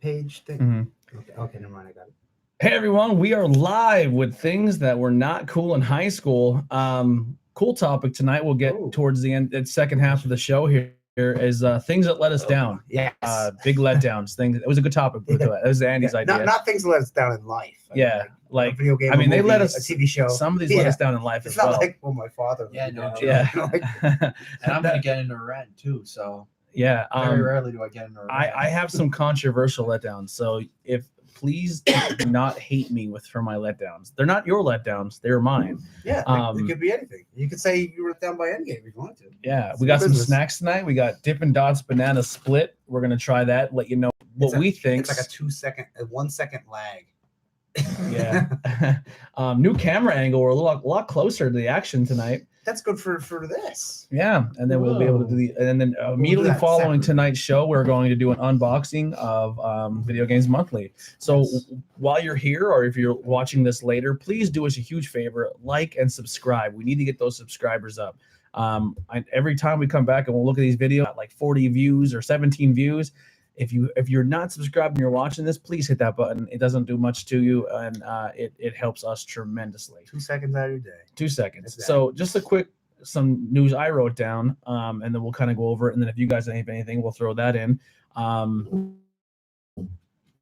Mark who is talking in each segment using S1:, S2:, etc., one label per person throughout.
S1: page thing. Okay, never mind. I got it.
S2: Hey everyone, we are live with things that were not cool in high school. Cool topic tonight. We'll get towards the end, the second half of the show here is things that let us down.
S1: Yes.
S2: Big letdowns. Things. It was a good topic. It was Andy's idea.
S1: Not things that let us down in life.
S2: Like
S1: a video game.
S2: I mean,
S1: movie,
S2: they let us.
S1: A TV show.
S2: Some of these let us down in life
S1: it's
S2: as
S1: not
S2: well.
S1: like my father.
S3: Yeah, no joke.
S2: Yeah.
S3: And I'm gonna get into a rant too. So
S2: yeah,
S3: very rarely do I get into a rant.
S2: I have some controversial letdowns. So please do not hate me for my letdowns. They're not your letdowns. They're mine.
S1: Yeah, it could be anything. You could say you were let down by Endgame if you wanted to.
S2: Yeah, we got some snacks tonight. We got Dippin' Dots banana split. We're gonna try that. Let you know what we think.
S1: It's like a 1 second lag.
S2: Yeah. New camera angle. We're a lot closer to the action tonight.
S1: That's good for this.
S2: Yeah, and then we'll be able to do and then immediately following tonight's show, we're going to do an unboxing of Video Games Monthly. So while you're here, or if you're watching this later, please do us a huge favor, like and subscribe. We need to get those subscribers up. Every time we come back and we'll look at these videos, at like 40 views or 17 views. If you're not subscribed and you're watching this, please hit that button. It doesn't do much to you, and it helps us tremendously.
S1: 2 seconds out of your day.
S2: 2 seconds. So just some news I wrote down, and then we'll kind of go over it. And then if you guys have anything, we'll throw that in.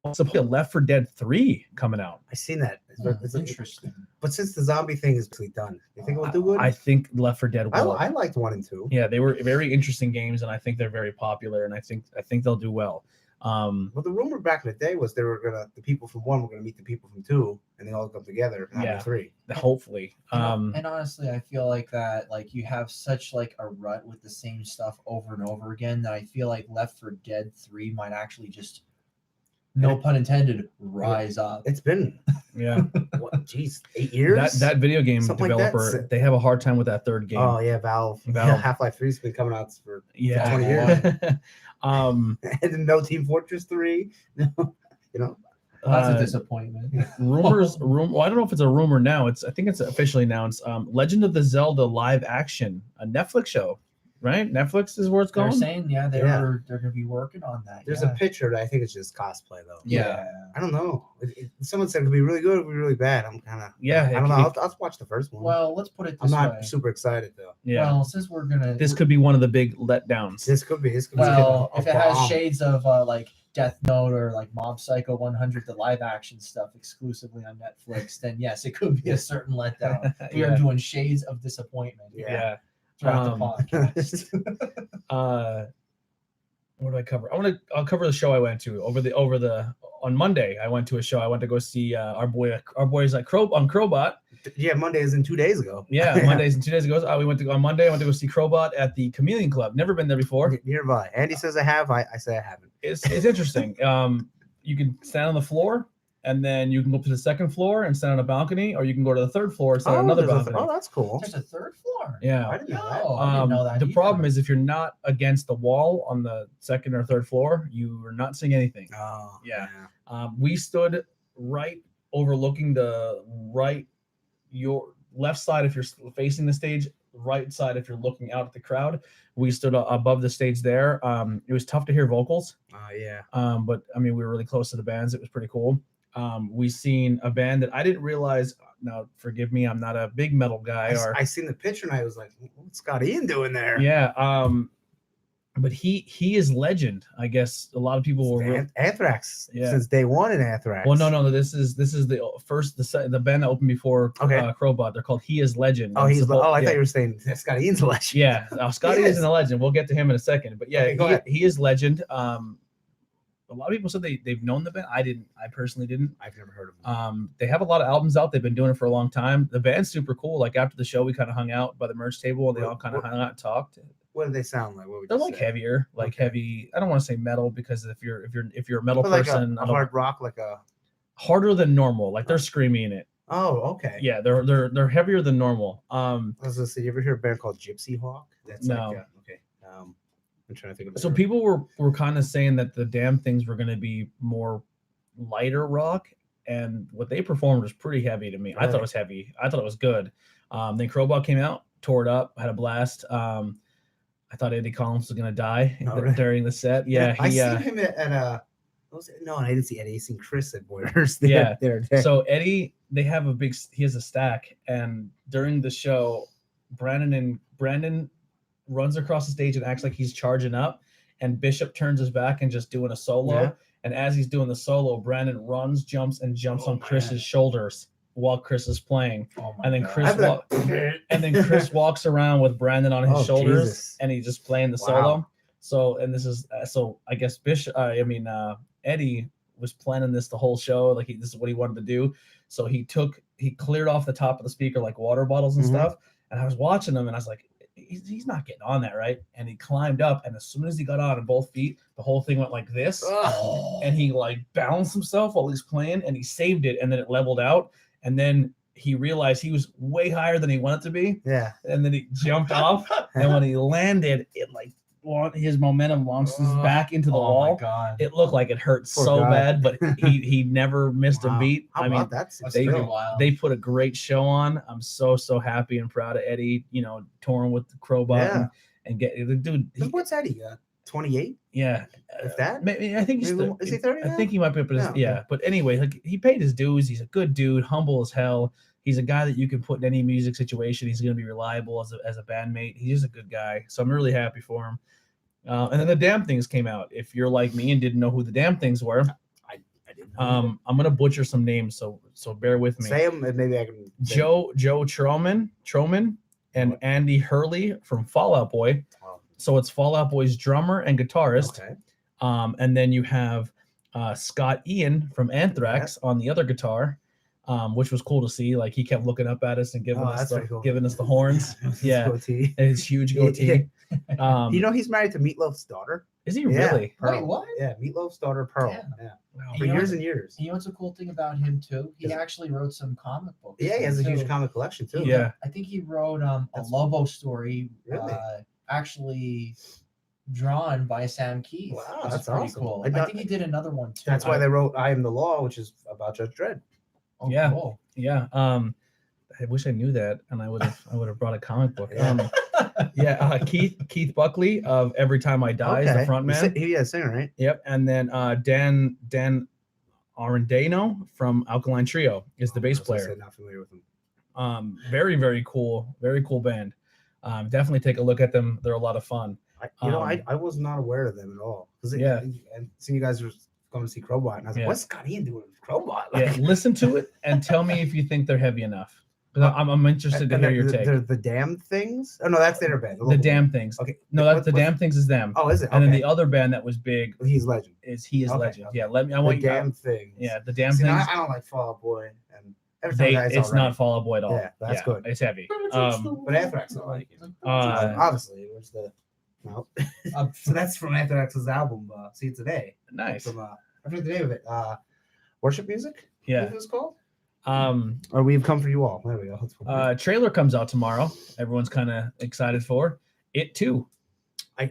S2: Also, Left 4 Dead 3 coming out.
S1: I seen that.
S3: It's interesting.
S1: But since the zombie thing is actually done, you think it will do good?
S2: I think Left 4 Dead will.
S1: I liked 1 and 2.
S2: Yeah, they were very interesting games, and I think they're very popular, and I think they'll do well.
S1: Well, the rumor back in the day was the people from 1 were gonna meet the people from 2, and they all come together. And 3.
S2: Hopefully.
S3: And honestly, I feel like that you have such a rut with the same stuff over and over again that I feel like Left 4 Dead 3 might actually just, no pun intended, rise up.
S1: It's been 8 years.
S2: That video game developer, they have a hard time with that third game.
S1: Oh yeah, Valve. Half-Life 3's been coming out for 20 years. And then no Team Fortress 3.
S3: That's a disappointment.
S2: Rumors. Well, I don't know if it's a rumor now. I think it's officially announced. Legend of the Zelda live action, a Netflix show. Right, Netflix is where it's going.
S3: They're saying, they're going to be working on that.
S1: There's a picture that I think it's just cosplay though.
S2: Yeah.
S1: I don't know. Someone said it could be really good, it could be really bad. I'm kind of I don't know. I'll watch the first one.
S3: Well, let's put it this
S1: way. I'm
S3: not
S1: super excited though.
S2: Yeah.
S3: Well, since we're gonna,
S2: this could be one of the big letdowns.
S1: This could be.
S3: Well, if it has shades of Death Note or Mob Psycho 100, the live action stuff exclusively on Netflix, then yes, it could be a certain letdown. We are doing shades of disappointment.
S2: Yeah.
S3: Throughout the podcast.
S2: What do I cover? I'll cover the show I went to on Monday. I went to a show. I went to go see our boys on Crowbot.
S1: Yeah, Monday is in 2 days ago.
S2: Yeah, Monday's in 2 days ago. On Monday. I went to go see Crowbot at the Chameleon Club. Never been there before.
S1: Nearby. Andy says I have. I say I haven't.
S2: It's interesting. You can stand on the floor, and then you can go up to the second floor and stand on a balcony, or you can go to the third floor and stand on another balcony.
S1: That's cool.
S3: There's a third floor.
S2: Yeah.
S3: I didn't know that.
S2: The problem is if you're not against the wall on the second or third floor, you are not seeing anything.
S1: Oh,
S2: yeah. We stood right overlooking your left side if you're facing the stage, right side if you're looking out at the crowd. We stood above the stage there. It was tough to hear vocals.
S1: Yeah.
S2: But I mean, we were really close to the bands. It was pretty cool. We seen a band that I didn't realize. Now, forgive me, I'm not a big metal guy.
S1: I seen the picture and I was like, "What's Scott Ian doing there?"
S2: Yeah. But he is legend. I guess a lot of people were
S1: Anthrax since day one in Anthrax.
S2: Well, no. This is the band that opened before Crowbot. They're called He Is Legend.
S1: Oh, I thought you were saying Scott Ian's a legend.
S2: Yeah, Scotty isn't a legend. We'll get to him in a second. But yeah, he is legend. A lot of people said they've known the band. I didn't. I personally didn't.
S1: I've never heard of them.
S2: They have a lot of albums out. They've been doing it for a long time. The band's super cool. Like after the show, we kind of hung out by the merch table and they all kind of hung out and talked.
S1: What do they sound like?
S2: They're like heavier, heavy. I don't want to say metal because if you're a metal person,
S1: a hard rock,
S2: harder than normal. Like they're screaming in it.
S1: Oh, okay.
S2: Yeah, they're heavier than normal.
S1: I was gonna say, you ever hear a band called Gypsy Hawk? That's
S2: no.
S1: Okay. I'm trying to think of it.
S2: So people were kind of saying that the Damn Things were going to be more lighter rock, and what they performed was pretty heavy to me. Really? I thought it was heavy. I thought it was good. Then Crowbot came out, tore it up, had a blast. I thought Eddie Collins was going to die during the set. Yeah,
S1: I seen him at No, I didn't see Eddie. I seen Chris at Borders.
S2: Yeah.
S1: There.
S2: So Eddie, he has a stack, and during the show, Brandon runs across the stage and acts like he's charging up, and Bishop turns his back and just doing a solo.
S1: Yeah.
S2: And as he's doing the solo, Brandon runs, jumps on Chris's shoulders while Chris is playing.
S3: Oh my
S2: And then
S3: God.
S2: Chris walks around with Brandon on his shoulders,
S1: Jesus.
S2: and he's just playing the
S1: Wow.
S2: solo. So, and this is I guess Eddie was planning this the whole show. Like this is what he wanted to do. So he cleared off the top of the speaker like water bottles and stuff. And I was watching him, and I was like, he's not getting on that, right? And he climbed up, and as soon as he got on both feet, the whole thing went like this.
S3: Oh.
S2: And he like balanced himself while he's playing, and he saved it, and then it leveled out. And then he realized he was way higher than he wanted to be.
S1: Yeah.
S2: And then he jumped off, and when he landed, it like his momentum launched his back into the wall.
S3: My God.
S2: It looked like it hurt
S1: Poor
S2: so
S1: guy.
S2: bad, but he never missed a beat.
S1: How about that?
S3: That's
S2: they-
S3: pretty wild.
S2: They put a great show on. I'm so happy and proud of Eddie. Touring with the Crowbot and get the dude.
S1: What's Eddie? 28?
S2: Yeah,
S1: If that?
S2: maybe I think he's
S1: Maybe is he 30
S2: I
S1: now?
S2: think he might be up at his,
S1: Yeah, okay.
S2: But anyway, like he paid his dues. He's a good dude, humble as hell. He's a guy that you can put in any music situation. He's going to be reliable as a bandmate. He's just a good guy. So I'm really happy for him. And then the Damn Things came out. If you're like me and didn't know who the Damn Things were,
S1: I didn't know.
S2: I'm gonna butcher some names, so bear with me.
S1: Say him, and maybe I can.
S2: Joe Troman, and Andy Hurley from Fall Out Boy.
S1: Oh,
S2: So it's Fall Out Boy's drummer and guitarist.
S1: okay.
S2: And then you have Scott Ian from Anthrax on the other guitar, which was cool to see. Like he kept looking up at us and giving us
S1: that's pretty cool.
S2: the horns. Yeah.
S1: Goatee.
S2: And his huge goatee.
S1: He's married to Meatloaf's daughter.
S2: Is he
S1: Yeah,
S2: really?
S1: Pearl.
S3: Wait, what?
S1: Yeah, Meatloaf's daughter Pearl.
S3: Damn.
S1: Yeah,
S2: Wow.
S1: for
S3: You know
S1: years
S3: what-
S1: and years.
S3: You know what's a cool thing about him too? He
S1: Is-
S3: actually wrote some comic books.
S1: Yeah, he has a huge
S3: too.
S1: comic collection too.
S2: Yeah.
S3: I think he wrote a
S1: That's-
S3: Lobo story,
S1: Really?
S3: actually drawn by Sam Keith.
S1: Wow,
S3: which is
S1: that's
S3: pretty
S1: awesome.
S3: cool.
S1: I
S3: I
S1: thought-
S3: think he did another one too.
S1: That's why they wrote "I Am the Law," which is about Judge Dredd.
S3: Oh,
S2: Yeah.
S3: cool.
S2: Yeah. I wish I knew that, and I would have brought a comic book.
S1: Yeah.
S2: Keith Buckley of Every Time I Die is the front man.
S1: He's a singer, right?
S2: Yep, and then Dan Arendano from Alkaline Trio is the bass
S1: I was gonna say,
S2: player.
S1: Not familiar with him.
S2: Very cool band. Definitely take a look at them. They're a lot of fun.
S1: I was not aware of them at all.
S2: Yeah.
S1: And seeing you guys were going to see Crowbot, and I was like,
S2: Yeah.
S1: "What's Scott Ian doing with Crowbot?"
S2: Yeah, listen to it and tell me if you think they're heavy enough. 'Cause I'm interested to
S1: And
S2: hear your take.
S1: They're the Damn Things. Oh no, that's their band.
S2: The Damn Things.
S1: Okay.
S2: No, that's
S1: What-
S2: the
S1: what-
S2: Damn Things is them.
S1: Oh, is it?
S2: And then
S1: Okay.
S2: the other band that was big
S1: He's Legend.
S2: is He Is
S1: Okay,
S2: Legend.
S1: okay.
S2: Yeah, I
S1: The
S2: want you.
S1: Damn Things.
S2: Yeah, the Damn
S1: See,
S2: Things.
S1: I don't like Fall Out Boy, and every time I
S2: It's not Fall Out Boy at all.
S1: Yeah, that's good.
S2: It's heavy.
S1: But Anthrax, I like it. Obviously, where's the no? So that's from Anthrax's album. See it today.
S2: Nice.
S1: From I forget the name of it. Worship music.
S2: Yeah.
S1: What it was called?
S2: Um,
S1: Or We've Come for You All. There we go.
S2: Trailer comes out tomorrow. Everyone's kind of excited for it too.
S1: I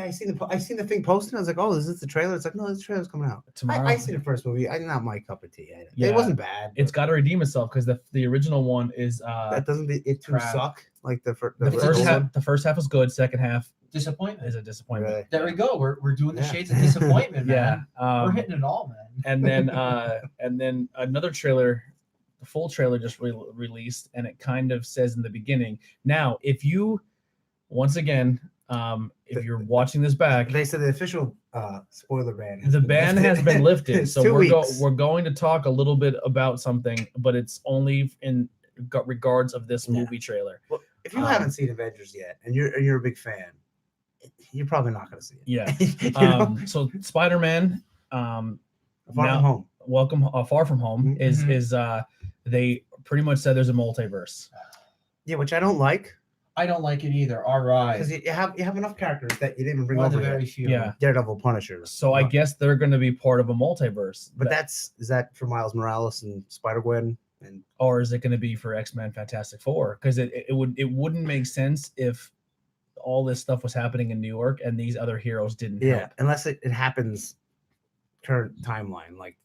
S1: seen the thing posted. I was like, oh, is this the trailer? It's like, no, this trailer's coming out
S2: Tomorrow.
S1: I seen the first movie. I not my cup of tea.
S2: Yeah.
S1: It wasn't bad.
S2: It's got to redeem itself because the original one is
S1: that doesn't it too
S2: crap.
S1: suck like the
S2: the first
S1: old
S2: half.
S1: one?
S2: The first half was good. Second half
S3: Disappointment.
S2: is a disappointment.
S1: Really?
S3: There we go. We're doing the
S1: Yeah.
S3: shades of disappointment, man.
S2: Yeah.
S3: We're hitting it all, man.
S2: And then another trailer, the full trailer just released, and it kind of says in the beginning. Now, if you, once again, if you're watching this back,
S1: They said the official spoiler ban.
S2: the ban has been lifted.
S1: It's
S2: So
S1: 2
S2: we're
S1: weeks.
S2: going to talk a little bit about something, but it's only in regards of this
S1: Yeah.
S2: movie trailer.
S1: Well, if you haven't seen Avengers yet, and you're a big fan, you're probably not going to see it.
S2: Yeah.
S1: You know?
S2: So Spider-Man,
S1: Far
S2: now-
S1: from home.
S2: Welcome Far From Home
S1: Mhm.
S2: is they pretty much said there's a multiverse.
S1: Yeah, which I don't like
S3: I don't like it either. All right.
S1: because you have enough characters that you didn't even bring
S3: One of
S1: over
S3: the
S1: yet.
S3: very few.
S2: Yeah.
S1: Daredevil, Punisher.
S2: So I guess they're going to be part of a multiverse.
S1: But is that for Miles Morales and Spider-Gwen and
S2: Or is it going to be for X-Men Fantastic Four? Because it wouldn't make sense if all this stuff was happening in New York and these other heroes didn't help.
S1: unless it happens current timeline, like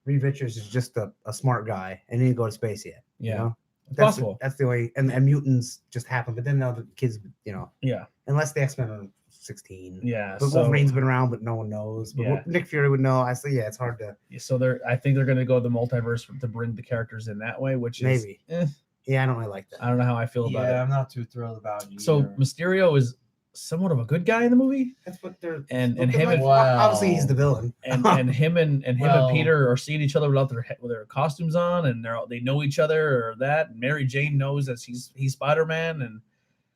S1: Reed Richards is just a smart guy and he didn't go to space yet.
S2: Yeah.
S1: You know?
S2: It's possible.
S1: That's the way, and mutants just happen. But then now the kids,
S2: Yeah.
S1: unless the X-Men are 16.
S2: Yeah,
S1: But
S2: so
S1: Wolverine's been around, but no one knows. But
S2: Yeah.
S1: Nick Fury would know. I say, yeah, it's hard to
S2: I think they're gonna go the multiverse to bring the characters in that way, which is
S1: maybe. Yeah, I don't really like that.
S2: I don't know how I feel about it.
S3: I'm not too thrilled about it.
S2: So
S3: either.
S2: Mysterio is somewhat of a good guy in the movie,
S1: That's what they're
S2: and
S1: looking
S2: him
S1: like.
S2: and
S1: Obviously he's the villain.
S2: and him and
S3: Well-
S2: Peter are seeing each other without their costumes on, and they know each other or that. And Mary Jane knows that he's Spider-Man, and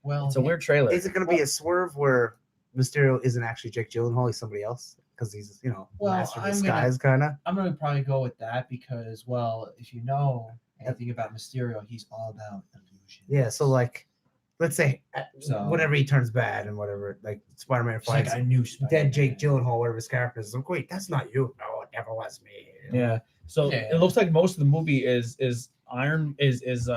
S3: well,
S2: it's a weird trailer.
S1: Is it going to be a swerve where Mysterio isn't actually Jake Gyllenhaal? He's somebody else because he's
S3: Well,
S1: master of
S3: I'm
S1: disguise kind of.
S3: I'm gonna probably go with that because, well, if you know anything about Mysterio, he's all about illusion.
S1: Yeah. So like, let's say
S3: So-
S1: whenever he turns bad and whatever, like Spider-Man
S3: It's like
S1: fights
S3: a new
S1: dead Jake
S3: Spider-Man.
S1: Gyllenhaal, whatever his character is. Like, wait, that's not you. No, it never was me.
S2: Yeah. So
S3: Yeah.
S2: it looks like most of the movie is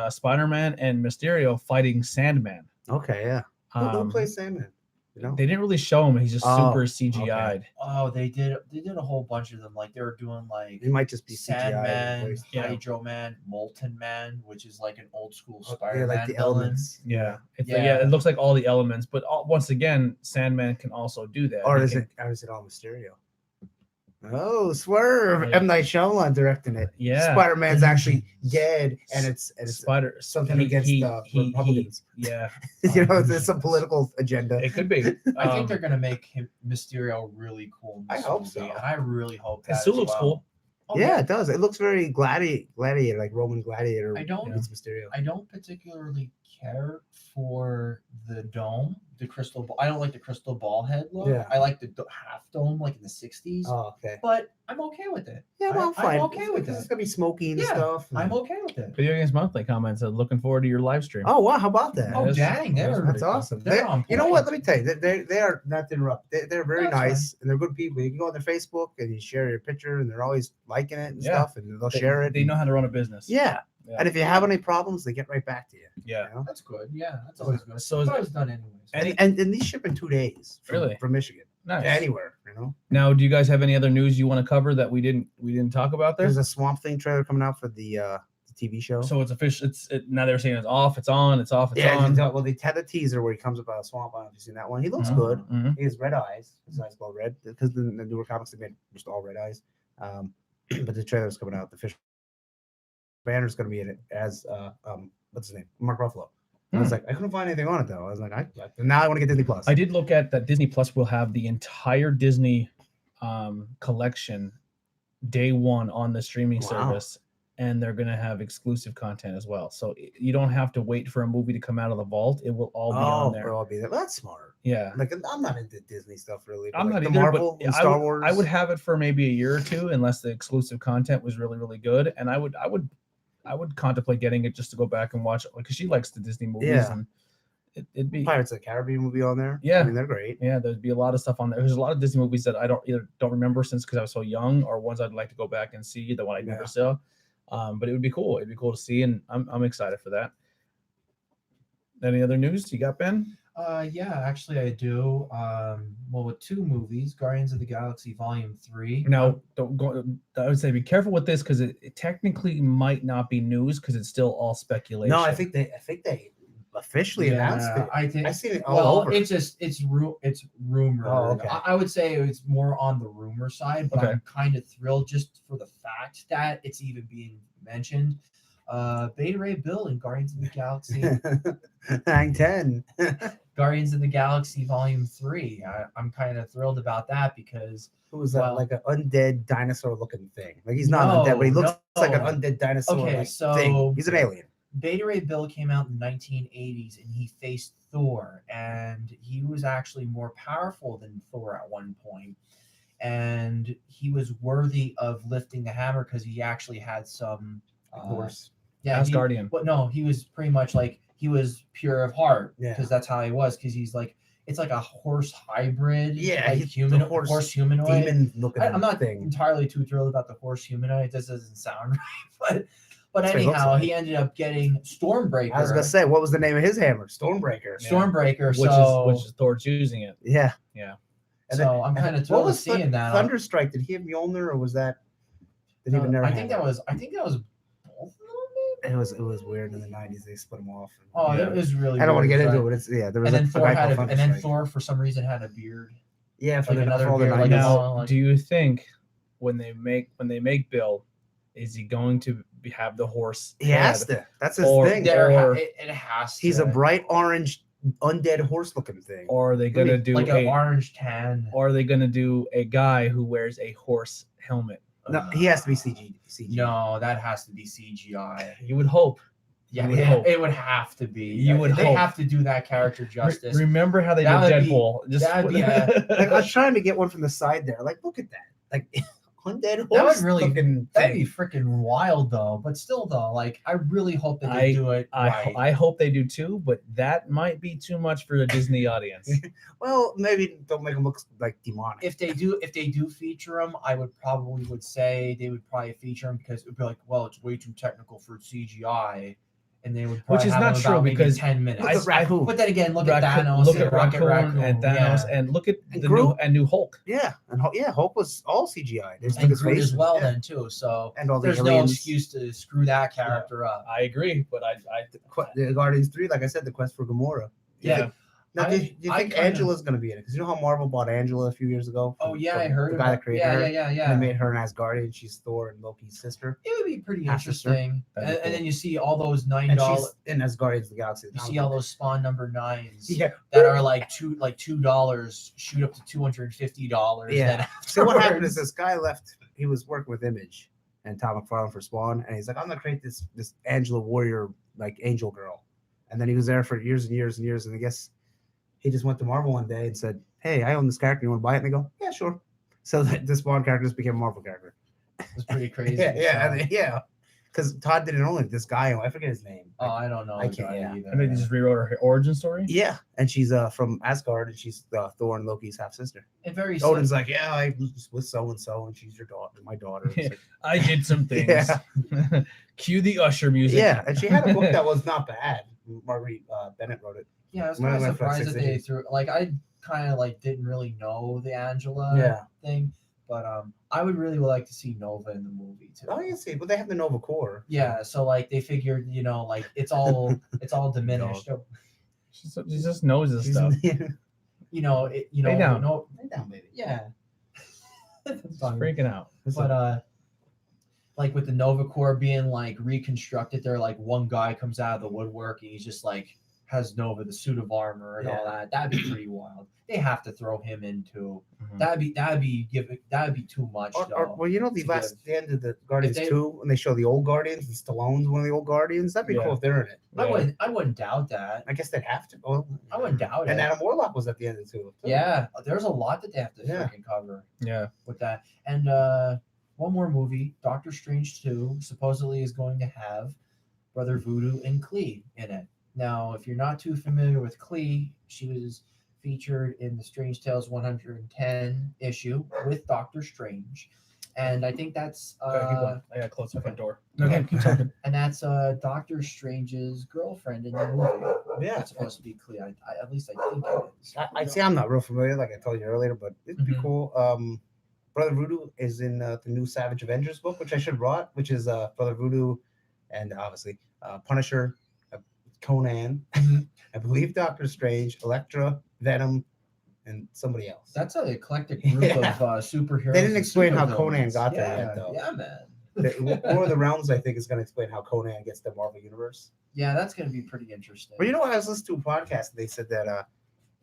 S2: Spider-Man and Mysterio fighting Sandman.
S1: Okay. Yeah. Who plays Sandman? You know.
S2: They didn't really show him. He's just
S1: Oh,
S2: super CGI'd.
S3: Oh, they did a whole bunch of them. Like they were doing like
S1: He might just be CGI.
S3: Sandman,
S2: Yeah.
S3: Hydro Man, Molten Man, which is like an old school
S1: Yeah,
S3: Spider-Man
S1: like the
S3: villain.
S1: elements.
S2: Yeah.
S3: Yeah.
S2: It looks like all the elements, but once again, Sandman can also do that.
S1: Or
S2: He
S1: is
S2: can-
S1: it all Mysterio? Oh, swerve!
S2: Yeah.
S1: M. Night Shyamalan directing it.
S2: Yeah.
S1: Spider-Man's actually dead, and it's something against Republicans.
S2: Yeah,
S1: You know, there's some political agenda.
S2: it could be.
S3: I think they're gonna make him Mysterio really cool. in
S1: I
S3: this
S1: hope
S3: movie,
S1: so.
S3: and I really hope that.
S2: His suit
S3: as
S2: looks
S3: well.
S2: cool.
S3: Oh,
S1: Yeah, it does. It looks very gladiator, like Roman gladiator.
S3: I don't-
S1: It's Mysterio.
S3: I don't particularly care for the dome, the crystal ball. I don't like the crystal ball head look.
S1: Yeah.
S3: I like the half dome, like in the '60s.
S1: Oh, okay.
S3: But I'm okay with it.
S1: Yeah, well, I'm
S3: I'm
S1: fine.
S3: okay with
S1: It's
S3: that.
S1: gonna be smoky and
S3: Yeah,
S1: stuff.
S3: I'm okay with it.
S2: Video Games Monthly comments said, "Looking forward to your live stream."
S1: Oh wow, how about that?
S3: Oh
S2: Yes.
S3: dang, they're
S1: That's awesome.
S3: They're on
S1: You know
S3: point.
S1: what? Let me tell you, they are not to interrupt. They're very
S3: That's fine.
S1: nice and they're good people. You can go on their Facebook and you share your picture, and they're always liking it and
S2: Yeah.
S1: stuff, and they'll share it.
S2: They know how to run a business.
S1: Yeah.
S2: Yeah.
S1: And if you have any problems, they get right back to you.
S2: Yeah.
S1: You know?
S3: That's good. Yeah, that's always good.
S2: So
S3: It's
S2: is,
S3: always done anyways.
S2: Any-
S1: And these ship in 2 days
S2: Really?
S1: from Michigan
S2: nice.
S1: to anywhere. You know,
S2: Now, do you guys have any other news you want to cover that we didn't talk about there?
S1: there's a Swamp Thing trailer coming out for the TV show.
S2: So it's official. Now they're saying it's off. It's on. It's off. It's
S1: yeah,
S2: on.
S1: well, they had a teaser where he comes up out of a swamp. I don't know if you've seen that one. He looks
S2: Mhm,
S1: good.
S2: mhm.
S1: He has red eyes. His eyes glow red because the newer comics they made just all red eyes. But the trailer's coming out. The fish banner's going to be in it as what's his name, Mark Ruffalo. And I was like, I couldn't find anything on it though. I was like, now I want to get Disney Plus.
S2: I did look at that. Disney Plus will have the entire Disney collection day one on the streaming
S1: Wow.
S2: service, and they're going to have exclusive content as well. So you don't have to wait for a movie to come out of the vault. It will all be on there.
S1: It'll all be there. Well, that's smart.
S2: Yeah.
S1: Like I'm not into Disney stuff really. But
S2: I'm
S1: like
S2: not
S1: the
S2: either,
S1: Marvel
S2: but
S1: and
S2: I
S1: Star
S2: would,
S1: Wars.
S2: I would have it for maybe a year or two, unless the exclusive content was really, really good. And I would contemplate getting it just to go back and watch it because she likes the Disney movies.
S1: Yeah.
S2: And it'd be
S1: Pirates of the Caribbean movie on there.
S2: Yeah.
S1: I mean they're great.
S2: yeah, there'd be a lot of stuff on there. There's a lot of Disney movies that I don't remember since because I was so young, or ones I'd like to go back and see that one I never saw. But it would be cool. It'd be cool to see, and I'm excited for that. Any other news you got, Ben?
S3: Yeah, actually I do. Well, with 2 movies, Guardians of the Galaxy Volume 3.
S2: Now, don't go. I would say be careful with this because it technically might not be news because it's still all speculation.
S1: No, I think they officially announced it.
S3: I
S1: I seen it all
S3: well,
S1: over.
S3: it's rumored.
S1: Oh, okay.
S3: I would say it's more on the rumor side, but
S2: Okay.
S3: I'm kind of thrilled just for the fact that it's even being mentioned. Beta Ray Bill in Guardians of the Galaxy,
S1: 9/10.
S3: Guardians of the Galaxy Volume 3. I'm kind of thrilled about that because
S1: Who was that?
S3: Well-
S1: Like an undead dinosaur looking thing. Like he's not
S3: No,
S1: undead, but he looks
S3: no.
S1: like an undead dinosaur
S3: Okay,
S1: like
S3: so-
S1: thing. He's an alien.
S3: Beta Ray Bill came out in the 1980s and he faced Thor, and he was actually more powerful than Thor at one point. And he was worthy of lifting the hammer because he actually had some
S1: Horse.
S3: Yeah,
S2: Asgardian.
S3: But no, he was pretty much like he was pure of heart
S1: Yeah.
S3: because that's how he was. Because he's like it's like a horse hybrid.
S1: Yeah,
S3: like
S1: he's
S3: human
S1: the horse
S3: humanoid.
S1: Demon looking
S3: I'm not
S1: thing.
S3: entirely too thrilled about the horse humanoid. This doesn't sound right, but
S1: That's what he looks
S3: anyhow,
S1: like.
S3: he ended up getting Stormbreaker.
S1: I was gonna say, what was the name of his hammer? Stormbreaker.
S2: Yeah.
S3: Stormbreaker.
S2: which is Thor choosing it.
S1: Yeah.
S2: Yeah.
S1: And
S3: So I'm kind of
S1: what
S3: thrilled to
S1: was
S3: seeing that.
S1: Thunderstrike? Did he have Mjolnir or was that? Did he even never
S3: I
S1: have
S3: think
S1: that?
S3: that was both of them
S1: It was weird in the 90s. They split them off. And,
S3: Oh,
S2: Yeah.
S3: that was really.
S1: I don't want to
S3: weird,
S1: get into
S3: right?
S1: it. It's There was
S3: And then
S1: a
S3: Thor
S1: guy
S3: had
S1: called
S3: and then
S1: Thunderstrike.
S3: Thor for some reason had a beard.
S1: Yeah, for
S3: like another
S1: for all the
S3: beer, like
S1: 90s.
S2: Now,
S3: like-
S2: do you think when they make Bill, is he going to have the horse?
S1: He has
S2: head?
S1: to. That's his
S2: Or-
S1: thing.
S2: Or-
S3: It has to.
S1: He's a bright orange undead horse looking thing.
S2: Or are they gonna do
S3: like an orange tan.
S2: Or are they gonna do a guy who wears a horse helmet?
S1: No, he has to be CG.
S3: No, that has to be CGI.
S2: You would hope.
S3: Yeah,
S2: You would hope.
S3: it would have to be.
S2: You would
S3: They
S2: hope.
S3: have to do that character justice.
S2: Remember how they
S3: That
S2: did
S3: would be-
S2: Deadpool?
S3: that'd be
S1: Like, I was trying to get one from the side there. Like, look at that. Like, undead horse
S3: That would really
S1: looking
S3: That'd be
S1: thing.
S3: freaking wild though. But still though, like I really hope that they do it right.
S2: I hope they do too, but that might be too much for the Disney audience.
S1: Well, maybe don't make him look like demonic.
S3: If they do feature him, I would say they would probably feature him because it would be like, well, it's way too technical for CGI, and they would probably
S2: Which is
S3: have
S2: not
S3: him
S2: true
S3: about maybe
S2: because
S3: 10 minutes.
S1: Look at Raccoon.
S3: But then again, look at Thanos,
S2: Look
S3: and
S2: at
S3: Rocket
S2: Raccoon and Thanos,
S3: yeah.
S2: and look at
S1: And
S2: the
S1: Groot.
S2: new Hulk.
S1: Yeah, and Hulk was all CGI. They just took
S3: and
S1: his
S3: Groot
S1: face
S3: as
S1: and-
S3: well
S1: yeah.
S3: then too. So
S1: And all the
S3: there's no
S1: aliens.
S3: excuse to screw that character up.
S2: I agree, but
S1: The Guardians 3, like I said, the quest for Gamora.
S2: yeah.
S1: Now, do you
S3: I
S1: think
S3: kinda-
S1: Angela's going to be in it? Because you know how Marvel bought Angela a few years ago?
S3: Oh yeah,
S1: from
S3: I heard
S1: the
S3: about
S1: guy that created her.
S3: Yeah.
S1: And they made her an Asgardian. She's Thor and Loki's sister.
S3: It would be pretty
S1: Half-sister.
S3: interesting.
S2: That'd be
S3: And
S2: cool.
S3: then you see all those
S1: And
S3: $9.
S1: she's in Asgardians of the Galaxy.
S3: You see all those Spawn number 9s
S1: Yeah.
S3: that are like $2 shoot up to $250.
S1: Yeah.
S3: then
S1: So what happened
S3: afterwards-
S1: is this guy left. He was working with Image and Tom McFarlane for Spawn, and he's like, "I'm gonna create this Angela Warrior like angel girl." And then he was there for years and years and years, and I guess he just went to Marvel one day and said, "Hey, I own this character. You want to buy it?" And they go, "Yeah, sure." So the Spawn character just became a Marvel character.
S3: It's pretty crazy.
S1: yeah. Because Todd didn't own it. This guy, I forget his name.
S3: Oh, I don't know.
S1: I
S3: the
S1: can't-
S3: guy
S1: yeah.
S3: either.
S2: And they just rewrote her origin story.
S1: Yeah, and she's from Asgard, and she's Thor and Loki's half sister.
S3: And very
S1: Odin's like, "Yeah, I was with so and so, and she's your daughter, my daughter." It's like,
S2: I did some things.
S1: Yeah.
S2: Cue the Usher music.
S1: yeah, and she had a book that was not bad. Marguerite Bennett wrote it.
S3: yeah, I was
S1: One
S3: kind
S1: of
S3: of
S1: my
S3: surprised
S1: six
S3: that they
S1: issues.
S3: threw like I kind of like didn't really know the Angela thing, but I would really like to see Nova in the movie too.
S1: Oh, you see, but they have the Nova Core.
S3: Yeah, so like they figured, like it's all diminished.
S2: She just knows this stuff. Lay down.
S1: Lay down, baby.
S3: Yeah.
S2: She's freaking out.
S3: But like with the Nova Corps being like reconstructed, there like one guy comes out of the woodwork and he's just like has Nova the suit of armor and all that. That'd be pretty wild. They have to throw him into.
S2: Mhm.
S3: That'd be too much. though.
S1: Well, you know, the end of the Guardians
S3: they-
S1: 2, when they show the old Guardians and Stallone's one of the old Guardians, that'd be
S2: Yeah.
S1: cool if they're in it.
S3: I wouldn't doubt that.
S1: I guess they'd have to. Well,
S3: I wouldn't doubt
S1: and
S3: it.
S1: Adam Warlock was at the end of 2.
S3: Yeah, there's a lot that they have to
S1: Yeah.
S3: freaking cover
S2: Yeah.
S3: with that. And one more movie, Doctor Strange 2, supposedly is going to have Brother Voodoo and Klee in it. Now, if you're not too familiar with Klee, she was featured in the Strange Tales 110 issue with Doctor Strange. And I think that's
S2: Keep going. I gotta close the front door.
S3: Okay.
S2: Keep talking.
S3: and that's Doctor Strange's girlfriend in the movie.
S1: Yeah.
S3: It's supposed to be Klee. At least I think it is.
S1: I see. I'm not real familiar, like I told you earlier, but it'd be
S3: Mhm.
S1: cool. Brother Voodoo is in the new Savage Avengers book, which I should have brought, which is Brother Voodoo and obviously Punisher, Conan,
S3: Mhm.
S1: I believe Doctor Strange, Elektra, Venom, and somebody else.
S3: That's an eclectic group
S1: Yeah.
S3: of superheroes.
S1: They didn't
S3: and
S1: explain how
S3: supervillains.
S1: Conan got there
S3: yeah,
S1: yet, though.
S3: Yeah, man.
S1: One of the realms, I think, is going to explain how Conan gets the Marvel Universe.
S3: Yeah, that's going to be pretty interesting.
S1: But you know what? I was listening to a podcast, and they said that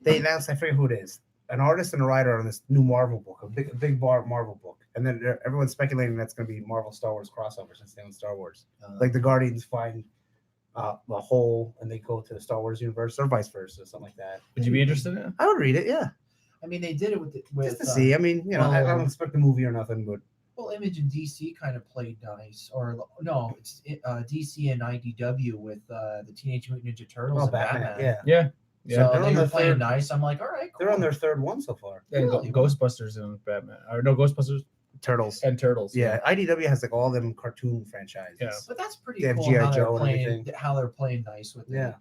S1: they announced, I forget who it is, an artist and a writer on this new Marvel book, a big Marvel book. And then everyone's speculating that's going to be Marvel Star Wars crossover since they own Star Wars. Like the Guardians find a hole and they go to the Star Wars universe or vice versa, something like that.
S2: Would you be interested in it?
S1: I would read it, yeah.
S3: I mean, they did it with
S1: Just to see. I mean, I don't expect a movie or nothing, but
S3: well, Image and DC kind of played nice, or no, it's DC and IDW with the Teenage Mutant Ninja Turtles and Batman.
S1: yeah.
S2: Yeah. Yeah.
S3: So
S1: They're on
S3: they were
S1: the
S3: playing
S1: third-
S3: nice. I'm like, all right, cool.
S1: They're on their third one so far.
S2: Yeah, and
S3: Really?
S2: Ghostbusters and Batman. Or no, Ghostbusters
S1: Turtles.
S2: and Turtles.
S1: Yeah, IDW has like all them cartoon franchises.
S2: Yeah.
S3: But that's pretty
S1: They have
S3: cool
S1: G.I.
S3: how they're
S1: Joe and
S3: playing.
S1: everything.
S3: How they're playing nice with it.
S1: Yeah.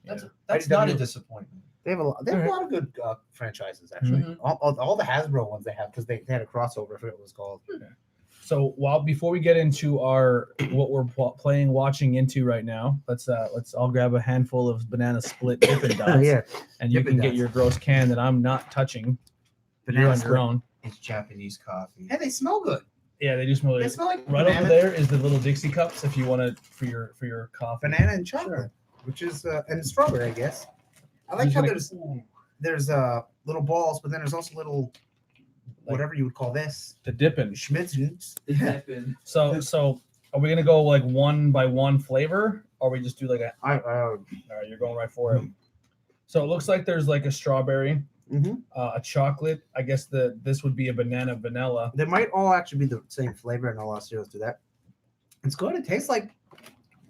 S3: That's not a
S1: IDW
S3: disappointment.
S1: They have a lot of good franchises actually.
S3: Mhm.
S1: All the Hasbro ones they have because they had a crossover. I forget what it was called.
S2: So before we get into our what we're playing, watching into right now, let's all grab a handful of banana split Dippin' Dots,
S1: Yeah,
S2: and you
S1: Dippin'
S2: can get
S1: Dots.
S2: your gross can that I'm not touching.
S1: Banana
S2: You're on
S1: split.
S2: your own.
S3: It's Japanese coffee.
S1: Hey, they smell good.
S2: Yeah, they do smell
S1: They
S2: good.
S1: smell like
S2: Right
S1: banana,
S2: over there is the little Dixie cups if you want to for your coffee.
S1: banana and chocolate,
S2: Sure.
S1: which is and strawberry, I guess. I like
S2: Just
S1: how
S2: gonna-
S1: there's little balls, but then there's also little whatever you would call this
S2: the Dippin'.
S1: schmitzens.
S2: So are we gonna go like one by one flavor, or we just do like a? All right, you're going right for it. So it looks like there's like a strawberry, a chocolate. I guess this would be a banana vanilla.
S1: They might all actually be the same flavor, and a lot of cereals do that. It's good. It tastes like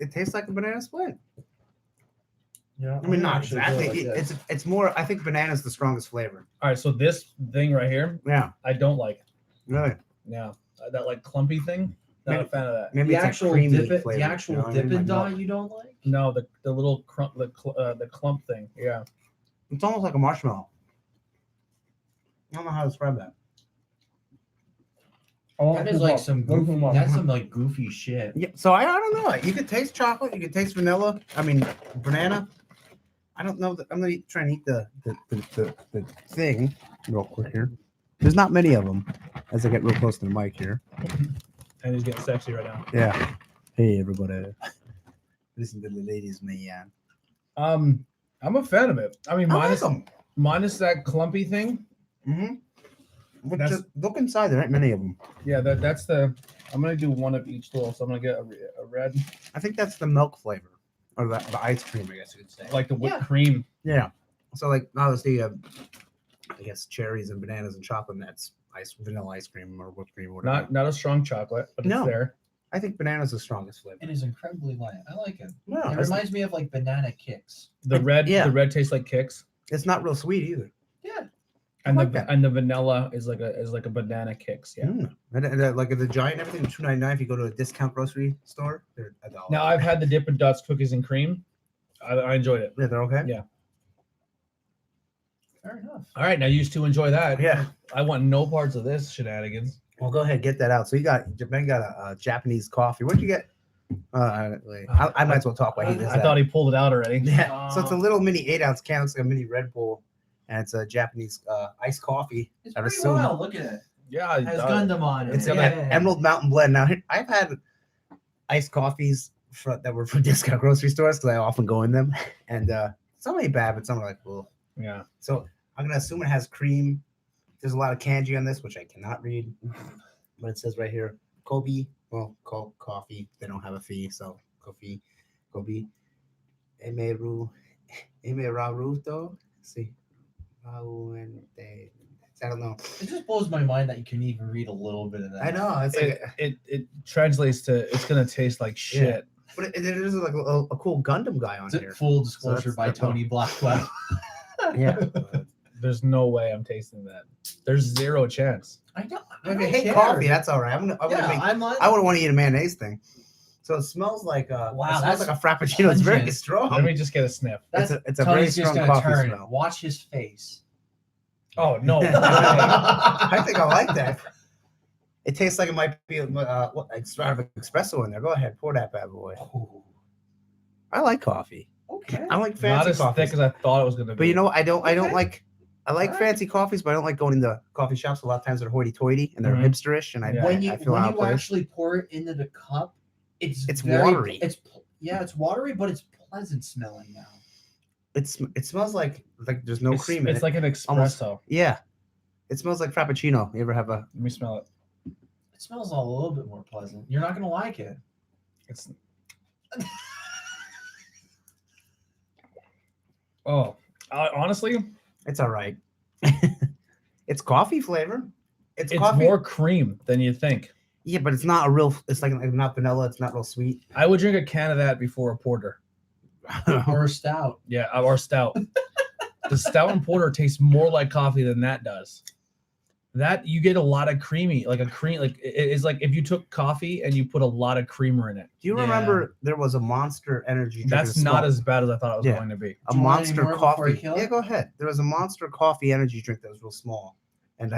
S1: a banana split.
S3: Yeah,
S1: I mean, not
S3: actually do it
S1: exactly.
S3: like this.
S1: It's more. I think banana's the strongest flavor.
S2: All right, so this thing right here,
S1: Yeah,
S2: I don't like.
S1: really.
S2: Yeah, that like clumpy thing. Not
S1: Maybe-
S2: a fan of that.
S1: Maybe
S3: the
S1: it's
S3: actual
S1: a creamy
S3: Dippin',
S1: flavor.
S3: the actual
S1: you know what I mean?
S3: Dippin'
S1: Like milk.
S3: Dot you don't like?
S2: No, the little the clump thing. Yeah.
S1: It's almost like a marshmallow. I don't know how to describe that.
S3: That is like some goofy, that's some like goofy shit.
S1: Yeah, so I don't know. You could taste chocolate. You could taste vanilla. I mean, banana. I don't know. I'm gonna try and eat the thing real quick here. There's not many of them as I get real close to the mic here.
S2: And he's getting sexy right now.
S1: Yeah. Hey everybody. Listen to the ladies, man.
S2: I'm a fan of it. I mean,
S1: I like them.
S2: minus that clumpy thing.
S1: Mm-hmm. But
S2: That's-
S1: just look inside. There ain't many of them.
S2: Yeah, that's the. I'm gonna do one of each little. So I'm gonna get a red,
S1: I think that's the milk flavor or the ice cream. I guess you could say.
S2: like the whipped
S3: Yeah.
S2: cream.
S1: Yeah. So like obviously, I guess cherries and bananas and chocolate. And that's vanilla ice cream or whipped cream or whatever.
S2: Not a strong chocolate, but
S1: No.
S2: it's there.
S1: I think banana's the strongest flavor.
S3: It is incredibly light. I like it.
S1: No,
S3: It reminds me of like banana kicks.
S2: The red,
S1: yeah.
S2: the red tastes like Kix,
S1: it's not real sweet either.
S3: Yeah.
S2: and
S1: like
S2: the
S1: that.
S2: and the vanilla is like a banana Kix. Yeah.
S1: Mm. And like the giant everything, $2.99. If you go to a discount grocery store, they're $1.
S2: Now I've had the Dippin' Dots cookies and cream. I enjoyed it.
S1: Yeah, they're okay.
S2: Yeah.
S3: Fair enough.
S2: All right, now you two enjoy that.
S1: Yeah.
S2: I want no parts of this shenanigans.
S1: Well, go ahead, get that out. So Ben got a Japanese coffee. What'd you get? I might as well talk while he does
S2: I
S1: that.
S2: thought he pulled it out already.
S1: Yeah. So it's a little mini 8-ounce can. It's like a mini Red Bull, and it's a Japanese iced coffee.
S3: It's
S1: I'd
S3: pretty
S1: assume-
S3: wild. Look at it.
S2: Yeah,
S3: It has Gundam on it.
S1: It's
S3: yeah.
S1: an Emerald Mountain Blend. Now I've had iced coffees that were from discount grocery stores because I often go in them, and some ain't bad, but some are like, well.
S2: yeah.
S1: So I'm gonna assume it has cream. There's a lot of kanji on this, which I cannot read, but it says right here, Kobe. Well, coffee. They don't have a fee, so Kobe. Emeru Raruto. See, I don't know.
S3: It just blows my mind that you can even read a little bit of that.
S1: I know it's like,
S2: It translates to it's gonna taste like shit.
S1: but it is like a cool Gundam guy on
S3: It's
S1: here.
S3: full disclosure
S1: that's-
S3: by
S1: that's
S3: Tony Blackwell.
S1: Yeah.
S2: There's no way I'm tasting that. There's zero chance.
S3: I don't.
S1: If you hate coffee, that's all right. I wouldn't want to eat a mayonnaise thing. So it smells like
S3: Wow,
S1: it smells
S3: that's
S1: like a frappuccino. It's very
S3: pungent.
S1: strong.
S2: Let me just get a sniff.
S3: That's
S1: it's a very
S3: Tony's just
S1: strong
S3: gonna
S1: coffee
S3: turn.
S1: smell.
S3: Watch his face.
S2: Oh no.
S1: I think I like that. It tastes like it might be it's sort of an espresso in there. Go ahead, pour that bad boy. I like coffee.
S3: Okay.
S1: I like
S2: Not
S1: fancy
S2: as
S1: coffees.
S2: thick as I thought it was gonna be.
S1: But you know what? I like
S3: Okay.
S1: like fancy coffees, but I don't like going into coffee shops. A lot of times they're hoity-toity and they're
S2: Mhm.
S1: hipsterish, and
S2: Yeah.
S3: when you
S1: I feel out of place.
S3: actually pour it into the cup, it's
S1: It's watery.
S3: It's watery, but it's pleasant smelling now.
S1: It smells like there's no cream in
S2: It's
S1: it.
S2: like an
S1: Almost.
S2: espresso.
S1: Yeah, it smells like frappuccino. You ever have a?
S2: Let me smell it.
S3: It smells a little bit more pleasant. You're not gonna like it.
S2: It's. Oh, honestly,
S1: It's all right. It's coffee flavor. It's
S2: it's
S1: coffee.
S2: more cream than you think.
S1: Yeah, but it's not a real. It's like not vanilla. It's not real sweet.
S2: I would drink a can of that before a porter.
S3: Or a stout.
S2: Yeah, or stout. The stout and porter tastes more like coffee than that does. That you get a lot of creamy, like a cream, like it's like if you took coffee and you put a lot of creamer in it.
S1: Do you
S3: Yeah.
S1: remember there was a Monster Energy drink?
S2: That's
S1: that
S2: not
S1: smelled-
S2: as bad as I thought it was
S1: Yeah.
S2: going to be.
S1: a
S3: Do you want any
S1: Monster
S3: more before I
S1: coffee.
S3: kill
S1: Yeah,
S3: it?
S1: go ahead. There was a Monster coffee energy drink that was real small, and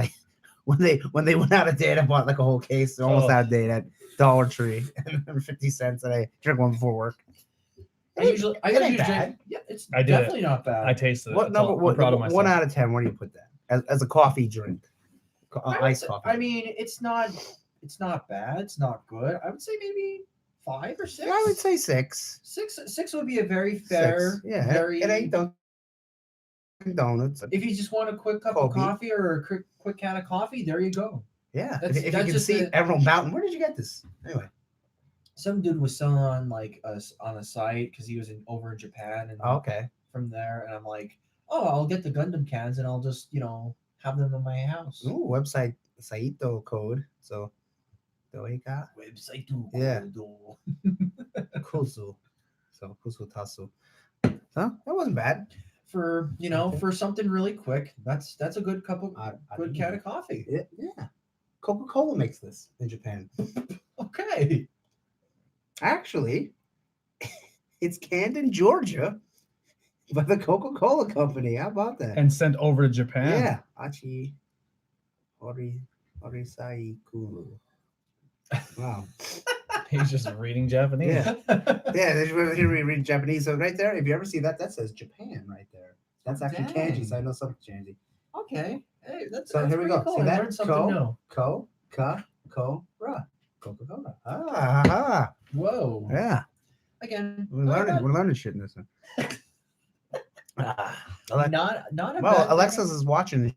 S1: when they went out of date, I bought like a whole case, almost out of date at Dollar Tree, and 50 cents, and I drank one before work.
S3: I usually
S1: ain't
S3: drink.
S1: bad.
S3: Yeah, it's
S2: I did
S3: definitely not bad.
S2: I tasted it.
S1: What number?
S2: I'm proud of myself.
S1: 1 out of 10. Where do you put that as a coffee drink?
S3: I would
S1: Iced
S3: say-
S1: coffee.
S3: I mean, it's not bad. It's not good. I would say maybe 5 or 6.
S1: I would say 6.
S3: Six would be a very fair.
S1: 6. Yeah,
S3: Very.
S1: it ain't donuts.
S3: If you just want a quick cup
S1: Kobe.
S3: of coffee or a quick can of coffee, there you go.
S1: Yeah,
S3: That's-
S1: if you
S3: that's
S1: can
S3: just
S1: see
S3: the-
S1: Emerald Mountain, where did you get this? Anyway,
S3: Some dude was selling on on a site because he was over in Japan and
S1: okay.
S3: from there, and I'm like, oh, I'll get the Gundam cans and I'll just have them in my house.
S1: Ooh, website Saito code. So, Doika
S3: Website too.
S1: Yeah. Kusu. So Kusu Tasu. So that wasn't bad.
S3: For for something really quick, that's a good cup of good can of coffee.
S1: Yeah. Coca-Cola makes this in Japan.
S3: Okay.
S1: Actually, it's canned in Georgia by the Coca-Cola company. How about that?
S2: And sent over to Japan.
S1: Yeah. Achi Orisai Kulu. Wow.
S2: He's just reading Japanese.
S1: Yeah. Yeah, here we read Japanese. So right there, if you ever see that, that says Japan right there. That's actually kanji, so I know something kanji.
S3: Okay. Hey, that's
S1: So
S3: that's
S1: here we
S3: pretty
S1: go.
S3: Cool.
S1: See
S3: I
S1: that?
S3: learned something new.
S1: Ra. Coca-Cola. Ah.
S3: Whoa.
S1: Yeah.
S3: Again,
S1: We're learning shit in this one.
S3: not a
S1: Well,
S3: bad
S1: Alexis is watching.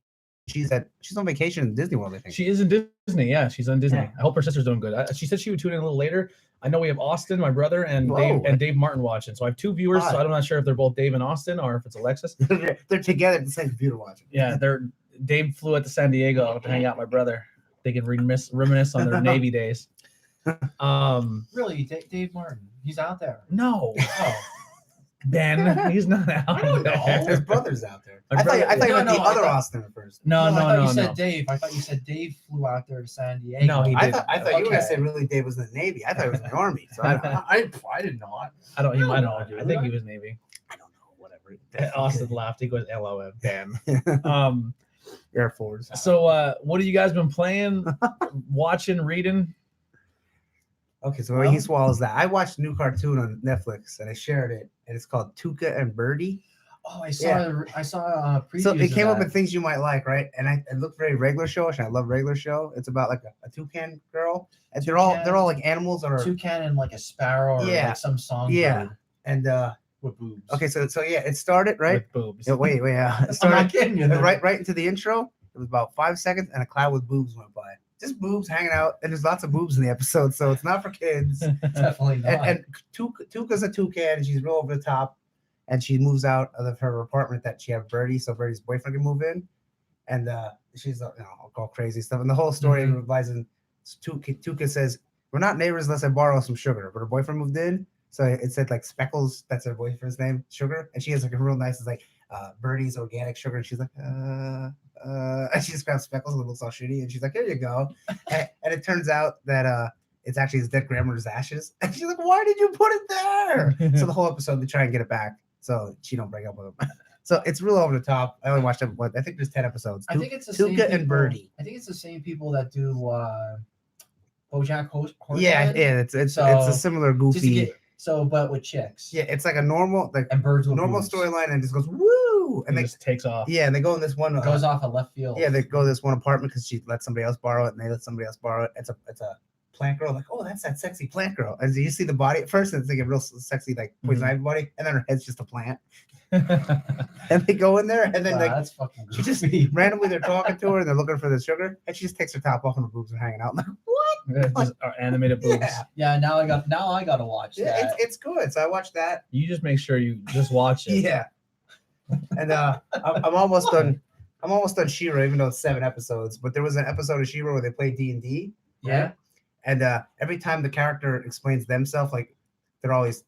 S1: She's on vacation in Disney World, I think.
S2: She is in Disney. Yeah, she's on Disney.
S1: Yeah.
S2: I hope her sister's doing good. She said she would tune in a little later. I know we have Austin, my brother, and
S1: Whoa.
S2: Dave Martin watching. So I have 2 viewers. So I'm not sure if they're both Dave and Austin or if it's Alexis.
S1: They're together at the same computer watching.
S2: Yeah, Dave flew out to San Diego to hang out with my brother. They can reminisce on their Navy days.
S3: Really, Dave Martin. He's out there.
S2: No,
S3: Oh,
S2: Ben, he's not out
S3: I don't know.
S2: there.
S1: His brother's out there.
S2: My
S1: I thought you
S2: brother-
S1: meant the
S3: I
S1: other
S3: thought-
S1: Austin at first.
S2: No,
S3: I thought you said
S2: no.
S3: Dave. I thought you said Dave flew out there to San Diego.
S2: No, he
S1: I
S2: didn't.
S1: thought you were gonna say
S3: Okay.
S1: really Dave was in the Navy. I thought he was in the Army. So I don't know.
S3: I did not.
S2: I don't. He
S3: I
S2: might
S3: don't
S2: not.
S3: know,
S2: I
S3: dude.
S2: think he was Navy.
S1: I don't know. Whatever.
S2: Austin laughed. He goes, "LOL, Ben."
S1: Air Force.
S2: So, what have you guys been playing, watching, reading?
S1: Okay, so he swallows that. I watched a new cartoon on Netflix and I shared it, and it's called Tuca and Birdie.
S3: Oh, I saw. I saw previews.
S1: So it came
S3: of
S1: up
S3: that.
S1: with things you might like, right? And it looked very regular showish, and I love regular show. It's about like a toucan girl, and they're all like animals or
S3: toucan and like a sparrow or
S1: Yeah.
S3: like some song.
S1: Yeah. and
S3: With boobs.
S1: okay, so yeah, it started right.
S2: With boobs.
S1: Yeah, wait, it
S3: I'm not
S1: started
S3: kidding you. though.
S1: right into the intro. It was about 5 seconds, and a cloud with boobs went by. Just boobs hanging out, and there's lots of boobs in the episode, so it's not for kids.
S3: Definitely not.
S1: and Tuca's a toucan, and she's real over the top, and she moves out of her apartment that she had Birdie, so Birdie's boyfriend can move in, and she's all crazy stuff. And the whole story relies in Tuca says, "We're not neighbors unless I borrow some sugar," but her boyfriend moved in, so it said like Speckles, that's her boyfriend's name, sugar, and she has like a real nice, it's like Birdie's organic sugar, and she's like, and she just grabs Speckles and it looks all shitty, and she's like, "Here you go," and it turns out that it's actually his dead grandmother's ashes, and she's like, "Why did you put it there?" So the whole episode they try and get it back, so she don't break up with him. So it's real over the top. I only watched it. I think there's 10 episodes.
S3: I think it's the same
S1: Tuca and
S3: people-
S1: Birdie.
S3: I think it's the same people that do BoJack Horseman.
S1: Yeah, it's a similar
S3: Just to
S1: goofy.
S3: get, but with chicks.
S1: Yeah, it's like a normal
S3: And birds with
S1: normal
S3: boobs.
S1: storyline, and it just goes woo,
S2: And
S1: and they
S2: just takes off.
S1: and they go in this one.
S3: It goes off of left field.
S1: Yeah, they go to this one apartment because she let somebody else borrow it, and they let somebody else borrow it. It's a plant girl, like, oh, that's that sexy plant girl. And you see the body at first, and it's like a real sexy, like poison ivy body, and then her head's just a plant. And they go in there, and then
S3: Wow,
S1: like
S3: that's fucking
S1: she just
S3: goofy.
S1: randomly they're talking to her, and they're looking for the sugar, and she just takes her top off, and her boobs are hanging out. I'm like, what?
S2: Just animated boobs.
S1: Yeah,
S3: Yeah, now I gotta watch
S1: yeah,
S3: that.
S1: it's good. So I watched that.
S2: You just make sure you just watch it.
S1: Yeah, and I'm almost done. I'm almost done She-Ra, even though it's 7 episodes. But there was an episode of She-Ra where they played D&D.
S3: Yeah.
S1: And every time the character explains themselves, like they're always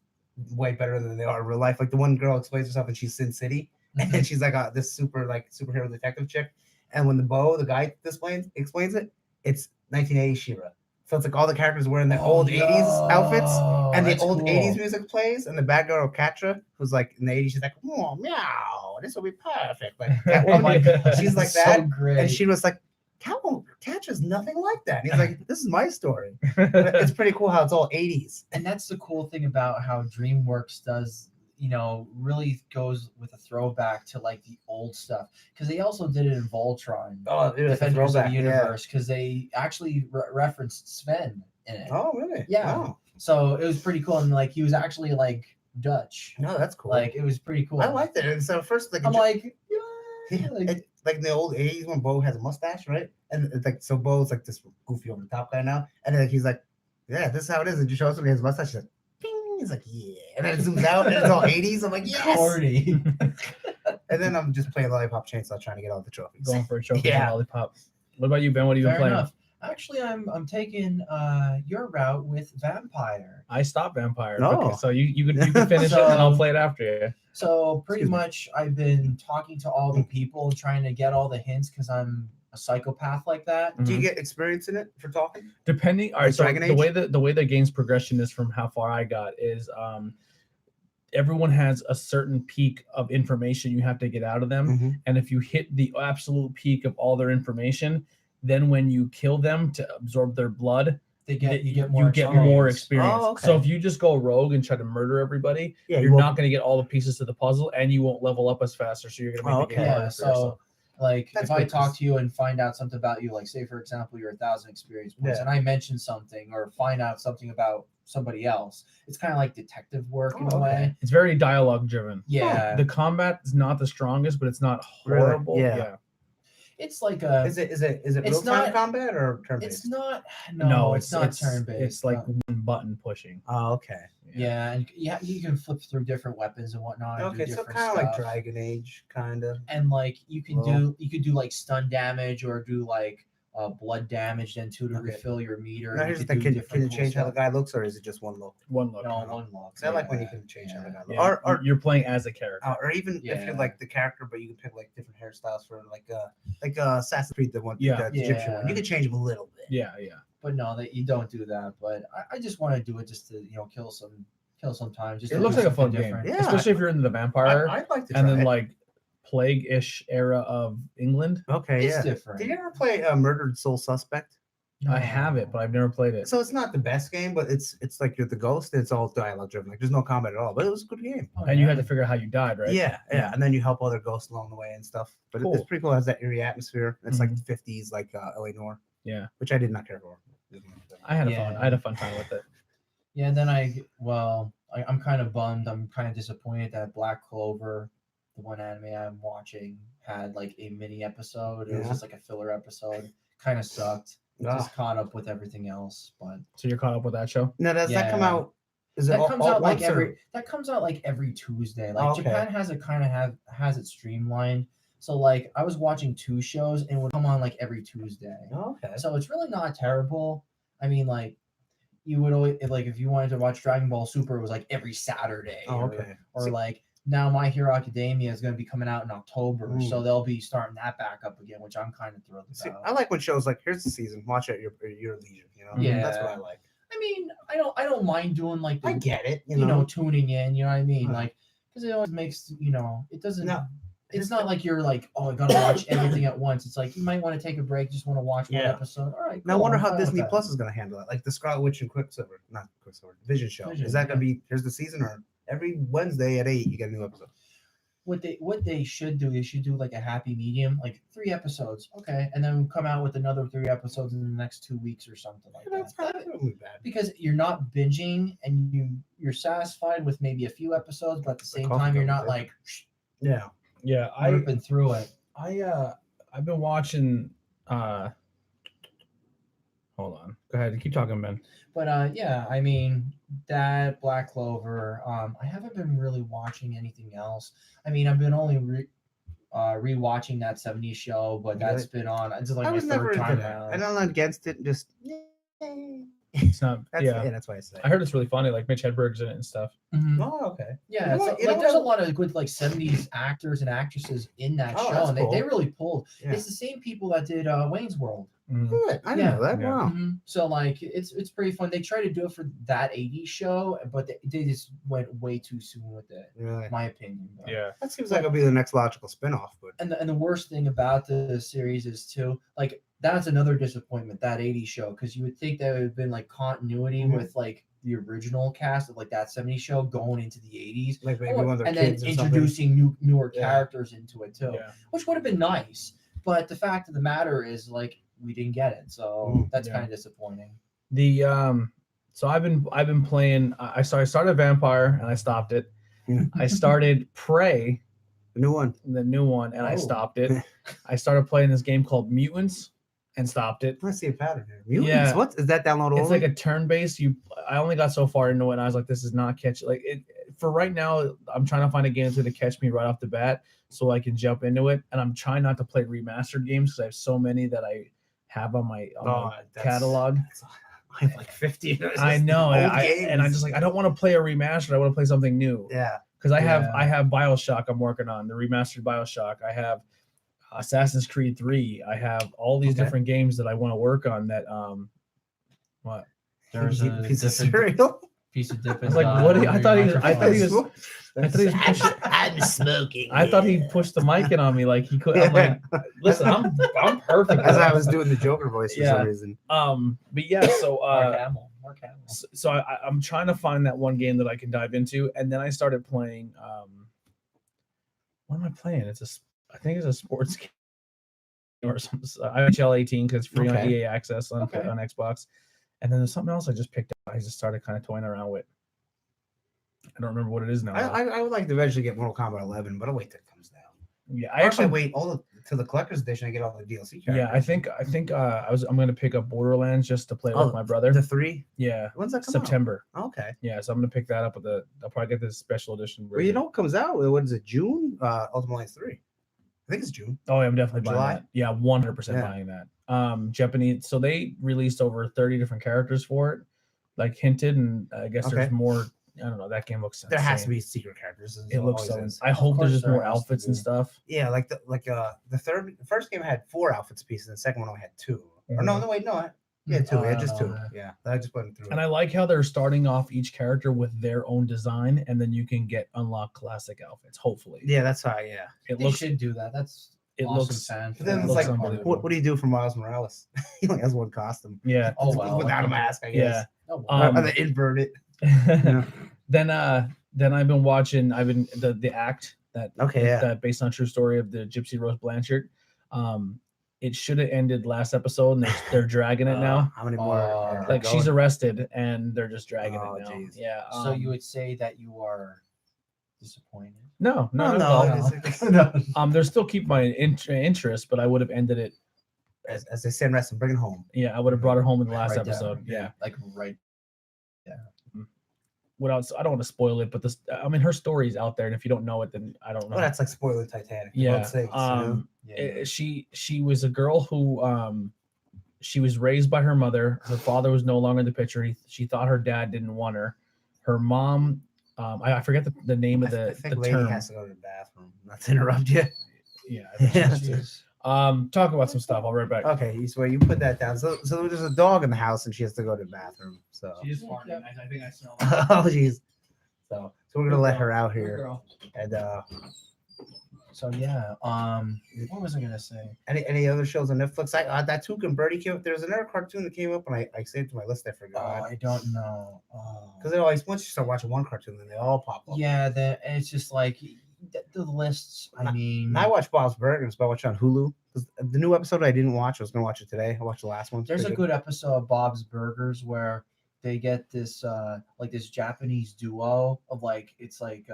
S1: way better than they are in real life. Like the one girl explains herself and she's Sin City, and she's like this superhero detective chick. And when the guy explains it, it's 1980 She-Ra. So it's like all the characters wearing the old 80s outfits, and the old 80s music plays, and the bad girl Katra, who's like in the 80s, she's like, oh, meow, this will be perfect. Like that one, like she's like
S3: So
S1: that.
S3: great.
S1: And she was like, Capcom catches nothing like that. And he's like, this is my story. It's pretty cool how it's all 80s.
S3: And that's the cool thing about how DreamWorks does, really goes with a throwback to like the old stuff, because they also did it in Voltron,
S1: Oh, dude, it's a
S3: Defenders of
S1: throwback,
S3: the Universe, because they actually referenced Sven in it.
S1: Oh, really?
S3: Yeah.
S1: Wow.
S3: So it was pretty cool, and like he was actually like Dutch.
S1: No, that's cool.
S3: Like it was pretty cool.
S1: I liked it. And so first, like,
S3: I'm like,
S1: like in the old 80s when Bo has a mustache, right? And it's like, so Bo's like this goofy over the top guy now. And then he's like, yeah, this is how it is. And you show us when he has a mustache, he's like, ping. He's like, yeah. And then it zooms out and it's all 80s. I'm like, yes.
S3: corny.
S1: And then I'm just playing Lollipop Chainsaw trying to get all the trophies.
S2: Going for a trophy
S1: Yeah.
S2: lollipop. What about you, Ben? What have you been
S3: Fair
S2: playing?
S3: enough. Actually, I'm taking your route with Vampire.
S2: I stopped Vampire.
S1: Oh.
S2: Okay, so you can finish it and I'll play it after you.
S3: So pretty
S1: Excuse me.
S3: much, I've been talking to all the people and trying to get all the hints because I'm a psychopath like that.
S1: Do you get experience in it for talking?
S2: Depending, all right.
S1: Like
S2: So
S1: Dragon
S2: the way the game's progression is from how far I got is everyone has a certain peak of information you have to get out of them,
S1: Mhm.
S2: and if you hit the absolute peak of all their information, then when you kill them to absorb their blood,
S3: You get
S2: you
S3: more
S2: get more experience.
S1: Oh, okay.
S2: So if you just go rogue and try to murder everybody,
S1: Yeah,
S2: you're not going to get all the pieces to the puzzle, and you won't level up as faster. So you're going to make
S1: Oh,
S2: the game
S1: okay.
S2: harder
S3: Yeah,
S2: for yourself.
S3: so like
S1: That's
S3: if I
S1: good,
S3: talk
S1: 'cause-
S3: to you and find out something about you, like say for example you're 1,000 experience points,
S1: Yeah.
S3: and I mention something or find out something about somebody else, it's kind of like detective work in
S1: Oh,
S3: a
S1: okay.
S3: way.
S2: It's very dialogue driven.
S3: Yeah,
S2: The combat is not the strongest, but it's not
S1: Really?
S2: horrible.
S1: Yeah.
S3: it's like a.
S1: Is it
S3: It's
S1: real time
S3: not-
S1: combat or turn
S3: It's
S1: based?
S3: not.
S2: No,
S3: No, it's not turn based.
S2: It's like one button pushing.
S1: Oh, okay.
S3: Yeah, and you can flip through different weapons and whatnot. And
S1: Okay,
S3: do
S1: so
S3: different
S1: kind of like
S3: stuff.
S1: Dragon Age, kind of.
S3: And like you can
S1: Well-
S3: do like stun damage or do like blood damage then too to
S1: Okay.
S3: refill your meter.
S1: Now
S3: You
S1: here's the
S3: could
S1: thing:
S3: do
S1: can you
S3: different cool
S1: change how the
S3: stuff.
S1: guy looks, or is it just one look?
S2: One look.
S3: No, one lock.
S1: 'Cause I like when you can change how the
S3: yeah.
S1: guy looks.
S2: Yeah,
S1: Or
S2: you're playing as a character.
S1: or even if
S3: Yeah.
S1: you're like the character, but you can pick like different hairstyles for like Assassin's Creed, the one,
S2: Yeah.
S1: the Egyptian one. You
S3: Yeah.
S1: can change them a little bit.
S2: Yeah.
S3: But no, that you don't do that. But I just want to do it just to kill some time. Just
S2: It
S3: to
S2: looks
S3: do
S2: like a fun
S3: something
S2: game,
S3: different.
S1: Yeah.
S2: especially if you're into the vampire
S1: I'd like to try
S2: and then
S1: it.
S2: like plague-ish era of England.
S1: Okay,
S3: It's
S1: yeah.
S3: different.
S1: Did you ever play Murdered Soul Suspect?
S2: I have it, but I've never played it.
S1: So it's not the best game, but it's like you're the ghost. And it's all dialogue driven. Like there's no combat at all, but it was a good game.
S3: Oh,
S2: And you
S3: yeah.
S2: had to figure out how you died, right?
S1: Yeah, yeah,
S2: Yeah.
S1: and then you help other ghosts along the way and stuff. But
S2: Cool.
S1: it's pretty cool. It has that eerie atmosphere. It's like
S2: Mhm.
S1: the 50s, like LA Noir.
S2: Yeah.
S1: Which I did not care for.
S2: I had
S3: Yeah.
S2: I had a fun time with it.
S3: Yeah, and then I'm kind of bummed. I'm kind of disappointed that Black Clover, the one anime I'm watching, had like a mini episode. It was
S1: Yeah.
S3: just like a filler episode. Kind of sucked.
S1: Ah.
S3: Just caught up with everything else, but
S2: So you're caught up with that show?
S1: Now does that come
S3: Yeah.
S1: out? Is it
S3: that
S1: all,
S3: comes
S1: all
S3: out like
S1: once, or-
S3: every Tuesday. Like
S1: Oh, okay.
S3: Japan has it kind of has it streamlined. So like I was watching 2 shows and it would come on like every Tuesday.
S1: Oh, okay.
S3: So it's really not terrible. I mean, like you would always like if you wanted to watch Dragon Ball Super, it was like every Saturday.
S1: Oh,
S3: or-
S1: okay.
S3: Or
S1: See-
S3: like now My Hero Academia is going to be coming out in October,
S1: Ooh.
S3: so they'll be starting that back up again, which I'm kind of thrilled
S1: See,
S3: about.
S1: I like when shows like here's the season. Watch it at your leisure. You know.
S3: Yeah.
S1: That's what I like.
S3: I mean, I don't mind doing like the,
S1: I get it.
S3: you know tuning in. You know what I mean?
S1: Uh-huh.
S3: Like because it always makes it doesn't.
S1: No,
S3: It's not like you're like, oh, I gotta watch everything at once. It's like you might want to take a break, just want to watch one
S1: Yeah.
S3: episode. All right.
S1: Now I
S3: cool,
S1: wonder
S3: I'm
S1: how
S3: fine with
S1: Disney
S3: that.
S1: Plus is going to handle it. Like the Scarlet Witch and Quicksilver, not Quicksilver, Vision show.
S3: Vision,
S1: Is that going to
S3: yeah.
S1: be here's the season, or every Wednesday at 8 you get a new episode?
S3: What they should do, they should do like a happy medium, like 3 episodes, okay, and then come out with another 3 episodes in the next 2 weeks or something like
S1: That's
S3: that.
S1: probably bad.
S3: Because you're not binging and you're satisfied with maybe a few episodes, but at the same
S1: coffee
S3: time you're
S1: cup,
S3: not
S1: yeah.
S3: like
S2: Yeah. Yeah.
S3: ripping through it.
S2: I've been watching hold on. Go ahead. Keep talking, Ben.
S3: But yeah, I mean that Black Clover. I haven't been really watching anything else. I mean, I've been only rewatching that 70s show, but that's been on. It's like
S1: I
S3: my
S1: was never
S3: third
S1: into
S3: time
S1: that.
S3: around.
S1: And I'm not against it. Just
S2: It's not yeah.
S1: that's why I say.
S2: I heard it's really funny, like Mitch Hedberg's in it and stuff.
S3: Mhm.
S1: Oh, okay.
S3: Yeah,
S1: You know
S3: it's
S1: what- you know
S3: like there's a
S1: what?
S3: lot of good like 70s actors and actresses in that
S1: Oh,
S3: show,
S1: that's
S3: and
S1: cool.
S3: they really pulled.
S1: Yeah.
S3: It's the same people that did Wayne's World.
S2: Mhm.
S1: Good. I didn't
S3: Yeah.
S1: know that.
S2: Yeah.
S1: Wow.
S3: Mhm. So like it's pretty fun. They try to do it for that 80s show, but they just went way too soon with it,
S1: Really.
S3: in my opinion. But-
S2: Yeah.
S1: That seems like it'll be the next logical spinoff, but
S3: And the worst thing about the series is too, like that's another disappointment, that 80s show, because you would think that would have been like continuity
S1: Mhm.
S3: with like the original cast of like that 70s show going into the 80s.
S1: Like maybe one of their
S3: And then
S1: kids or something.
S3: introducing newer
S1: Yeah.
S3: characters into it too,
S2: Yeah.
S3: which would have been nice. But the fact of the matter is, like, we didn't get it, so that's
S2: Yeah.
S3: kind of disappointing.
S2: The so I've been playing. I started Vampire and I stopped it. I started Prey,
S1: The new one.
S2: the new one, and I
S3: Oh.
S2: stopped it. I started playing this game called Mutants and stopped it.
S1: I see a pattern here. Mutants?
S2: Yeah.
S1: What is that download
S2: It's
S1: only?
S2: like a turn-based. I only got so far into it, and I was like, "This is not catch." Like it for right now. I'm trying to find a game that's going to catch me right off the bat, so I can jump into it. And I'm trying not to play remastered games because I have so many that I have on my catalog.
S1: I have like 50.
S2: I know,
S1: Old
S2: and I'm just like, I don't want to play a remastered. I want to play something new.
S1: Yeah.
S2: Because I
S3: Yeah.
S2: have BioShock I'm working on, the remastered BioShock. I have Assassin's Creed 3. I have all these
S1: Okay.
S2: different games that I want to work on that what?
S3: There's a
S1: piece of
S3: different
S1: cereal.
S3: piece of dip.
S2: I was like, what? I thought he was pushing.
S1: I'm smoking.
S2: I thought he pushed the mic in on me like he could. I'm like, listen, I'm perfect.
S1: As I was doing the Joker voice for
S2: Yeah.
S1: some reason.
S2: But yeah, so
S3: Mark Hamill.
S2: so I'm trying to find that one game that I can dive into, and then I started playing. What am I playing? I think it's a sports game or something. NHL 18 because it's free on
S1: Okay.
S2: EA Access on Xbox, and then there's something else I just picked up. I just started kind of toying around with. I don't remember what it is now.
S1: I would like to eventually get Mortal Kombat 11, but I'll wait till it comes down.
S2: Yeah,
S1: I actually wait to the collector's edition and get all the DLC characters.
S2: Yeah, I think I'm gonna pick up Borderlands just to play with my brother.
S1: The 3?
S2: Yeah,
S1: When's that come
S2: September.
S1: out? Okay.
S2: Yeah, so I'm gonna pick that up with I'll probably get this special edition.
S1: Well, you know what comes out? What is it? June? Ultimate Alliance 3. I think it's June.
S2: Oh, yeah, I'm definitely buying
S1: July?
S2: that. Yeah, 100% buying that. Japanese. So they released over 30 different characters for it, like hinted, and I guess
S1: Okay.
S2: there's more. I don't know. That game looks.
S1: There has to
S2: insane.
S1: be secret characters.
S2: It looks so.
S1: Is.
S2: I hope there's just
S3: there
S2: more
S3: has to
S2: outfits and
S3: be.
S2: stuff.
S1: Yeah, the first game had 4 outfits pieces, and the second one only had 2. Or no, wait, no, yeah, 2.
S3: Oh,
S1: Yeah, just
S3: no,
S1: 2.
S3: no.
S1: Yeah, I just went through.
S2: And I like how they're starting off each character with their own design, and then you can unlock classic outfits. Hopefully,
S1: Yeah, that's how. Yeah.
S2: it
S3: They
S2: looks.
S3: should do that. That's
S2: It
S3: awesome
S2: looks.
S3: fan.
S1: But then
S2: It
S1: it's
S2: looks
S1: like,
S2: unbelievable.
S1: what do you do for Miles Morales? He only has one costume.
S2: Yeah.
S3: Oh wow.
S1: Without a mask, I
S2: Yeah.
S1: guess.
S3: Oh, wow.
S1: Or they invert it. Yeah.
S2: Then I've been watching. The act that
S1: Okay, yeah.
S2: that based on true story of the Gypsy Rose Blanchard. It should have ended last episode, and they're dragging it now.
S1: How many more? Are
S2: Like she's
S1: going?
S2: arrested, and they're just dragging
S1: Oh,
S2: it now.
S1: geez.
S2: Yeah.
S3: So you would say that you are disappointed?
S2: no,
S1: No,
S2: not at
S1: no.
S2: all. They're still keep my interest, but I would have ended it.
S1: As they say in wrestling, bring it home.
S2: Yeah, I would have brought it home in the last
S3: Right down.
S2: episode. Yeah.
S3: Like right.
S2: What else? I don't want to spoil it, but her story's out there, and if you don't know it, then I don't know.
S1: Well, that's like spoiling Titanic.
S2: yeah.
S1: God's sakes, you know?
S3: Yeah.
S2: She was a girl who she was raised by her mother. Her father was no longer in the picture. She thought her dad didn't want her. Her mom, I forget the name of
S1: I
S2: the
S1: think lady
S2: term.
S1: has to go to the bathroom. Not to interrupt you.
S2: Yeah. I think
S1: Yeah.
S2: she does. Talk about some stuff. I'll be right back.
S1: Okay, you swear you put that down. So there's a dog in the house and she has to go to the bathroom. So
S2: She's farting. I think I smell.
S1: oh jeez. So we're gonna let her out
S2: Good
S1: here.
S2: girl.
S1: And
S3: So yeah. What was I gonna say?
S1: any other shows on Netflix? That Toucan Birdie came up. There's another cartoon that came up and I saved to my list. I
S3: Oh,
S1: forgot.
S3: I don't know.
S1: Because always once you start watching one cartoon, then they all pop up.
S3: Yeah, it's just like the lists. I mean,
S1: And I watched Bob's Burgers, but I watched it on Hulu. 'Cause the new episode I didn't watch. I was gonna watch it today. I watched the last one. It's
S3: there's a
S1: pretty
S3: good episode of Bob's Burgers where they get this like this Japanese duo of like it's like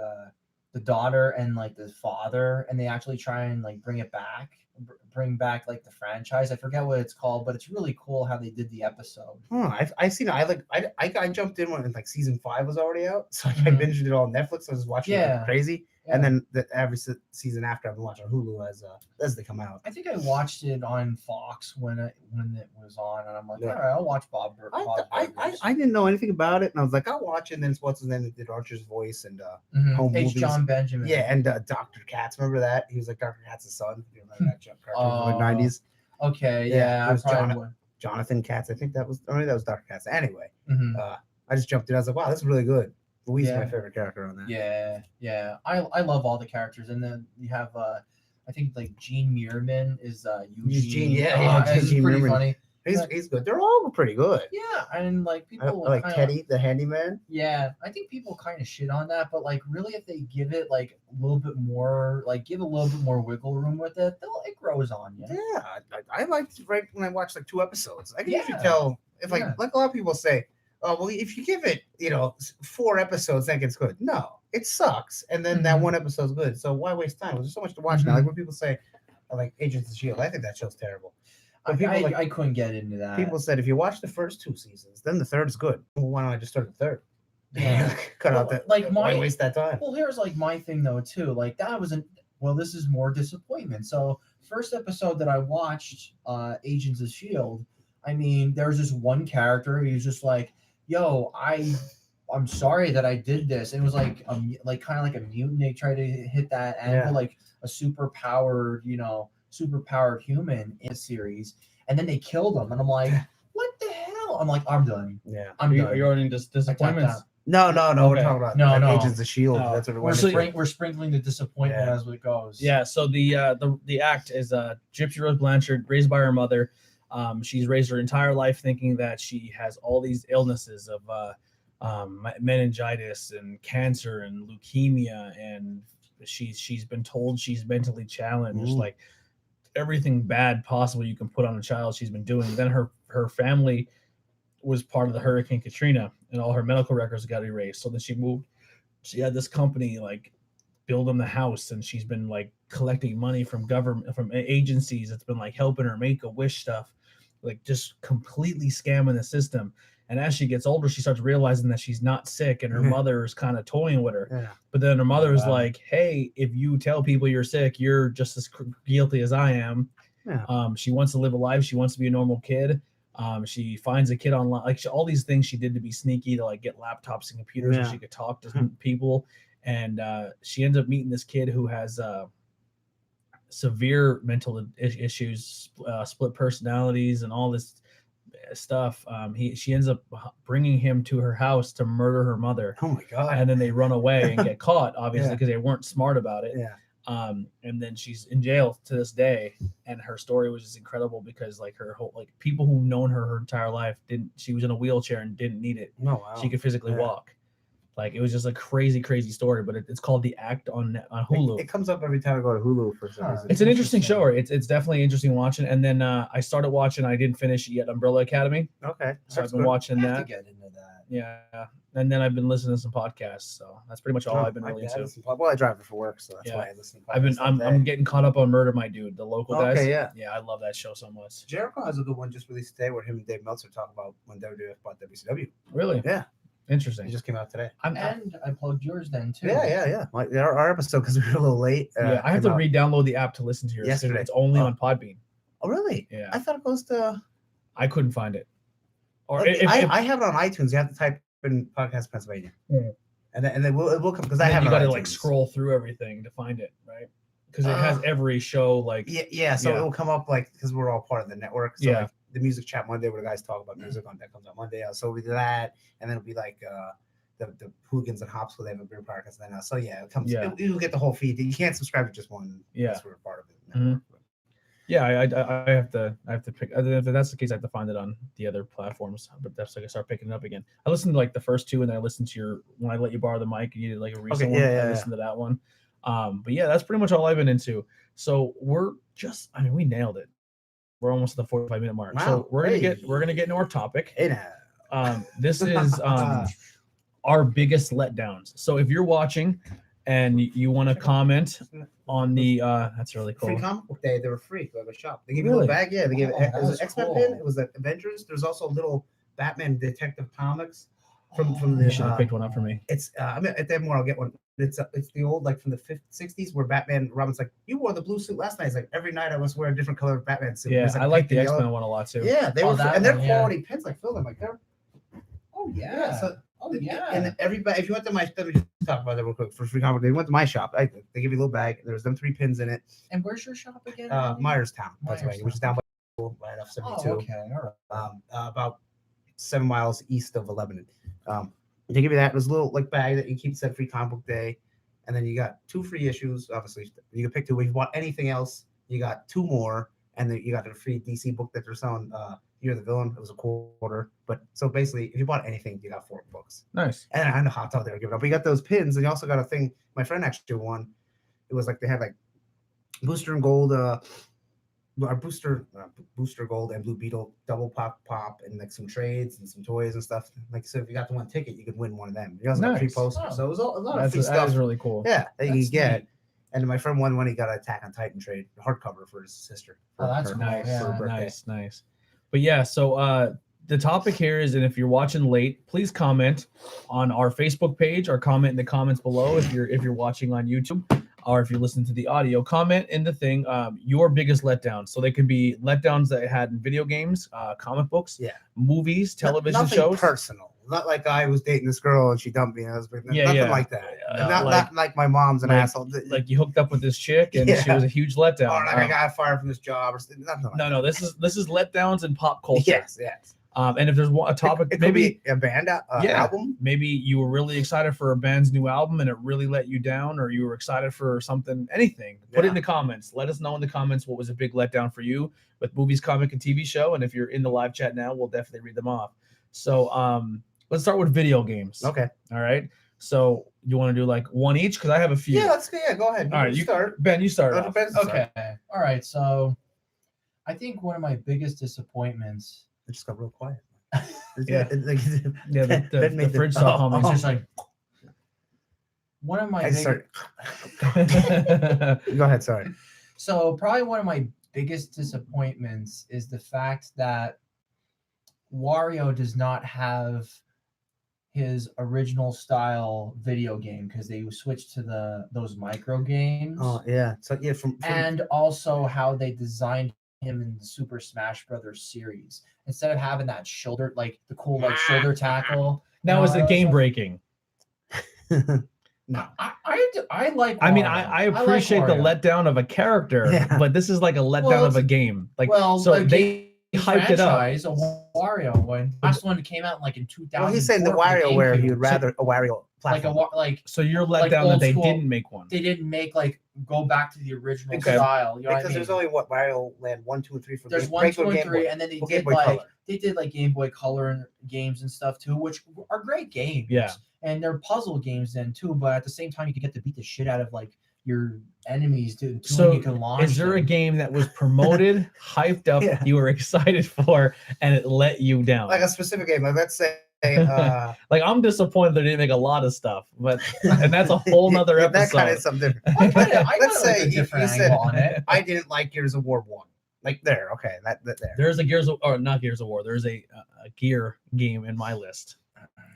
S3: the daughter and like the father, and they actually try and like bring back like the franchise. I forget what it's called, but it's really cool how they did the episode.
S1: I seen it. I jumped in when like season 5 was already out, so I
S3: Mhm.
S1: binged it all on Netflix. I was watching it
S3: Yeah.
S1: like crazy,
S3: Yeah.
S1: and then every season after I've been watching Hulu as they come out.
S3: I think I watched it on Fox when it was on, and I'm like,
S1: Yeah.
S3: all right, I'll watch Bob's Burgers.
S1: I didn't know anything about it, and I was like, I'll watch it. And then it's what's his name that did Archer's voice and
S3: Mhm.
S1: home
S3: H.
S1: movies.
S3: John Benjamin.
S1: yeah, and Dr. Katz. Remember that? He was like Dr. Katz's son. If you remember that cartoon from the
S3: Oh.
S1: 90s.
S3: Okay.
S1: Yeah,
S3: Yeah.
S1: it was
S3: I probably
S1: John-
S3: would.
S1: Jonathan Katz. I think that was Dr. Katz. Anyway,
S3: Mhm.
S1: I just jumped in. I was like, wow, this is really good. Louise is
S3: Yeah.
S1: my favorite character on that.
S3: Yeah, yeah. I love all the characters, and then you have I think like Gene Meerman is Eugene.
S1: Eugene, yeah,
S3: It's
S1: Gene
S3: pretty
S1: Meerman.
S3: funny.
S1: He's good. They're all pretty good.
S3: Yeah, and like
S1: I
S3: people
S1: like
S3: kinda,
S1: Teddy, the handyman.
S3: Yeah, I think people kind of shit on that, but like really, if they give it like a little bit more, like give a little bit more wiggle room with it, it grows on you.
S1: Yeah, I liked right when I watched like 2 episodes. I can usually
S3: Yeah.
S1: tell if
S3: Yeah.
S1: like a lot of people say, oh well, if you give it 4 episodes, that gets good. No, it sucks, and then that
S3: Mhm.
S1: one episode's good. So why waste time? There's so much to watch now. Like when people say, like Agents of Shield, I think that show's terrible. But people
S3: I couldn't get into that.
S1: people said if you watch the first 2 seasons, then the third is good. Well, why don't I just start the third?
S3: Yeah.
S1: Cut
S3: Well,
S1: out that.
S3: like
S1: Why waste that time?
S3: Well, here's like my thing though too. Like that wasn't. Well, this is more disappointment. So first episode that I watched, Agents of Shield. I mean, there's this one character. He's just like, "Yo, I'm sorry that I did this." It was like kind of like a mutant. They tried to hit that angle,
S1: Yeah.
S3: like a super powered human in a series, and then they killed him. And I'm like, "What the hell?" I'm like, "I'm done.
S1: Yeah.
S3: I'm done."
S2: You're already just
S3: I tapped
S2: disappointments.
S3: out.
S1: No. We're
S2: Okay.
S1: talking about
S3: No,
S1: like
S3: no.
S1: Agents of Shield.
S2: Oh.
S1: That's what
S3: We're,
S1: we're
S3: we're sprinkling the disappointment
S1: Yeah.
S3: as it goes.
S2: Yeah, so the act is Gypsy Rose Blanchard, raised by her mother. She's raised her entire life thinking that she has all these illnesses of meningitis and cancer and leukemia, and she's been told she's mentally challenged,
S1: Ooh.
S2: like everything bad possible you can put on a child she's been doing. Then her family was part of the Hurricane Katrina, and all her medical records got erased. So then she moved. She had this company like build them the house, and she's been like collecting money from government, from agencies. It's been like helping her make a wish stuff, like just completely scamming the system. And as she gets older, she starts realizing that she's not sick, and her mother is kind of toying with her.
S1: Yeah.
S2: But then her mother is
S3: Wow.
S2: like, "Hey, if you tell people you're sick, you're just as guilty as I am."
S1: Yeah.
S2: She wants to live a life. She wants to be a normal kid. She finds a kid online, like all these things she did to be sneaky, to like get laptops and computers so
S1: Yeah.
S2: she could talk to people. And she ends up meeting this kid who has severe mental issues, split personalities, and all this stuff. She ends up bringing him to her house to murder her mother,
S1: Oh my god.
S2: and then they run away and get caught, obviously,
S1: Yeah.
S2: because they weren't smart about it.
S1: Yeah.
S2: And then she's in jail to this day, and her story was just incredible because like her whole, like people who've known her entire life she was in a wheelchair and didn't need it.
S1: Oh wow.
S2: She could physically
S1: Yeah.
S2: walk. Like it was just a crazy story, but it's called The Act on Hulu.
S1: It comes up every time I go to Hulu for some reason.
S2: It's an interesting show. It's definitely interesting watching. And then I started watching. I didn't finish it yet. Umbrella Academy.
S1: Okay.
S2: So I've
S1: That's
S2: been
S1: good.
S2: watching
S3: I have
S2: that.
S3: to get into that.
S2: Yeah, and then I've been listening to some podcasts. So that's pretty much all I've been
S1: I-
S2: really
S1: I
S2: into.
S1: listen to- Well, I drive it for work, so that's
S2: Yeah.
S1: why I listen. To
S2: I've been.
S1: podcasts all
S2: I'm
S1: day.
S2: getting caught up on Murder My Dude, the local guys.
S1: Okay, yeah.
S2: Yeah, I love that show so much.
S1: Jericho has a good one just released today where him and Dave Meltzer talk about when WWF bought WCW.
S2: Really?
S1: Yeah. It
S2: Interesting.
S1: just came out today.
S3: And I plugged yours then too.
S1: Yeah. Like our episode because we were a little late.
S2: Yeah, I have to
S1: came out-
S2: re-download the app to listen to yours. 'Cause
S1: Yesterday.
S2: It's only
S1: Oh.
S2: on Podbean.
S1: Oh really?
S2: Yeah,
S1: I thought it goes to.
S2: I couldn't find it. Or
S1: I have it on iTunes. You have to type in Podcast Pennsylvania,
S2: Yeah.
S1: and then it will come because I
S2: then
S1: have
S2: you
S1: it on
S2: got to like
S1: iTunes.
S2: scroll through everything to find it, right? Because it has every show. Like
S1: Yeah. So
S2: Yeah.
S1: it will come up like because we're all part of the network. So
S2: Yeah.
S1: like, the Music Chat Monday where the guys talk about music on that comes out Monday. So we do that, and then it'll be like the Hooligans and Hops, they have a beer podcast. And then so yeah, it comes.
S2: Yeah.
S1: You'll get the whole feed. You can't subscribe to just one.
S2: Yeah.
S1: Unless we're a part of it.
S2: Mhm. Yeah, I have to pick. If that's the case, I have to find it on the other platforms. But that's like I start picking it up again. I listened to like the first two, and then I listened to your when I let you borrow the mic. And you did like a recent one.
S1: yeah.
S2: I listened to that one. But yeah, that's pretty much all I've been into. So we nailed it. We're almost at the 45-minute mark.
S1: Wow.
S2: So we're gonna
S1: Hey.
S2: get into our topic.
S1: Hey now.
S2: This is our biggest letdowns. So if you're watching and you want to comment on the that's really cool.
S1: Free comic book day. They were free. They have a shop. They give you a
S2: Really?
S1: little bag. Yeah, they gave
S3: Oh,
S1: it was
S3: that's
S1: an X-Men
S3: cool.
S1: pin. It was like Avengers. There's also a little Batman Detective Comics from the.
S2: You should have picked one up for me.
S1: It's I mean at that more I'll get one. It's the old like from the 50s, 60s where Robin's like, you wore the blue suit last night. He's like, every night I must wear a different color of Batman suit.
S2: Yeah,
S1: It's,
S2: I like
S1: pink
S2: the
S1: and yellow.
S2: X-Men one a lot too.
S1: Yeah, they
S3: Oh,
S1: were
S3: that
S1: and they're
S3: one, yeah.
S1: quality pins. Like fill them like they're
S3: Yeah.
S1: so
S3: Oh yeah.
S1: and everybody, if you went to my, let me just talk about that real quick for free comic. They went to my shop. They give you a little bag. There's them 3 pins in it.
S3: And where's your shop again?
S1: Myerstown, Pennsylvania, which is down by right off 72.
S3: Oh, okay. All right.
S1: About 7 miles east of Lebanon. They give you that. There's a little like bag that you keep set free comic book day. and then you got 2 free issues. Obviously, you can pick 2. If you bought anything else, you got 2 more, and then you got a free DC book that they're selling. You're the Villain. It was a quarter, but so basically, if you bought anything, you got 4 books.
S2: Nice.
S1: And I know hot tub they were giving up. But you got those pins, and you also got a thing. My friend actually won. It was like they had like Booster and Gold, Booster Gold and Blue Beetle double pop, and like some trades and some toys and stuff. Like so, if you got the 1 ticket, you could win one of them. You also got 3
S2: Nice.
S1: posters,
S3: Oh.
S1: so it was a lot of
S2: That's,
S1: free
S2: that
S1: stuff.
S2: is really cool.
S1: Yeah, that you
S3: That's
S1: could get.
S3: neat.
S1: And my friend won when he got an Attack on Titan trade, a hardcover for his sister.
S3: Oh, that's
S1: for
S3: cool.
S2: Nice,
S3: Yeah.
S1: her birthday.
S2: nice. But yeah, so the topic here is, and if you're watching late, please comment on our Facebook page or comment in the comments below if you're watching on YouTube or if you're listening to the audio. Comment in the thing your biggest letdowns. So they can be letdowns that had in video games, comic books,
S1: Yeah.
S2: movies, television
S1: Nothing
S2: shows.
S1: personal. Not like I was dating this girl and she dumped me. Nothing
S2: Yeah.
S1: like that.
S2: No,
S1: not like my mom's an
S2: like-
S1: asshole.
S2: Like you hooked up with this chick and she
S1: Yeah.
S2: was a huge letdown.
S1: Or like I got fired from this job or nothing like
S2: No, this is letdowns in pop culture.
S1: Yes.
S2: And if there's a topic,
S1: It could
S2: maybe
S1: be a band
S2: Yeah.
S1: album.
S2: maybe you were really excited for a band's new album and it really let you down, or you were excited for something, anything. Put it in the comments. Let us know in the comments what was a big letdown for you with movies, comic, and TV show. And if you're in the live chat now, we'll definitely read them off. So let's start with video games.
S1: Okay.
S2: All right. So you want to do like one each? Because I have a few.
S1: Yeah, go ahead.
S2: All right,
S1: you start.
S2: Ben, you start.
S1: Go
S2: off.
S1: to Ben, start.
S3: Okay. All right. So I think one of my biggest disappointments.
S1: It just got real quiet.
S2: Yeah. Yeah,
S1: Ben
S2: the
S1: made
S2: fridge stopped humming.
S3: It's just like one of my
S1: I
S3: biggest.
S1: start. Go ahead. Sorry.
S3: So probably one of my biggest disappointments is the fact that Wario does not have his original style video game because they switched to those micro games.
S1: Oh yeah. So yeah, from
S3: And also how they designed him in the Super Smash Brothers series. Instead of having that shoulder, like the cool like shoulder tackle.
S2: Now is
S3: No,
S2: it game breaking?
S1: no.
S3: I like.
S2: I mean,
S3: Wario.
S2: I appreciate the
S3: Wario.
S2: letdown of a character,
S1: Yeah.
S2: but this is like a letdown
S3: Well,
S2: of a game. Like,
S3: well,
S2: so
S3: the
S2: they hyped it up.
S3: franchise of Wario when last one came out like in 2000.
S1: Well, he's saying the WarioWare. He would rather a Wario
S3: like
S1: platform.
S3: like
S2: So you're let
S3: like
S2: down that
S3: old
S2: they
S3: school-
S2: didn't make one.
S3: they didn't make like go back to the original
S2: Okay.
S3: style. You know what I
S1: Because
S3: mean?
S1: there's only what Wario Land 1, 2, and 3 for
S3: There's
S1: Game-
S3: 1, 2,
S1: regular
S3: and
S1: Game
S3: 3,
S1: Boy.
S3: and then they
S1: Well, Game
S3: did
S1: Boy
S3: like
S1: Color.
S3: they did like Game Boy Color games and stuff too, which are great games.
S2: Yeah.
S3: And they're puzzle games then too, but at the same time you could get to beat the shit out of like your enemies too.
S2: So
S3: you can launch.
S2: Is there a
S3: them.
S2: game that was promoted, hyped up,
S1: Yeah.
S2: you were excited for, and it let you down?
S1: Like a specific game. Like let's say
S2: Like, I'm disappointed they didn't make a lot of stuff, but and that's a whole nother
S1: yeah, that
S2: episode.
S1: kind of something different.
S3: I
S1: Let's
S3: let's
S1: say
S3: say a
S1: you
S3: different
S1: said-
S3: angle on it.
S1: I didn't like Gears of War 1. Like there, okay, that there.
S2: There's a Gears of, or not Gears of War. There's a Gear game in my list.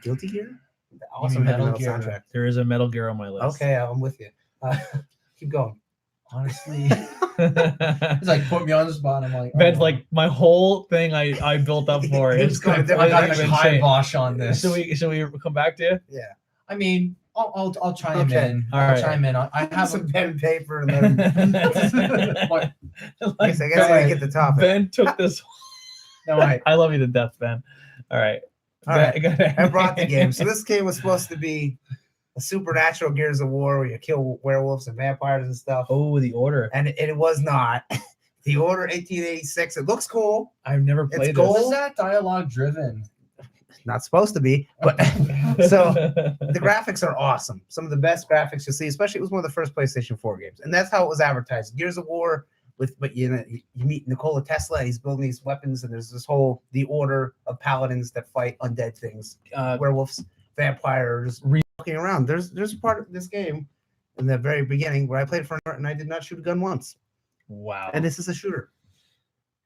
S1: Guilty Gear.
S3: mean
S1: Awesome
S3: Metal
S1: Metal
S3: Gear?
S1: soundtrack.
S2: There is a Metal Gear on my list.
S1: Okay, I'm with you. Keep going.
S3: Honestly, it's like put me on the spot. I'm like,
S2: Ben's
S3: oh.
S2: like my whole thing I built up for
S1: He
S2: it.
S1: was going
S3: I
S1: different
S3: got
S1: direction.
S3: the kibosh on this.
S2: Should we come back to you?
S1: Yeah.
S3: I mean, I'll chime
S1: Okay.
S3: in.
S2: All
S3: I'll
S2: right.
S3: chime in. I have
S1: Some
S3: a,
S1: pen and paper, and then
S3: what,
S1: I guess I get the topic.
S2: Ben took this.
S3: no, I
S2: I love you to death, Ben. All right.
S1: All right.
S2: Go ahead.
S1: I brought the game. So this game was supposed to be a supernatural Gears of War where you kill werewolves and vampires and stuff.
S2: Oh, the order.
S1: And it was not. The Order 1886. It looks cool.
S2: I've never played this.
S1: gold.
S3: was that dialogue driven?
S1: Not supposed to be, but so the graphics are awesome. Some of the best graphics you'll see, especially it was one of the first PlayStation 4 games. And that's how it was advertised. Gears of War but you meet Nikola Tesla and he's building these weapons and there's this whole the order of paladins that fight undead things, werewolves, vampires, walking around. There's a part of this game in the very beginning where I played for an hour and I did not shoot a gun once.
S2: Wow.
S1: And this is a shooter.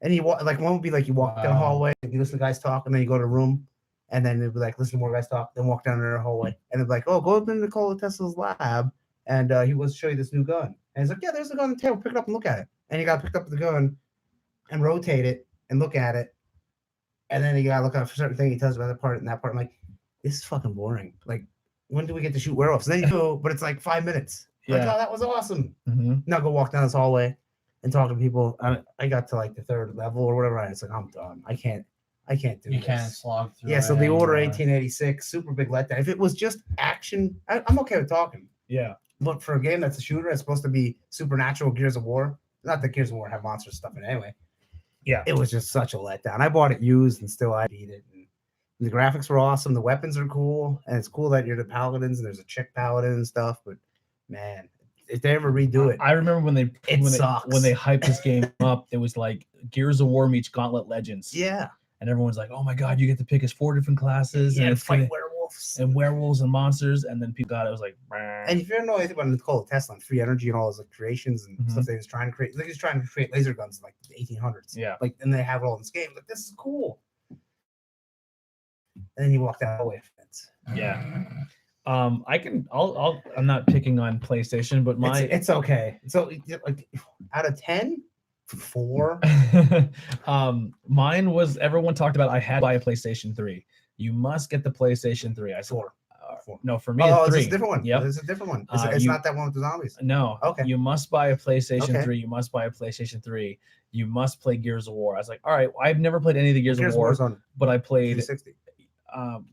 S1: And you walk like one would be like you walk down a
S3: Wow.
S1: hallway, you listen to guys talk, and then you go to a room, and then it'd be like listen to more guys talk, then walk down another hallway, and they'd be like, oh, go up into Nikola Tesla's lab, and he wants to show you this new gun. And he's like, yeah, there's a gun on the table, pick it up and look at it. And you gotta pick up the gun and rotate it and look at it, and then you gotta look out for certain thing. He tells you about that part and that part. I'm like, this is fucking boring. Like, when do we get to shoot werewolves? And then you go, but it's like 5 minutes. Like,
S2: Yeah.
S1: oh, that was awesome.
S2: Mhm.
S1: Now go walk down this hallway and talk to people. I got to like the third level or whatever. And it's like, I'm done. I can't do
S3: You
S1: this.
S3: can't slog through.
S1: Yeah, so
S3: it
S1: the Order
S3: anymore.
S1: 1886, super big letdown. If it was just action, I'm okay with talking.
S2: Yeah.
S1: but for a game that's a shooter, it's supposed to be supernatural Gears of War. Not that Gears of War have monster stuff in it anyway.
S2: Yeah.
S1: It was just such a letdown. I bought it used and still I beat it. And the graphics were awesome. The weapons are cool. And it's cool that you're the paladins and there's a chick paladin and stuff. But man, if they ever redo it,
S2: I remember when they
S1: sucks.
S2: when they hyped this game up, it was like Gears of War meets Gauntlet Legends.
S1: yeah.
S2: And everyone's like, "Oh my god, you get to pick as 4 different classes,
S1: Yeah,
S2: and
S1: and
S2: it's
S1: fight
S2: gonna,
S1: werewolves.
S2: and werewolves and monsters." And then people got it was like,
S1: And if you don't know anything about Nikola Tesla and free energy and all his like creations and
S2: Mhm.
S1: stuff that he was trying to create, like he's trying to create laser guns in like the 1800s.
S2: yeah,
S1: Like, and they have it all in this game. Like, this is cool. And then he walked out away from it.
S2: yeah. I'm not picking on PlayStation, but my
S1: It's okay. So like out of 10, 4.
S2: mine was everyone talked about. I had to buy a PlayStation 3. You must get the PlayStation 3. I said,
S1: 4.
S2: no, for me,
S1: Oh,
S2: it's 3.
S1: it's a different one.
S2: Yep.
S1: It's a different one. It's
S2: You-
S1: not that one with the zombies.
S2: No.
S1: Okay.
S2: You must buy a PlayStation
S1: Okay.
S2: 3. You must buy a PlayStation 3. You must play Gears of War. I was like, all right, I've never played any of the Gears of War,
S1: was on
S2: but I played.
S1: 360.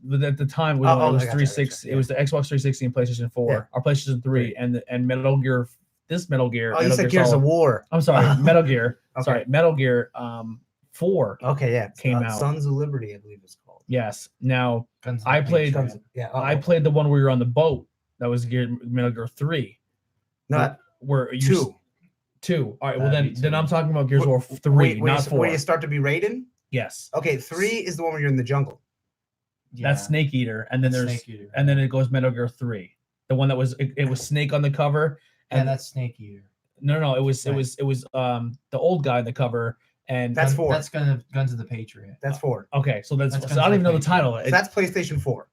S2: But at the time,
S1: Oh,
S2: it was
S1: I gotcha,
S2: 360.
S1: yeah.
S2: It was the Xbox 360 and PlayStation 4,
S1: Yeah.
S2: or PlayStation 3, and Metal Gear. This Metal Gear.
S1: Oh, you
S2: Metal
S1: said
S2: Gear
S1: Gears
S2: Solid-
S1: of War.
S2: I'm sorry, Metal Gear.
S1: Okay.
S2: Sorry, Metal Gear 4.
S1: Okay, yeah.
S2: Came out.
S1: Sons of Liberty, I believe it's called.
S2: Yes. Now
S3: Guns of
S2: I
S3: the
S2: played-
S3: Patriot.
S1: Yeah.
S2: I played the one where you're on the boat. That was Metal Gear 3.
S1: Not
S2: Where you
S1: 2.
S2: 2. All right. Well,
S3: That'd be
S2: then
S3: 2.
S2: I'm talking about Gears of War 3,
S1: where
S2: not
S1: you,
S2: 4.
S1: Where you start to be Raiden?
S2: Yes.
S1: Okay, 3 is the one where you're in the jungle.
S2: That's Snake Eater, and then
S3: That's
S2: there's
S3: Snake Eater.
S2: and then it goes Metal Gear 3. The one that was it was Snake on the cover.
S3: Yeah,
S2: And
S3: that's Snake Eater.
S2: no, it was
S3: Right.
S2: the old guy on the cover. And
S1: That's 4.
S3: That's Guns of the Patriot.
S1: That's 4.
S2: okay, so that's
S3: That's
S2: so I don't even know the title.
S1: So that's PlayStation 4.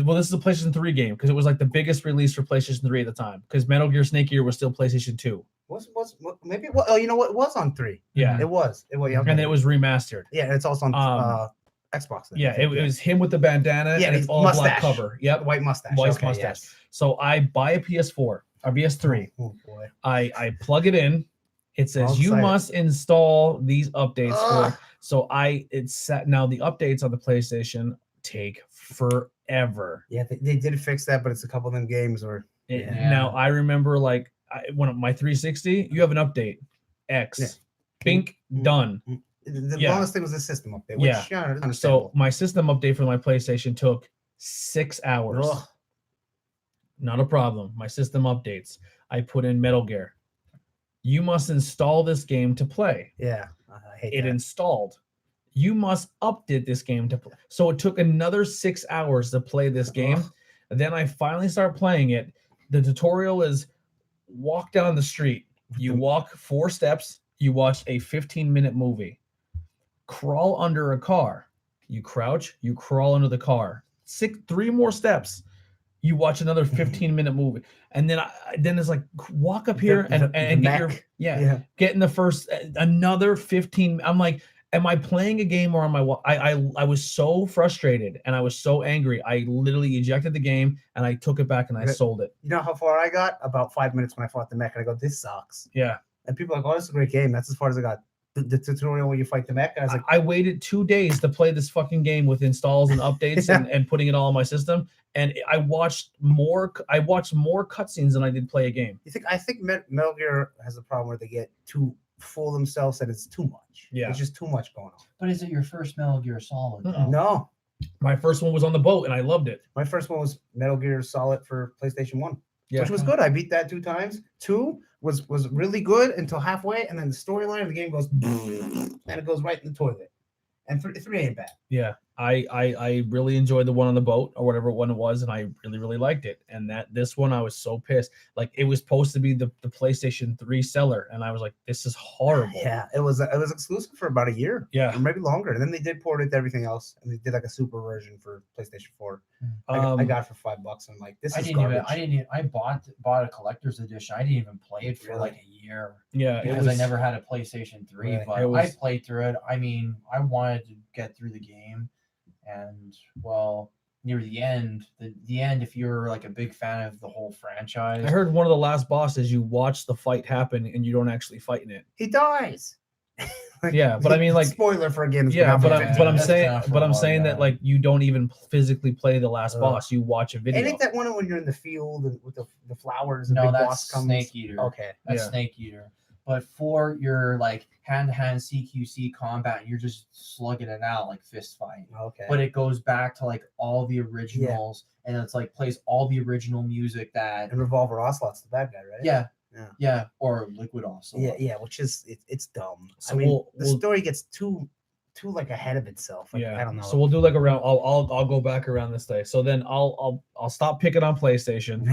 S2: Well, this is a PlayStation 3 game because it was like the biggest release for PlayStation 3 at the time. Because Metal Gear Snake Eater was still PlayStation 2.
S1: Maybe oh, you know what? It was on 3.
S2: Yeah,
S1: It was. Yeah,
S2: and it was remastered.
S1: Yeah, it's also on Xbox. Then, I
S2: Yeah,
S1: think,
S2: it was him with the bandana.
S1: Yeah,
S2: and it's
S1: his
S2: all black
S1: mustache.
S2: cover. Yep,
S1: White mustache.
S2: white
S1: Okay,
S2: mustache.
S1: yes.
S2: So I buy a PS4 or PS3.
S1: Oh boy.
S2: I plug it in. It says
S1: All
S2: you
S1: excited.
S2: must install these updates
S1: Ugh.
S2: for. So it's set now. The updates on the PlayStation take forever.
S1: Yeah, they did fix that, but it's a couple of them games where
S3: Yeah.
S2: Now I remember like when my 360, you have an update. X,
S1: Yeah.
S2: Bink,
S1: Mm.
S2: done.
S1: the
S2: Yeah.
S1: longest thing was the system update. Which,
S2: Yeah.
S1: yeah,
S2: So
S1: understandable.
S2: my system update for my PlayStation took 6 hours.
S1: Ugh.
S2: Not a problem. My system updates. I put in Metal Gear. You must install this game to play.
S1: Yeah, I hate
S2: It
S1: that.
S2: installed. You must update this game to play. So it took another 6 hours to play this game.
S1: Ugh.
S2: Then I finally start playing it. The tutorial is walk down the street. You walk 4 steps. You watch a 15-minute movie. Crawl under a car. You crouch. You crawl under the car. 3 more steps. You watch another 15-minute movie, and then it's like walk up here and get your
S1: mech.
S2: yeah, get in the first another 15. I'm like, am I playing a game or am I was so frustrated and I was so angry. I literally ejected the game and I took it back and I
S1: Okay.
S2: sold it.
S1: You know how far I got? About 5 minutes when I fought the mech, and I go, "This sucks."
S2: Yeah,
S1: And people are like, "Oh, this is a great game." That's as far as I got. The tutorial where you fight the mech, and I was like,
S2: I waited 2 days to play this fucking game with installs and updates
S1: Yeah.
S2: and putting it all on my system. And I watched more cutscenes than I did play a game.
S1: I think Metal Gear has a problem where they get too full themselves and it's too much.
S2: Yeah.
S1: It's just too much going on.
S3: But is it your first Metal Gear Solid?
S2: Mm-mm.
S3: though?
S1: No,
S2: My first one was on the boat and I loved it.
S1: my first one was Metal Gear Solid for PlayStation 1,
S2: Yeah.
S1: which was good. I beat that 2 times. 2 was really good until halfway, and then the storyline of the game goes and it goes right in the toilet. And 3 ain't bad.
S2: Yeah, I really enjoyed the one on the boat or whatever one it was, and I really liked it. And this one I was so pissed. Like it was supposed to be the PlayStation 3 seller, and I was like, this is horrible.
S1: Yeah, it was exclusive for about a year, or
S2: Yeah.
S1: maybe longer. And then they did port it to everything else, and they did like a super version for PlayStation 4. I got it for $5. I'm like, this is garbage.
S3: I bought a collector's edition. I didn't even play it for like a year
S2: Yeah, it
S3: because
S2: was,
S3: I never had a PlayStation 3.
S1: Right.
S3: But
S2: It was-
S3: I played through it. I mean, I wanted to get through the game, and well, near the end, if you're like a big fan of the whole franchise,
S2: I heard one of the last bosses, you watch the fight happen and you don't actually fight in it.
S1: He dies.
S2: Yeah, but I mean, like,
S1: spoiler for a game. That's
S2: yeah,
S1: been out for
S2: but I'm
S3: That's
S2: saying,
S3: been out for a while,
S2: that
S3: yeah.
S2: like you don't even physically play the last
S1: Ugh.
S2: boss. You watch a video.
S1: Ain't that one when you're in the field and with the flowers and
S3: No,
S1: big
S3: that's
S1: boss comes?
S3: Snake Eater.
S1: Okay.
S3: That's
S2: Yeah.
S3: Snake Eater. But for your like hand-to-hand CQC combat, you're just slugging it out like fist fight.
S1: Okay.
S3: But it goes back to like all the originals, and it's like plays all the original music that.
S1: And Revolver Ocelot's the bad guy, right?
S3: Yeah.
S1: Yeah.
S3: Yeah, or Liquid also.
S1: Yeah, which is it's dumb.
S2: So
S1: I mean,
S2: we'll-
S1: the story gets too like ahead of itself. Like,
S2: Yeah.
S1: I don't know.
S2: So we'll do like a round. I'll go back around this day. So then I'll stop picking on PlayStation.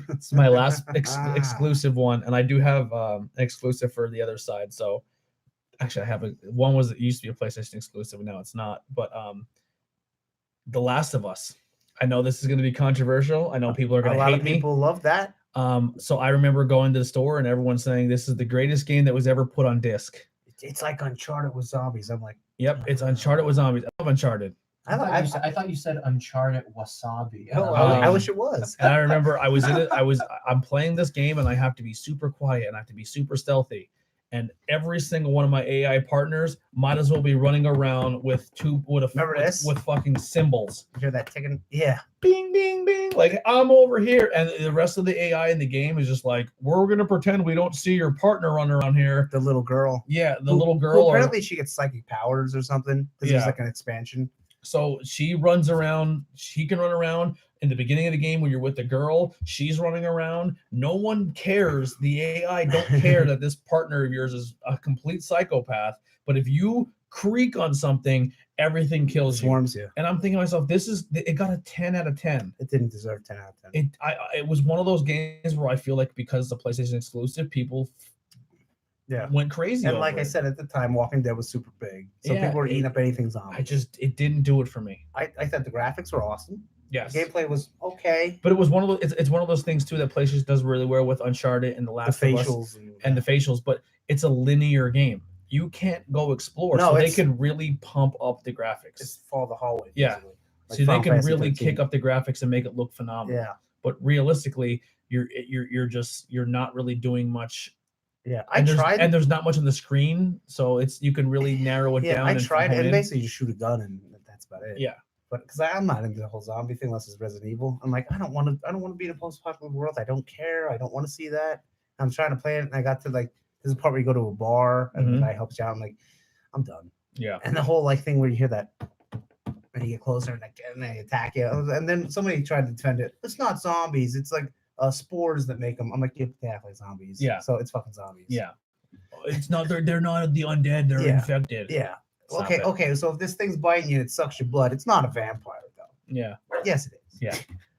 S2: It's my last exclusive one, and I do have an exclusive for the other side. So actually, I have one it used to be a PlayStation exclusive, and now it's not. But The Last of Us. I know this is going to be controversial. I know people are going
S1: A
S2: to
S1: lot
S2: hate
S1: of
S2: me.
S1: people love that.
S2: So I remember going to the store and everyone saying this is the greatest game that was ever put on disc.
S1: It's like Uncharted with zombies. I'm like,
S2: Yep, it's Uncharted with zombies. I love Uncharted.
S3: I thought you said Uncharted Wasabi.
S1: Oh, I wish it was.
S2: And I remember I was in it. I'm playing this game and I have to be super quiet and I have to be super stealthy. And every single one of my AI partners might as well be running around with fucking symbols.
S1: You hear that ticking? Yeah.
S2: Bing, bing, bing. Like I'm over here, and the rest of the AI in the game is just like, we're gonna pretend we don't see your partner running around here.
S1: The little girl.
S2: Yeah, the
S1: Who-
S2: little
S1: who
S2: girl.
S1: apparently, she gets psychic powers or something because
S2: Yeah.
S1: there's like an expansion.
S2: So she runs around. She can run around in the beginning of the game when you're with the girl. She's running around. No one cares. The AI don't care that this partner of yours is a complete psychopath. But if you creak on something, everything kills you.
S1: Swarms you.
S2: And I'm thinking to myself, it got a 10 out of 10.
S1: It didn't deserve 10 out of 10.
S2: It was one of those games where I feel like because it's a PlayStation exclusive, people went crazy.
S1: And
S2: over
S1: like I
S2: it.
S1: said at the time, Walking Dead was super big, so
S2: Yeah,
S1: people were eating up anything zombie.
S2: it didn't do it for me.
S1: I thought the graphics were awesome.
S2: Yes.
S1: The gameplay was okay.
S2: But it was one of those. It's one of those things too that PlayStation does really well with Uncharted and The Last
S1: The
S2: of Us
S1: facials
S2: and the facials. But it's a linear game. You can't go explore.
S1: No,
S2: so they
S1: it's-
S2: can really pump up the graphics.
S1: Just follow the hallway.
S2: Yeah.
S1: basically. Like
S2: So they
S1: Final
S2: can
S1: Fantasy
S2: really
S1: 13.
S2: kick up the graphics and make it look phenomenal.
S1: Yeah.
S2: But realistically, you're not really doing much.
S1: Yeah.
S2: And there's not much on the screen, so you can really narrow it down.
S1: I
S2: and
S1: tried
S2: hone
S1: it, and
S2: in.
S1: basically you shoot a gun and that's about it.
S2: Yeah.
S1: But because I'm not into the whole zombie thing unless it's Resident Evil. I'm like, I don't want to be in a post-apocalyptic world. I don't care. I don't want to see that. I'm trying to play it, and I got to like this is the part where you go to a bar and the guy helps you out. I'm like, I'm done.
S2: Yeah.
S1: And the whole like thing where you hear that and you get closer and they attack you, and then somebody tried to defend it. It's not zombies. It's like spores that make them. I'm like, yeah, like zombies.
S2: Yeah.
S1: So it's fucking zombies.
S2: Yeah. It's not. They're not the undead. They're infected.
S1: Yeah.
S2: Stop
S1: Okay.
S2: it.
S1: Okay. So if this thing's biting you and it sucks your blood, it's not a vampire though.
S2: Yeah.
S1: Yes, it is.
S2: Yeah.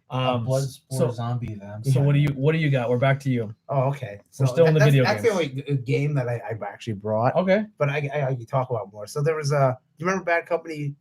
S3: Blood spore
S2: so-
S3: zombie then.
S2: So what do you got? We're back to you.
S1: Oh, okay.
S2: We're still in the video
S1: That's
S2: games.
S1: the only game that I actually brought,
S2: Okay.
S1: but I can talk about more. So there was you remember Bad Company?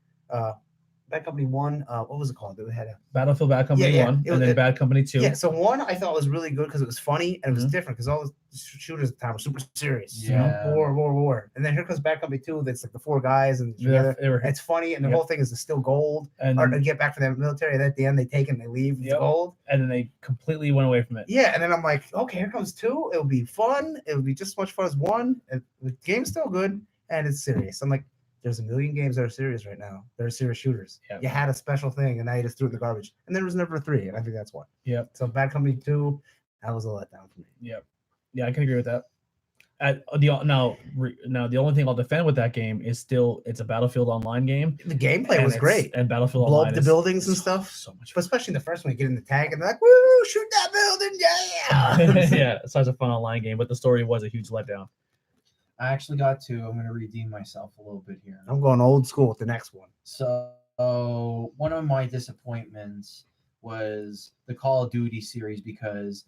S1: Bad Company 1. What was it called? It had a
S2: Battlefield Bad Company
S1: Yeah,
S2: 1
S1: it
S2: and
S1: was-
S2: then Bad Company 2.
S1: yeah. So 1 I thought was really good because it was funny and it was
S2: Mhm.
S1: different because all the shooters at the time were super serious.
S3: Yeah.
S1: War. And then here comes Bad Company 2. That's like the 4 guys and together.
S2: They were,
S1: It's funny and the
S2: Yep.
S1: whole thing is to steal gold
S2: and,
S1: or to get back for the military. And at the end they take it and they leave with
S2: Yep.
S1: gold.
S2: and then they completely went away from it.
S1: Yeah, and then I'm like, okay, here comes 2. It'll be fun. It'll be just as much fun as 1. And the game's still good and it's serious. I'm like, there's a million games that are serious right now. They're serious shooters.
S2: Yep.
S1: You had a special thing and now you just threw it in the garbage. And there was never a 3, and I think that's why.
S2: Yep.
S1: So Bad Company 2, that was a letdown for me.
S2: Yep. Yeah, I can agree with that. Now the only thing I'll defend with that game is still it's a Battlefield Online game.
S1: The gameplay
S2: and
S1: was
S2: it's-
S1: great.
S2: and Battlefield
S1: Blow
S2: Online
S1: up the
S2: is
S1: buildings and stuff.
S2: So much
S1: But especially in the first one, you get in the tag and they're like, woo, shoot that building, yeah.
S2: yeah, it's such a fun online game, but the story was a huge letdown.
S3: I actually got 2. I'm gonna redeem myself a little bit here.
S1: I'm going old school with the next one.
S3: So one of my disappointments was the Call of Duty series because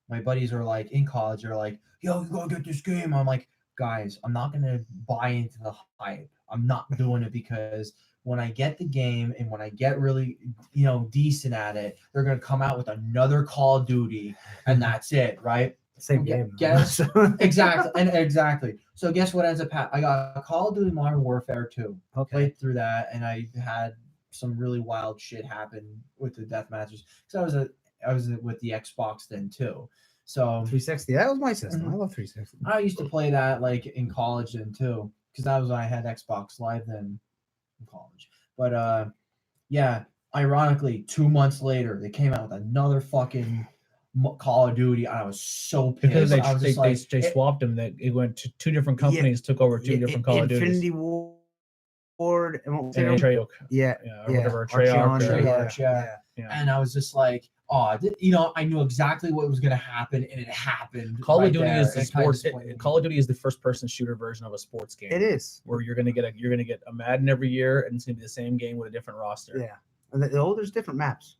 S3: my buddies are like in college. They're like, "Yo, you gotta get this game." I'm like, guys, I'm not gonna buy into the hype. I'm not doing it because when I get the game and when I get really, decent at it, they're gonna come out with another Call of Duty, and that's it, right?
S1: Same
S3: Yeah,
S1: game. though.
S3: guess- Exactly. So guess what ends up happening? I got Call of Duty Modern Warfare 2.
S1: Okay.
S3: Played through that, and I had some really wild shit happen with the death matches. So I was with the Xbox then too. So
S1: 360. That was my system.
S3: Mhm.
S1: I love 360.
S3: I used to play that like in college then too, because that was when I had Xbox Live then in college. But yeah, ironically, 2 months later, they came out with another fucking Call of Duty, and I was so pissed.
S2: Because
S3: I was just like,
S2: they swapped them. That it went to two different companies, took over two different Call of Duties.
S1: Infinity Ward and what was
S2: And
S1: it?
S2: Treyarch.
S1: Yeah,
S2: Or whatever.
S1: Archeon,
S3: Treyarch, yeah.
S2: Yeah.
S3: And I was just like, oh, you know, I knew exactly what was gonna happen, and it happened.
S2: Call
S3: right
S2: of Duty
S3: there.
S2: is the
S3: It kinda
S2: sports.
S3: disappointed me.
S2: Call of Duty is the first-person shooter version of a sports game.
S1: It is.
S2: Where you're gonna get a Madden every year, and it's gonna be the same game with a different roster.
S1: Yeah. And there's different maps.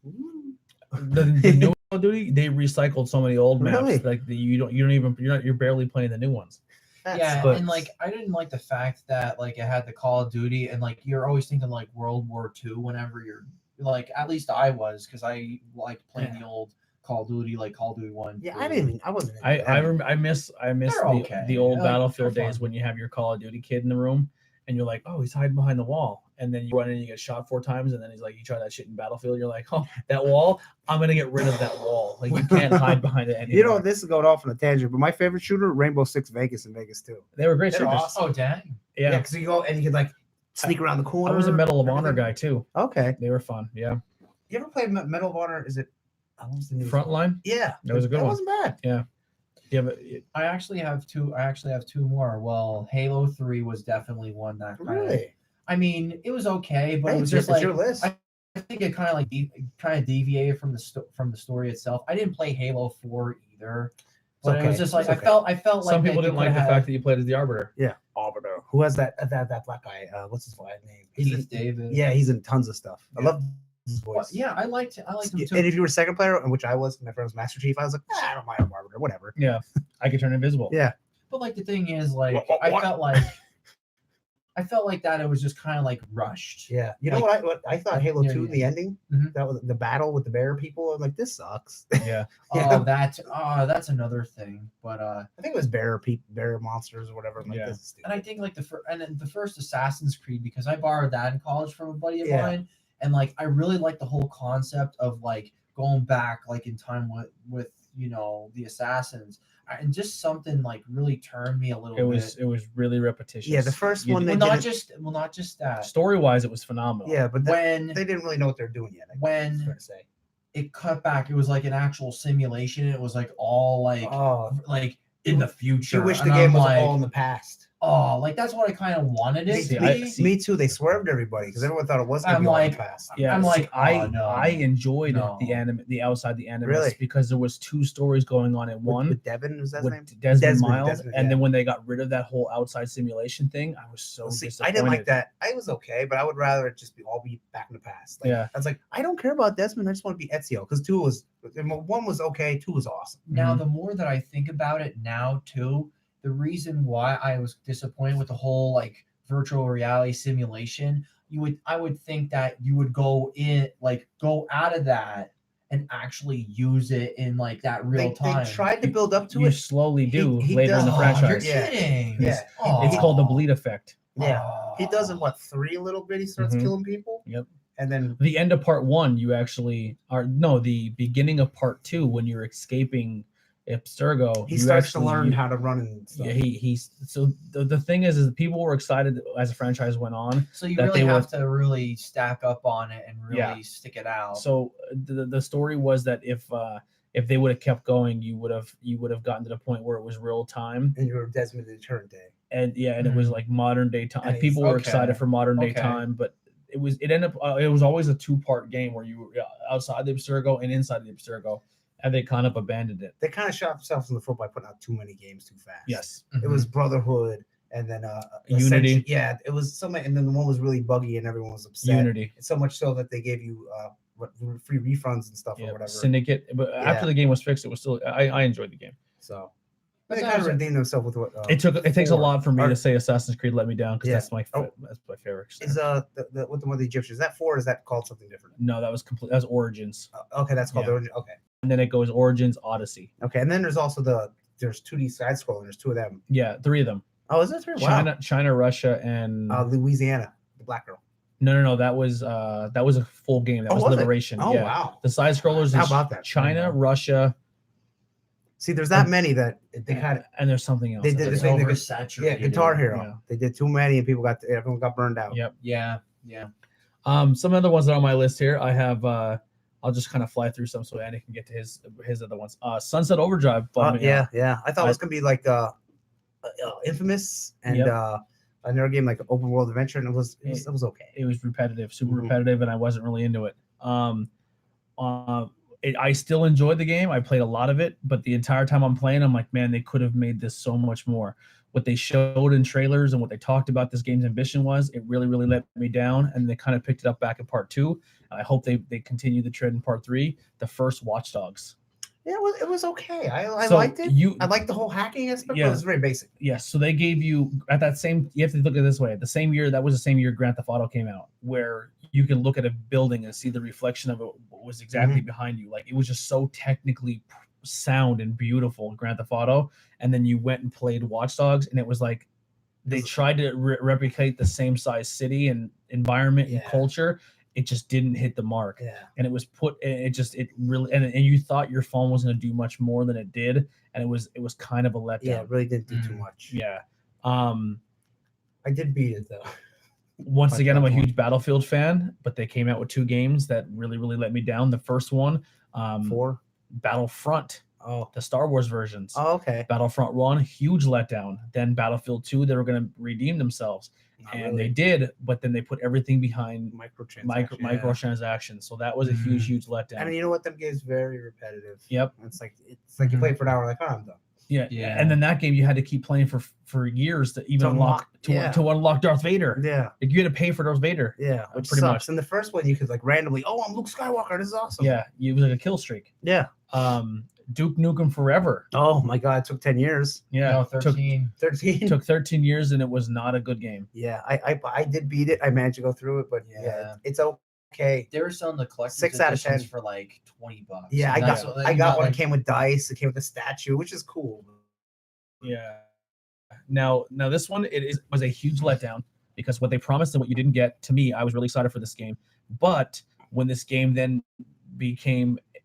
S2: The new Call of Duty, they recycled so many old maps.
S1: Really?
S2: Like you're barely playing the new ones.
S3: Yeah,
S2: but-
S3: and like I didn't like the fact that like it had the Call of Duty, and like you're always thinking like World War II whenever you're like, at least I was, because I like playing the old Call of Duty, like Call of Duty 1.
S1: Yeah,
S3: 2.
S1: I wasn't.
S2: I miss
S3: They're okay.
S2: the old
S3: Like,
S2: Battlefield
S3: they're
S2: days
S3: fun.
S2: when you have your Call of Duty kid in the room and you're like, oh, he's hiding behind the wall, and then you run in and you get shot 4 times, and then he's like, you try that shit in Battlefield, you're like, oh, that wall, I'm gonna get rid of that wall. Like you can't hide behind it anymore.
S1: You know, this is going off on a tangent, but my favorite shooter, Rainbow Six Vegas and Vegas too.
S2: They were great
S1: They're
S2: shooters.
S1: awesome.
S3: Oh dang!
S2: Yeah,
S1: because you go and you can like sneak around the
S2: I
S1: corner.
S2: was a Medal of Honor
S1: everything.
S2: guy too.
S1: Okay.
S2: They were fun. Yeah,
S1: You ever played Medal of Honor? Is it? What was the new
S2: Frontline.
S1: Yeah,
S2: That was a good one.
S1: Wasn't bad.
S2: Yeah, but
S3: I actually have two. I actually have 2 more. Well, Halo 3 was definitely one that kind of.
S1: Really?
S3: I mean, it was okay, but
S1: Hey,
S3: it was
S1: it's
S3: just like
S1: your list.
S3: I think it kind of like kind of deviated from the story itself. I didn't play Halo 4 either, but it was
S1: okay.
S3: just like
S1: It's okay.
S3: I felt like
S2: some people
S3: that you
S2: didn't like the
S3: could've
S2: fact
S3: had
S2: that you played as the Arbiter.
S1: Arbiter. Who has that black guy? What's his name?
S3: Keith
S1: in,
S3: David.
S1: Yeah, he's in tons of stuff. I
S2: Yeah.
S1: love his voice.
S3: Yeah, I liked him too.
S1: And if you were second player, and which I was, my friend was Master Chief, I was like, I don't mind Arbiter, whatever.
S2: Yeah, I could turn invisible.
S1: Yeah.
S3: But like the thing is, like
S1: What?
S3: I felt like that it was just kind of like rushed.
S1: Yeah. You know
S3: Like-
S1: what I thought Halo
S3: Yeah,
S1: 2,
S3: yeah.
S1: the ending,
S3: Mhm.
S1: that was the battle with the bear people. I'm like, this sucks.
S2: Yeah.
S1: Yeah.
S3: That's another thing. But
S1: I think it was bear monsters or whatever. I'm like,
S2: Yeah.
S1: this is stupid.
S3: and I think like the first Assassin's Creed, because I borrowed that in college from a buddy of
S1: Yeah.
S3: mine, and like I really like the whole concept of like going back like in time with you know the assassins, and just something like really turned me a little bit.
S2: It was really repetitious.
S1: Yeah, the first
S2: You
S1: one
S2: did-
S1: they
S3: Well,
S1: didn't-
S3: not just that.
S2: story wise, it was phenomenal.
S1: yeah, but
S3: When
S1: they didn't really know what they're doing yet. I
S3: when
S1: was trying to say.
S3: it cut back, it was like an actual simulation. It was like all like
S1: Oh,
S3: like in the future.
S1: you wish the
S3: and
S1: game
S3: I'm
S1: was
S3: like,
S1: all in the past.
S3: oh, like that's what I kind of wanted it
S2: See,
S3: to
S2: I-
S3: be.
S2: see-
S1: Me too. They swerved everybody because everyone thought it was going to
S3: I'm
S1: be all in
S3: like-
S1: the past.
S2: Yeah,
S3: I'm
S2: see,
S3: like, oh, no.
S2: I enjoyed
S3: No.
S2: the outside the animus
S1: Really?
S2: because there was 2 stories going on in one
S1: With Devin, was that his name?
S2: with Desmond,
S1: Desmond,
S2: Miles,
S1: Desmond,
S2: and
S1: yeah.
S2: then when they got rid of that whole outside simulation thing, I was so
S1: See, I
S2: disappointed.
S1: didn't like that. I was okay, but I would rather it just be back in the past. Like,
S2: Yeah.
S1: I was like, I don't care about Desmond. I just want to be Ezio because 1 was okay, 2 was awesome.
S3: Now,
S2: Mhm.
S3: the more that I think about it now, too, the reason why I was disappointed with the whole like virtual reality simulation, I would think that you would go out of that and actually use it in like that real
S1: They
S3: time.
S1: tried to build up to
S2: You
S1: it.
S2: slowly do
S1: he
S2: later in the
S1: does-
S3: Oh,
S2: franchise.
S3: You're
S1: Yeah.
S3: kidding.
S1: Yeah.
S2: It's called the bleed effect.
S1: Yeah. He does in
S3: Oh.
S1: 3 a little bit. He starts
S2: Mhm.
S1: killing people.
S2: Yep.
S1: And then
S2: The end of part 1, you actually the beginning of part 2 when you're escaping Abstergo,
S1: he
S2: you
S1: starts to
S2: actually-
S1: learn how to run and stuff.
S2: Yeah, he's so the thing is people were excited as the franchise went on.
S3: So you
S2: that
S3: really
S2: they
S3: have to really stack up on it and really
S2: Yeah.
S3: stick it out.
S2: So the story was that if they would have kept going, you would have gotten to the point where it was real time,
S1: And you're Desmond in current day.
S2: and it was like modern day time.
S1: And
S2: Like, people were
S3: okay.
S2: excited for modern day
S3: Okay.
S2: time, but it ended up it was always a 2-part game where you were outside the Abstergo and inside the Abstergo, and they kind of abandoned it.
S1: They kind of shot themselves in the foot by putting out too many games too fast.
S2: Yes,
S1: It was Brotherhood and then
S2: Unity.
S1: Ascension. Yeah, it was so many, and then the one was really buggy and everyone was upset.
S2: Unity.
S1: So much so that they gave you free refunds and stuff or
S2: Yeah,
S1: whatever.
S2: Syndicate. But after the game was fixed, it was still I enjoyed the game.
S1: So
S3: But
S1: they
S3: that
S1: kind of
S3: was-
S1: redeemed themselves with what
S2: It takes a
S1: 4.
S2: lot for me
S1: Or-
S2: to say Assassin's Creed let me down because
S1: Yeah.
S2: that's my favorite.
S1: Is the with the one of the Egyptians. Is that 4 or is that called something different?
S2: No, that was complete. That was Origins,
S1: Okay, that's called
S2: Yeah.
S1: the origin. Okay.
S2: and then it goes Origins, Odyssey.
S1: Okay, and then there's also there's 2D side scrolling. There's 2 of them.
S2: Yeah, 3 of them.
S1: Oh, is there 3? Wow.
S2: China, Russia, and
S1: Louisiana, the black girl.
S2: no, that was a full game. That
S1: Oh,
S2: was
S1: was it?
S2: Liberation.
S1: Oh,
S2: yeah.
S1: wow.
S2: The side scrollers
S1: How
S2: is
S1: about that?
S2: China, Russia,
S1: See, there's that many that they kind of
S2: and there's something else.
S1: They
S2: that
S1: did
S3: It's
S1: the thing.
S3: oversaturated.
S1: Guitar Hero.
S2: Yeah.
S1: They did too many, and everyone got burned out.
S2: Yep.
S3: Yeah.
S2: Some other ones that are on my list here. I have. I'll just kind of fly through some so Andy can get to his other ones. Sunset Overdrive.
S1: Yeah. I thought it was gonna be like Infamous and another game like open world adventure, and it was okay.
S2: It was repetitive, super
S1: Mhm.
S2: repetitive, and I wasn't really into it. I still enjoyed the game. I played a lot of it, but the entire time I'm playing, I'm like, man, they could have made this so much more. What they showed in trailers and what they talked about this game's ambition was, it really, really let me down. And they kind of picked it up back in part 2. I hope they continue the trend in part 3. The first Watch Dogs.
S1: Yeah, it was okay. I
S2: So
S1: liked it. I liked the whole hacking aspect, but it was very basic.
S2: Yes. So they gave you at that same. You have to look at it this way. The same year, that was the same year Grand Theft Auto came out, where you can look at a building and see the reflection of it was exactly behind you. Like it was just so technically sound and beautiful in Grand Theft Auto. And then you went and played Watch Dogs, and it was like they tried to replicate the same size city and environment and culture. It just didn't hit the mark.
S1: Yeah.
S2: And it was it really and you thought your phone was going to do much more than it did, and it was kind of a letdown.
S1: Yeah, it really didn't do too much.
S2: Yeah.
S1: I did beat it though.
S2: Once again, I'm a huge Battlefield fan, but they came out with 2 games that really, really let me down. The first one,
S1: 4.
S2: Battlefront, the Star Wars versions.
S1: Oh, okay.
S2: Battlefront 1, huge letdown. Then Battlefield 2, they were going to redeem themselves. They did, but then they put everything behind microtransactions. So that was a huge letdown.
S1: And you know what? Them games very repetitive.
S2: Yep.
S1: It's like you play for an hour, like, oh, I'm done.
S2: Yeah. And then that game you had to keep playing for years to even unlock Darth Vader.
S1: Yeah.
S2: Like you had to pay for Darth Vader.
S1: Yeah, which
S2: pretty
S1: sucks.
S2: Much.
S1: In the first one, you could like randomly, I'm Luke Skywalker. This is awesome.
S2: Yeah, it was like a kill streak.
S1: Yeah.
S2: Duke Nukem Forever.
S1: Oh my God, it took 10 years.
S2: Yeah,
S3: no, 13.
S1: 13.
S2: Took 13 years, and it was not a good game.
S1: Yeah, I did beat it. I managed to go through it, but yeah it's okay.
S3: They were selling the collector's
S1: 6 out of 10
S3: for like $20.
S1: Yeah, I got one. It came with dice. It came with a statue, which is cool.
S2: Yeah. Now this one was a huge letdown because what they promised and what you didn't get. To me, I was really excited for this game, but when this game then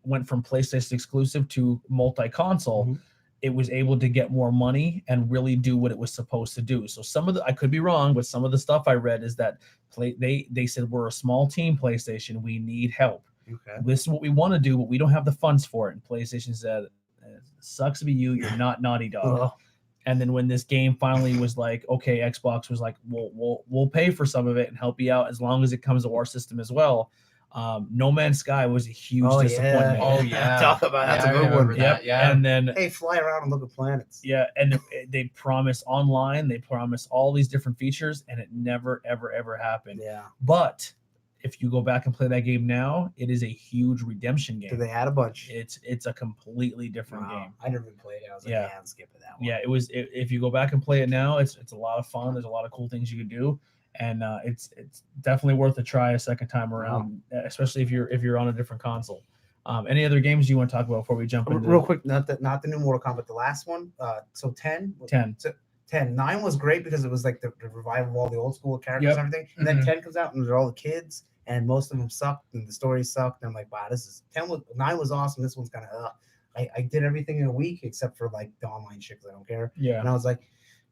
S2: went from PlayStation exclusive to multi-console, it was able to get more money and really do what it was supposed to do. So I could be wrong, but some of the stuff I read is that they said, we're a small team, PlayStation, we need help.
S1: Okay.
S2: This is what we want to do, but we don't have the funds for it. And PlayStation said, sucks to be you're not Naughty Dog. And then when this game finally was like, okay, Xbox was like, we'll pay for some of it and help you out as long as it comes to our system as well. No Man's Sky was a huge disappointment.
S3: Oh yeah,
S1: talk about that's a good one.
S2: Yep.
S3: Yeah,
S2: and then
S1: fly around and look at planets.
S2: Yeah, and they promise online, they promise all these different features, and it never ever happened.
S1: Yeah,
S2: but if you go back and play that game now, it is a huge redemption game.
S1: Do they add a bunch?
S2: It's a completely different game.
S1: I never even played it. I was like, I'm skipping that one.
S2: Yeah, it was. If you go back and play it now, it's a lot of fun. There's a lot of cool things you can do, and it's definitely worth a try a second time around, especially if you're on a different console. Any other games you want to talk about before we jump into
S1: real quick? Not the new Mortal Kombat, the last one. So 10. 9 was great because it was like the revival of all the old school characters and everything. And then 10 comes out and they're all the kids, and most of them sucked, and the story sucked. And I'm like, wow, 9 was awesome. This one's kind of I did everything in a week except for like the online shit because I don't care. Yeah. And I was like,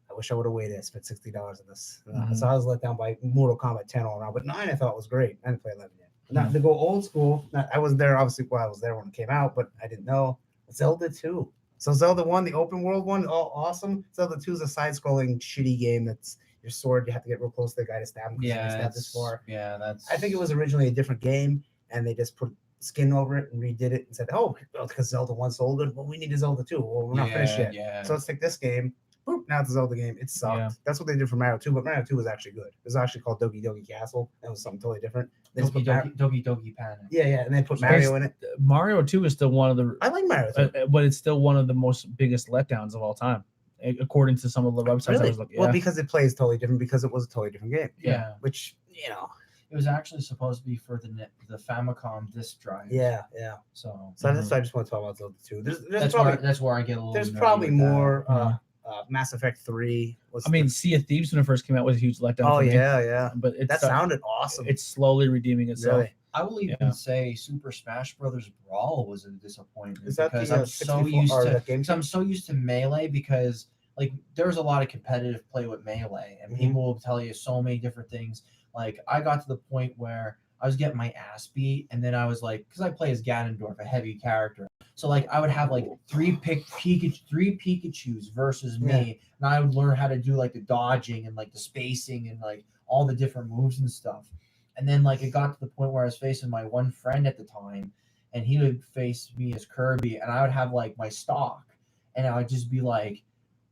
S1: I wish I would have waited. I spent $60 on this. So I was let down by Mortal Kombat 10 all around. But 9 I thought was great. I didn't play 11 yet. Now to go old school, I was there obviously. Well, I was there when it came out, but I didn't know Zelda 2. So Zelda 1, the open world one, all awesome. Zelda 2 is a side-scrolling shitty game that's your sword. You have to get real close to the guy to stab him.
S3: Yeah,
S1: stab this far.
S3: Yeah, that's.
S1: I think it was originally a different game, and they just put skin over it and redid it and said, because Zelda 1 sold good, well, we need a Zelda 2. Well, we're not finished yet. Yeah. So let's take this game. Boop, now it's a Zelda game. It sucked. Yeah. That's what they did for Mario 2, but Mario 2 was actually good. It was actually called Doki Doki Castle. That was something totally different. They
S3: Doki Doki Panic.
S1: Yeah, and they put Mario in it.
S2: Mario 2 is still one of the.
S1: I like Mario 2.
S2: But it's still one of the most biggest letdowns of all time, according to some of the websites
S1: really?
S2: I was looking at.
S1: Well, because it plays totally different, because it was a totally different game.
S3: Yeah.
S1: Which,
S3: It was actually supposed to be for the Famicom disk drive.
S1: Yeah.
S3: So
S1: that's why I just want to talk about Zelda 2.
S3: That's where I get a little.
S1: There's probably more. Mass Effect 3 was.
S2: Sea of Thieves when it first came out was a huge letdown.
S1: Oh yeah.
S2: But
S1: that sounded awesome.
S2: It's slowly redeeming itself.
S1: Really?
S3: I will even say Super Smash Brothers Brawl was a disappointment
S1: Is that
S3: because
S1: the
S3: I'm so
S1: 64
S3: used
S1: or
S3: to
S1: the GameCube?
S3: because I'm so used to Melee because like there's a lot of competitive play with Melee and people will tell you so many different things. Like I got to the point where I was getting my ass beat and then I was like, because I play as Ganondorf, a heavy character. So like I would have like three Pikachus versus me, and I would learn how to do like the dodging and like the spacing and like all the different moves and stuff. And then like it got to the point where I was facing my one friend at the time, and he would face me as Kirby, and I would have like my stock, and I would just be like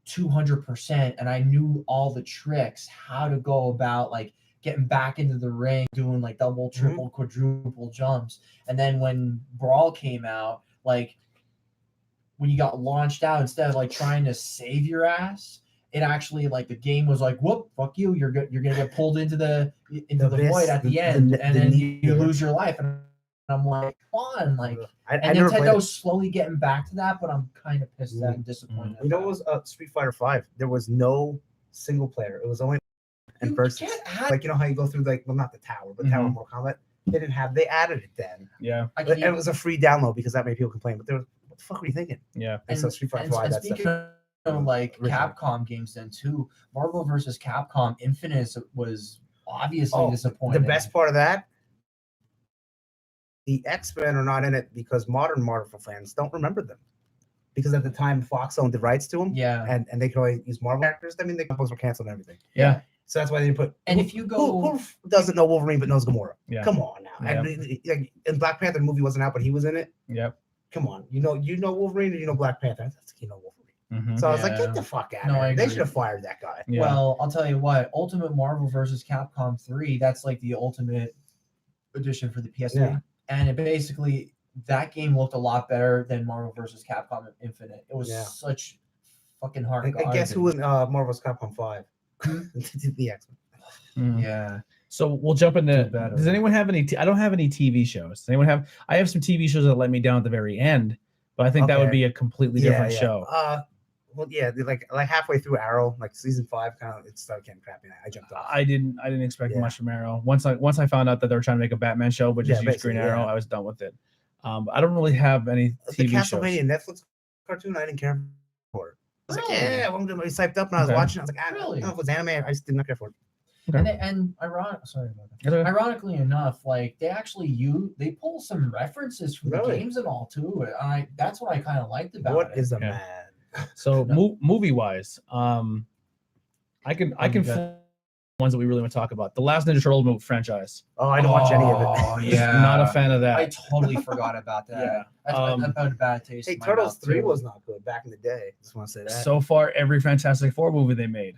S3: 200%, and I knew all the tricks, how to go about like getting back into the ring, doing like double, triple, quadruple jumps. And then when Brawl came out, like when you got launched out, instead of like trying to save your ass, it actually like the game was like, whoop, fuck you, you're gonna get pulled into the void at the end, and then you lose your life. And I'm like, come on, like, and Nintendo's slowly getting back to that, but I'm kind of pissed and disappointed.
S1: You know, it was Street Fighter V. There was no single player. It was only and versus. Like, you know how you go through like, well, not the tower, but Tower More Combat. They didn't have. They added it then.
S2: Yeah,
S1: and it was a free download because that made people complain. But there was, what the fuck were you thinking?
S2: Yeah,
S1: and so Street Fighter V.
S3: And
S1: That's
S3: speaking of like Capcom games, then too, Marvel vs. Capcom Infinite was obviously disappointing.
S1: The best part of that, the X-Men are not in it because modern Marvel fans don't remember them. Because at the time, Fox owned the rights to them.
S3: Yeah.
S1: And they could only use Marvel characters. I mean, the comics were canceled and everything.
S2: Yeah.
S1: So that's why they didn't put.
S3: And if you go,
S1: who doesn't know Wolverine but knows Gamora?
S2: Yeah.
S1: Come on now.
S2: Yeah.
S1: And Black Panther movie wasn't out, but he was in it.
S2: Yep.
S1: Come on, you know Wolverine or you know Black Panther? That's you know Wolverine. So I was like, get the fuck out of here. They should have fired that guy.
S2: Yeah.
S3: Well, I'll tell you what, Ultimate Marvel vs. Capcom 3, that's like the ultimate edition for the PS3.
S1: Yeah.
S3: And it basically, that game looked a lot better than Marvel vs. Capcom Infinite. It was such fucking hard.
S1: And guess who was Marvel's Capcom 5? The X-Men.
S3: Yeah.
S2: So we'll jump into. Does anyone have any? I don't have any TV shows. Does anyone have? I have some TV shows that let me down at the very end, but I think that would be a completely different show.
S1: Well, yeah, like halfway through Arrow, like season 5, kind of it started getting crappy. I jumped off.
S2: I didn't expect much from Arrow. Once I found out that they were trying to make a Batman show, but just use Green Arrow, I was done with it. I don't really have any TV shows.
S1: The Castlevania Netflix cartoon, I didn't care for it. I was like, yeah, I'm gonna be psyched up, and I was watching. I was like, I don't know if it was anime. I just did not care for it.
S2: Okay.
S3: And ironically enough, like they actually they pull some references from the games and all too. That's what I kind of liked about it.
S1: What is a man?
S2: So movie wise, I can ones that we really want to talk about. The last Ninja Turtle movie franchise.
S1: Oh, I don't watch any of it.
S3: Oh yeah,
S2: not a fan of that.
S3: I totally forgot about that.
S2: Yeah,
S3: I've had a bad taste.
S1: Hey, Turtles 3 was not good back in the day. Just want to say that.
S2: So far, every Fantastic Four movie they made.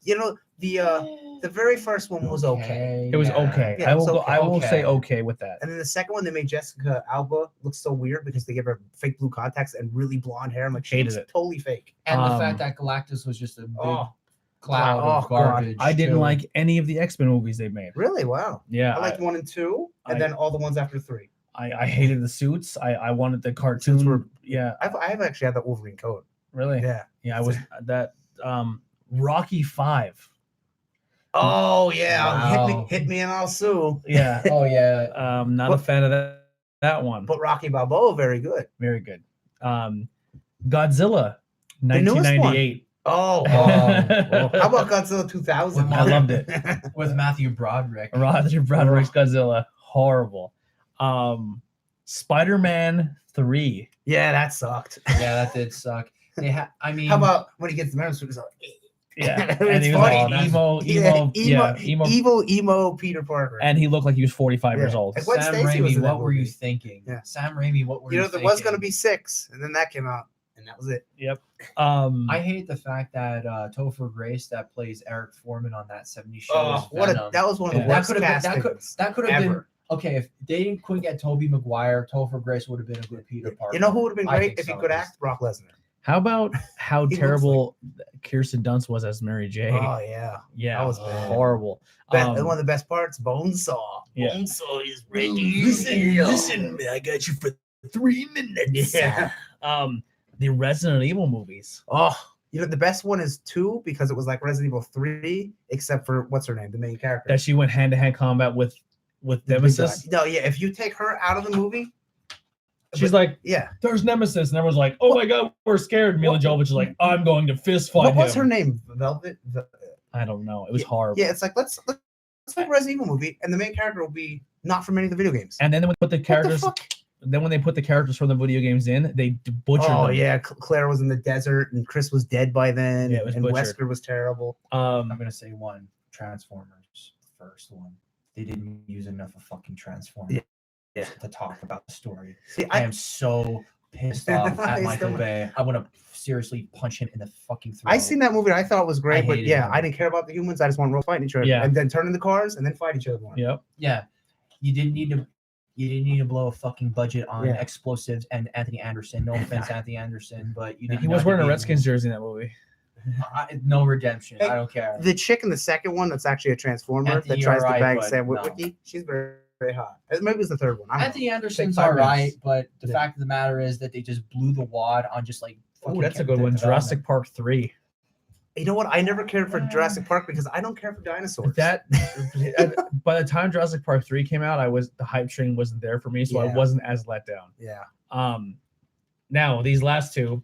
S1: You know, the very first one was okay.
S2: It was okay.
S1: Yeah,
S2: I will say okay with that.
S1: And then the second one, they made Jessica Alba look so weird because they gave her fake blue contacts and really blonde hair. I'm like,
S2: hated it.
S1: Totally fake.
S3: And the fact that Galactus was just a big cloud of garbage.
S2: I didn't like any of the X-Men movies they made.
S1: Really? Wow.
S2: Yeah.
S1: I liked 1 and 2, and then all the ones after 3.
S2: I hated the suits. I wanted the cartoons.
S1: I've actually had the Wolverine coat.
S2: Really?
S1: Yeah.
S2: Yeah, I was that Rocky 5.
S1: Oh yeah,
S3: wow.
S1: hit me and I'll sue.
S2: Yeah.
S3: Oh yeah.
S2: Not a fan of that one.
S1: But Rocky Balboa, very good.
S2: Very good. Godzilla, 1998.
S1: Oh, how about Godzilla 2000?
S2: I loved it.
S3: With Matthew Broderick.
S2: Broderick's Godzilla, horrible. Spider-Man 3.
S1: Yeah, that sucked.
S3: Yeah, that did suck. I mean,
S1: how about when he gets the metal suit? He's like,
S2: yeah,
S1: and
S2: he was
S1: emo Peter Parker,
S2: and he looked like he was 45 years old.
S3: Like, Sam Raimi, what were you thinking?
S1: Yeah.
S3: Sam Raimi, what were you thinking?
S1: There was going to be 6, and then that came out, and that was it.
S2: Yep.
S3: I hate the fact that Topher Grace, that plays Eric Foreman on that 70s show,
S1: that was one of the worst castings.
S3: That could have been. Okay, if they couldn't get Tobey Maguire, Topher Grace would have been a good Peter Parker.
S1: You know who would have been great if he could act? Brock Lesnar.
S2: How about how terrible Kirsten Dunst was as Mary J?
S1: Oh yeah,
S2: that was
S1: horrible. One of the best parts, Bonesaw.
S2: Yeah.
S1: Bonesaw is ready.
S2: Listen, I got you for 3 minutes.
S1: Yeah.
S2: The Resident Evil movies.
S1: Oh, the best one is 2 because it was like Resident Evil 3, except for what's her name, the main character.
S2: That she went hand-to-hand combat with with
S1: The big
S2: Nemesis.
S1: guy. No, yeah. If you take her out of the movie,
S2: She's like,
S1: yeah.
S2: there's Nemesis, and everyone's like, oh my god, we're scared. Mila Jovovich is like, I'm going to fist fight
S1: What was
S2: him.
S1: her name? Velvet.
S2: I don't know. It was horrible.
S1: Yeah, it's like let's make a Resident Evil movie, and the main character will be not from any of the video games.
S2: And then when they put the
S1: What the
S2: characters,
S1: fuck?
S2: then when they put the characters from the video games in, they butchered
S1: Oh
S2: them.
S1: yeah, Claire was in the desert, and Chris was dead by then.
S2: Yeah, it was
S1: and
S2: butchered.
S1: Wesker was terrible.
S3: I'm gonna say one Transformers, the first one. They didn't use enough of fucking Transformers
S1: Yeah.
S3: to talk about the story.
S1: See,
S3: I am so pissed off
S1: I
S3: at Michael
S1: still-
S3: Bay. I want to seriously punch him in the fucking throat.
S1: I seen that movie. I thought it was great,
S3: I
S1: but
S3: hated
S1: yeah,
S3: it.
S1: I didn't care about the humans. I just want real fighting each other,
S2: Yeah.
S1: and then turn in the cars and then fight each other more.
S2: Yep.
S3: Yeah, you didn't need to blow a fucking budget on
S1: Yeah.
S3: explosives and Anthony Anderson. No offense, Anthony Anderson, but you didn't.
S2: He was wearing a Redskins jersey in that movie.
S3: No redemption.
S1: Hey,
S3: I don't care.
S1: The chick in the second one that's actually a transformer
S3: Anthony,
S1: that tries
S3: you're
S1: to
S3: right,
S1: bang
S3: but
S1: Sam
S3: no.
S1: Witwicky, she's very, very hot. Maybe it was the third one. I don't know.
S3: Anthony Anderson's
S2: Take 5
S3: all right,
S2: minutes.
S3: but the
S1: Yeah.
S3: fact of the matter is that they just blew the wad on just like.
S2: Oh,
S3: fucking
S2: that's a good
S3: character
S2: one.
S3: development.
S2: Jurassic Park 3.
S1: You know what? I never cared for Jurassic Park because I don't care for dinosaurs.
S2: That by the time Jurassic Park 3 came out, the hype train wasn't there for me, so I
S1: Yeah.
S2: wasn't as let down.
S1: Yeah.
S2: Now these last two,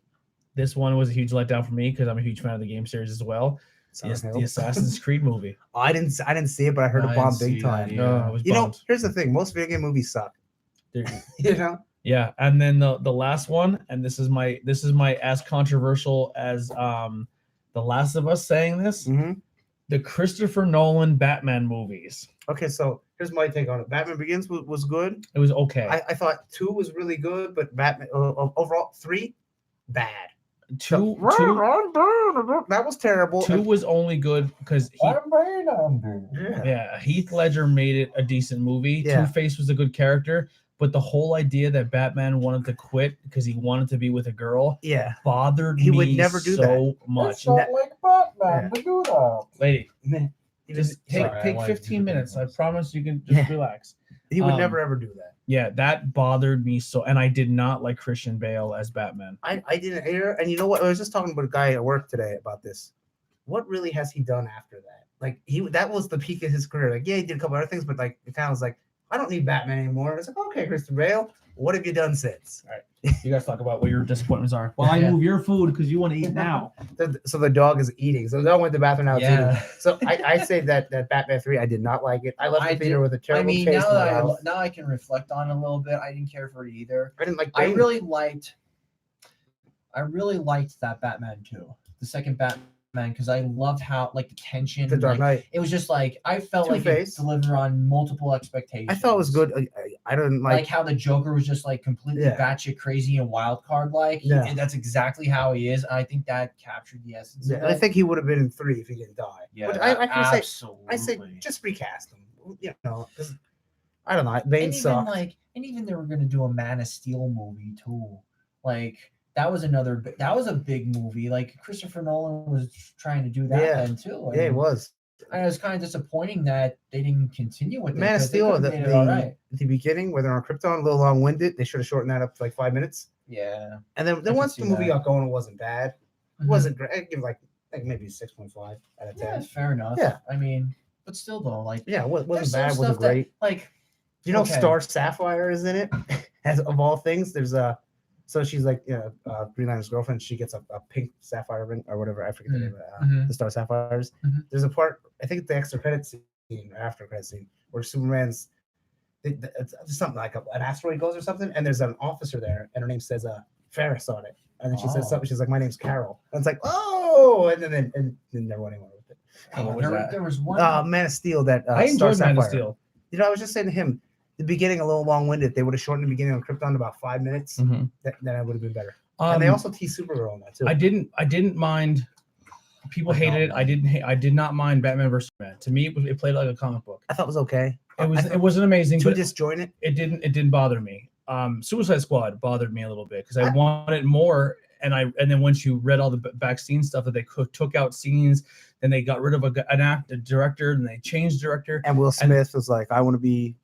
S2: this one was a huge letdown for me because I'm a huge fan of the game series as well.
S1: Silent
S2: The
S1: Hill.
S2: Assassin's Creed movie.
S1: I didn't see it, but I heard
S3: I
S1: it bomb
S3: didn't see
S1: big time.
S3: that
S2: No,
S3: Yeah.
S2: I was
S1: You know,
S2: bummed.
S1: here's the thing: most video game movies suck.
S2: There-
S1: You know,
S2: Yeah, and then the last one, and this is my as controversial as The Last of Us saying this, the Christopher Nolan Batman movies.
S1: Okay, so here's my take on it. Batman Begins was good.
S2: It was okay.
S1: I thought 2 was really good, but Batman overall 3 bad.
S2: Two
S1: That was terrible.
S2: was only good because Heath Ledger made it a decent movie.
S1: Yeah.
S2: Two-Face was a good character, but the whole idea that Batman wanted to quit because he wanted to be with a girl
S1: Yeah,
S2: bothered
S1: He
S2: me
S1: would never do
S2: so much.
S1: like
S4: Batman to do that.
S2: Lady,
S1: he
S2: just
S1: would,
S3: Sorry, I
S2: take
S3: wanted to
S2: 15
S3: do
S2: minutes. I
S3: this.
S2: promise you can just
S1: Yeah.
S2: relax.
S1: he would
S2: um,
S1: never ever do that.
S2: Yeah, that bothered me so, and I did not like Christian Bale as Batman.
S1: I didn't hear. And you know what? I was just talking with a guy at work today about this. What really has he done after that? Like that was the peak of his career. Like, yeah, he did a couple other things, but like it kind of was like, I don't need Batman anymore. It's like, okay, Christian Bale, what have you done since?
S2: You guys talk about what your disappointments are. Well, I
S3: Yeah.
S2: move your food because you want to eat now.
S1: So the dog is eating. So the dog went to the bathroom now. It's
S3: Yeah.
S1: eating. So I say that Batman 3, I did not like it. I left
S3: I
S1: the theater with a
S3: I
S1: terrible
S3: mean,
S1: taste in my
S3: now
S1: mouth.
S3: I can reflect on it a little bit. I didn't care for it either.
S1: I didn't like.
S3: I
S1: Bane.
S3: really liked that Batman too, the second Batman, because I loved how like the tension.
S1: The Dark
S3: like,
S1: Knight.
S3: It was just like I felt like it
S1: Two-Face.
S3: delivered on multiple expectations.
S1: I thought it was good. I didn't
S3: Like,
S1: like.
S3: how the Joker was just like completely
S1: Yeah.
S3: batshit crazy and wild card like.
S1: Yeah.
S3: That's exactly how he is. I think that captured the essence.
S1: Yeah,
S3: of
S1: I
S3: it.
S1: think he would have been in 3 if he didn't die.
S3: Yeah,
S1: But I can say
S3: absolutely.
S1: I say just recast him. You know, 'cause I don't know. Bane
S3: and even
S1: sucked.
S3: and even they were gonna do a Man of Steel movie too. Like that was a big movie. Like Christopher Nolan was trying to do that
S1: Yeah.
S3: then too.
S1: Yeah, it was.
S3: And it was kind of disappointing that they didn't continue with it.
S1: Man of
S3: 'cause they
S1: Steel,
S3: could've made it all right.
S1: the beginning where they're on Krypton, a little long winded. They should have shortened that up to like 5 minutes.
S3: Yeah.
S1: And then
S3: can
S1: once the
S3: see
S1: movie
S3: that.
S1: got going, it wasn't bad. It
S3: Mhm.
S1: wasn't great. I'd give like maybe 6.5 out of 10.
S3: Yeah, fair enough.
S1: Yeah.
S3: I mean, but still though, like
S1: Yeah, it wasn't
S3: there's some
S1: bad. It wasn't
S3: stuff that,
S1: great.
S3: like
S1: You know,
S3: okay.
S1: Star Sapphire is in it. As of all things, there's a. So she's like, Green Lantern's girlfriend. She gets a pink sapphire ring or whatever. I forget the name of it.
S3: Mhm.
S1: The Star Sapphires.
S3: Mhm.
S1: There's a part. I think it's the extra credit scene or after credit scene where Superman's. It's something like an asteroid goes or something, and there's an officer there, and her name says Ferris on it, and then she
S3: Oh.
S1: says something. She's like, "My name's Carol," and it's like, "Oh!" And then never went anywhere with it.
S2: what was that?
S3: there was one.
S1: Man of Steel. That
S2: I
S1: Star
S2: enjoyed Man of
S1: Sapphire.
S2: Steel.
S1: You know, I was just saying to him, the beginning a little long-winded. They would have shortened the beginning on Krypton to about 5 minutes. Then it would have been better. And they also teased Supergirl on that too.
S2: I didn't mind. People hated it. I did not mind Batman versus Superman. To me, it played like a comic book.
S1: I thought it was okay.
S2: It wasn't amazing,
S1: too
S2: but
S1: disjointed.
S2: it didn't bother me. Suicide Squad bothered me a little bit because I wanted more, and then once you read all the back scene stuff that they took out scenes, then they got rid of a director, and they changed director.
S1: And Will Smith was like, "I want to be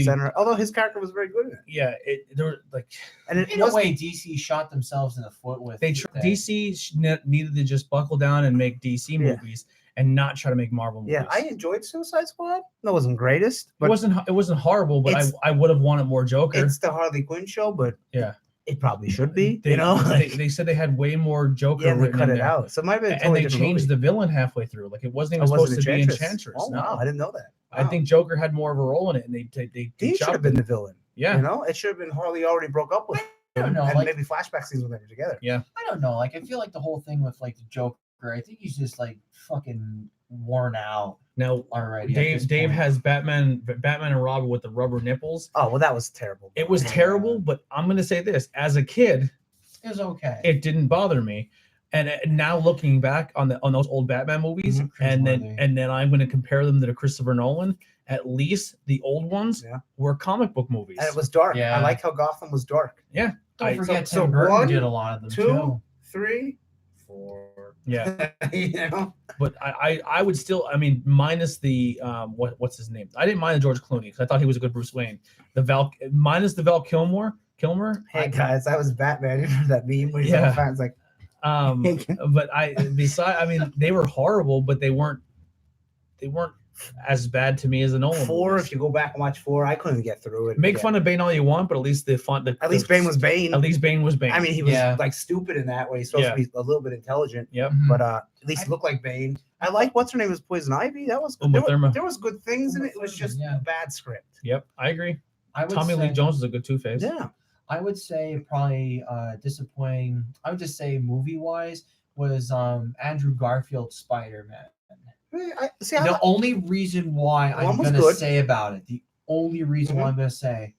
S1: center." Although his character was very good in it.
S2: Yeah, there were like,
S1: And it
S3: In
S1: was
S3: a way, DC shot themselves in the foot with
S2: DC needed to just buckle down and make DC
S1: Yeah.
S2: movies, and not try to make Marvel movies.
S1: Yeah, I enjoyed Suicide Squad. That wasn't greatest, but
S2: it wasn't horrible, but
S1: It's-
S2: I would have wanted more Joker.
S1: it's the Harley Quinn show. But
S2: Yeah.
S1: it probably should be.
S2: They,
S1: you know,
S2: they said they had way more Joker
S1: yeah, they
S2: written
S1: cut
S2: in
S1: it
S2: there.
S1: out. So it might have been a
S2: And
S1: totally
S2: they
S1: different
S2: changed
S1: movie.
S2: the villain halfway through. Like it wasn't
S1: Oh,
S2: even
S1: wasn't
S2: supposed to be
S1: Enchantress?
S2: Enchantress.
S1: Oh,
S2: No.
S1: wow, I didn't know that.
S2: I
S1: Wow.
S2: think Joker had more of a role in it, and they
S1: he should have
S2: chopped
S1: been
S2: it.
S1: the villain.
S2: Yeah.
S1: You know, it should have been Harley already broke up with him.
S3: I don't know,
S1: And
S3: like-
S1: maybe flashback scenes when they were together.
S2: Yeah.
S3: I don't know. Like I feel like the whole thing with like the Joker, I think he's just like fucking worn out
S2: Now
S3: already. at this
S2: Dave
S3: point.
S2: has Batman and Robin with the rubber nipples.
S1: Oh well, that was terrible.
S2: It was terrible, but I'm gonna say this: as a kid,
S3: It was okay.
S2: it didn't bother me. And now looking back on those old Batman movies,
S3: Mhm.
S2: and
S3: Cringeworthy.
S2: then I'm going to compare them to the Christopher Nolan. At least the old ones
S1: Yeah.
S2: were comic book movies.
S1: And it was dark.
S3: Yeah.
S1: I like how Gotham was dark.
S3: Don't
S2: I-
S3: forget
S1: so
S3: Tim Burton
S1: 1,
S3: did a lot of them
S1: 2,
S3: too.
S1: 3, 4.
S2: Yeah,
S1: You know,
S2: but I would still. I mean, minus the what's his name? I didn't mind the George Clooney because I thought he was a good Bruce Wayne. Minus the Val Kilmer.
S1: hey guys, that was Batman. You know that meme where he's
S2: Yeah.
S1: all fat? It's like,
S2: But I mean, they were horrible, but they weren't as bad to me as the Nolan
S1: 4.
S2: movies.
S1: If you go back and watch 4, I couldn't get through it.
S2: Make
S1: Yeah.
S2: fun of Bane all you want, but at least
S1: At least Bane was Bane.
S2: At least Bane was Bane.
S1: I mean, he was
S3: Yeah.
S1: like stupid in that way. He's supposed
S2: Yeah.
S1: to be a little bit intelligent,
S2: Yep.
S1: but at least he looked like Bane. I like what's her name was Poison Ivy. That was good.
S2: Uma Thurman.
S1: There was good things in it. It was just
S3: Yeah.
S1: a bad script.
S2: Yep. I agree.
S3: I would
S2: Tommy
S3: say,
S2: Lee Jones is a good Two-Face.
S1: Yeah.
S3: I would say probably disappointing. I would just say movie wise was Andrew Garfield's Spider-Man.
S1: I
S3: The only reason why I'm
S1: One was
S3: gonna
S1: good.
S3: say about it, the only reason why
S1: Mhm.
S3: I'm gonna say,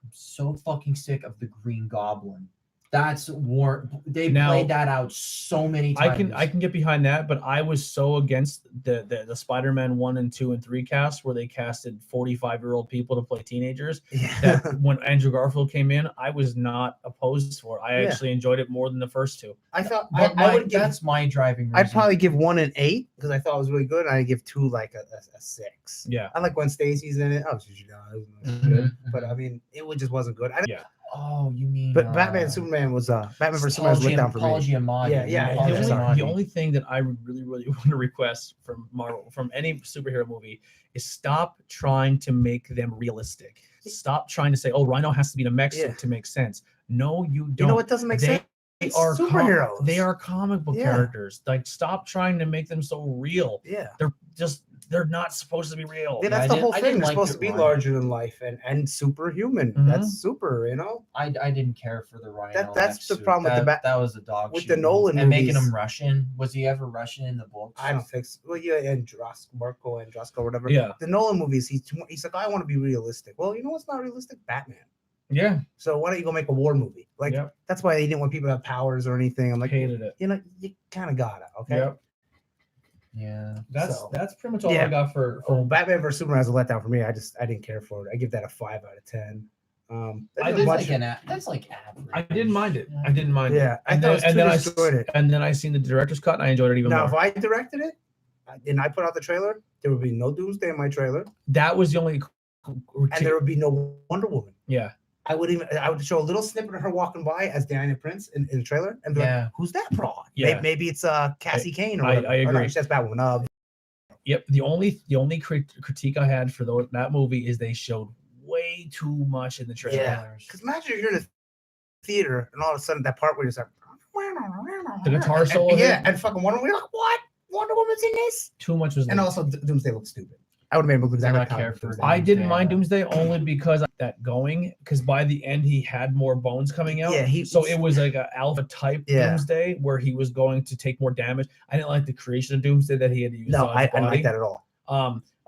S3: I'm so fucking sick of the Green Goblin. That's war. They
S2: Now,
S3: played that out so many times.
S2: I can get behind that, but I was so against the Spider-Man 1 and 2 and 3 cast where they casted 45-year-old people to play teenagers.
S1: yeah.
S2: That when Andrew Garfield came in, I was not opposed for it. I
S1: Yeah.
S2: actually enjoyed it more than the first two.
S1: I thought
S3: But
S1: I would give.
S3: that's my driving reason.
S1: I'd probably give 1 an 8 because I thought it was really good. And I'd give 2 like a 6.
S2: Yeah.
S1: I like when Stacy's in it. Oh, she dies.
S3: Mhm.
S1: Good. But I mean, just wasn't good.
S3: Oh, you mean?
S1: But Batman and Superman was Batman vs Superman was let down for me.
S3: Paul Giamatti.
S1: Yeah, yeah,
S3: Paul
S1: yeah,
S2: The
S1: sorry.
S2: only, the only thing that I would really want to request from Marvel, from any superhero movie, is stop trying to make them realistic. Stop trying to say, "Oh, Rhino has to be a Mexican
S1: Yeah.
S2: to make sense." No, you don't.
S1: You know what doesn't make
S2: They-
S1: sense?
S2: They are
S1: superheroes.
S2: They are comic book
S1: Yeah.
S2: characters. Like, stop trying to make them so real.
S1: Yeah.
S2: They're not supposed to be real.
S1: Yeah,
S3: Yeah,
S1: that's
S3: I
S1: the
S3: didn't-
S1: whole
S3: I
S1: thing.
S3: didn't
S1: They're
S3: like
S1: supposed
S3: it,
S1: to be
S3: Ryan.
S1: larger than life and superhuman.
S2: Mhm.
S1: That's super, you know.
S3: I didn't care for the Rhino.
S1: That's the
S3: suit.
S1: problem with the
S3: that was a dog
S1: with
S3: shit
S1: the
S3: move.
S1: Nolan
S3: and making
S1: movies.
S3: him Russian. Was he ever Russian in the books?
S1: I don't think so. Well, yeah, and Marco and Drosko, whatever.
S2: Yeah.
S1: The Nolan movies, he's like, I want to be realistic. Well, you know what's not realistic? Batman.
S2: Yeah,
S1: So why don't you go make a war movie? Like
S2: Yep.
S1: that's why he didn't want people to have powers or anything. I'm like,
S2: hated it.
S1: you know, you kind of got it. Okay.
S2: Yep.
S3: Yeah.
S2: That's pretty much all
S1: Yeah.
S2: I got for.
S1: Oh, Batman vs Superman was a letdown for me. I didn't care for it. I give that a 5 out of 10.
S2: I
S3: That's
S2: did
S3: like that's like average.
S2: I didn't mind it. I didn't mind it.
S1: Yeah, I
S2: And
S1: thought it was
S2: then, and
S1: too
S2: then I
S1: destroyed it.
S2: and then I seen the director's cut and I enjoyed it even
S1: Now, if
S2: more.
S1: I directed it and I put out the trailer, there would be no Doomsday in my trailer,
S2: That was the only.
S1: and there would be no Wonder Woman.
S2: Yeah.
S1: I would show a little snippet of her walking by as Diana Prince in the trailer, and be
S3: Yeah.
S1: like, "Who's that broad?"
S2: Yeah.
S1: Maybe it's Cassie Kane or
S2: I
S1: whatever. Or no,
S2: agree.
S1: that's Batwoman.
S2: Yep. The only critique I had for that movie is they showed way too much in the trailer.
S1: Yeah. Because imagine if you're in a theater and all of a sudden that part where you're just like,
S2: The guitar solo
S1: and, yeah,
S2: hit.
S1: and fucking Wonder Woman, you're like, what? Wonder Woman's in this?
S2: Too much was.
S1: And also Doomsday looked stupid. I would have made him look exactly
S3: not
S1: like
S3: care
S1: comic
S3: for
S1: Doomsday.
S2: I didn't
S3: Doomsday,
S2: mind
S3: yeah.
S2: Doomsday only because that going because by the end he had more bones coming out.
S1: Yeah,
S2: so it was like an alpha type
S1: Yeah.
S2: Doomsday where he was going to take more damage. I didn't like the creation of Doomsday that he had to use.
S1: No,
S2: on
S1: I
S2: his
S1: didn't
S2: body.
S1: like that at all.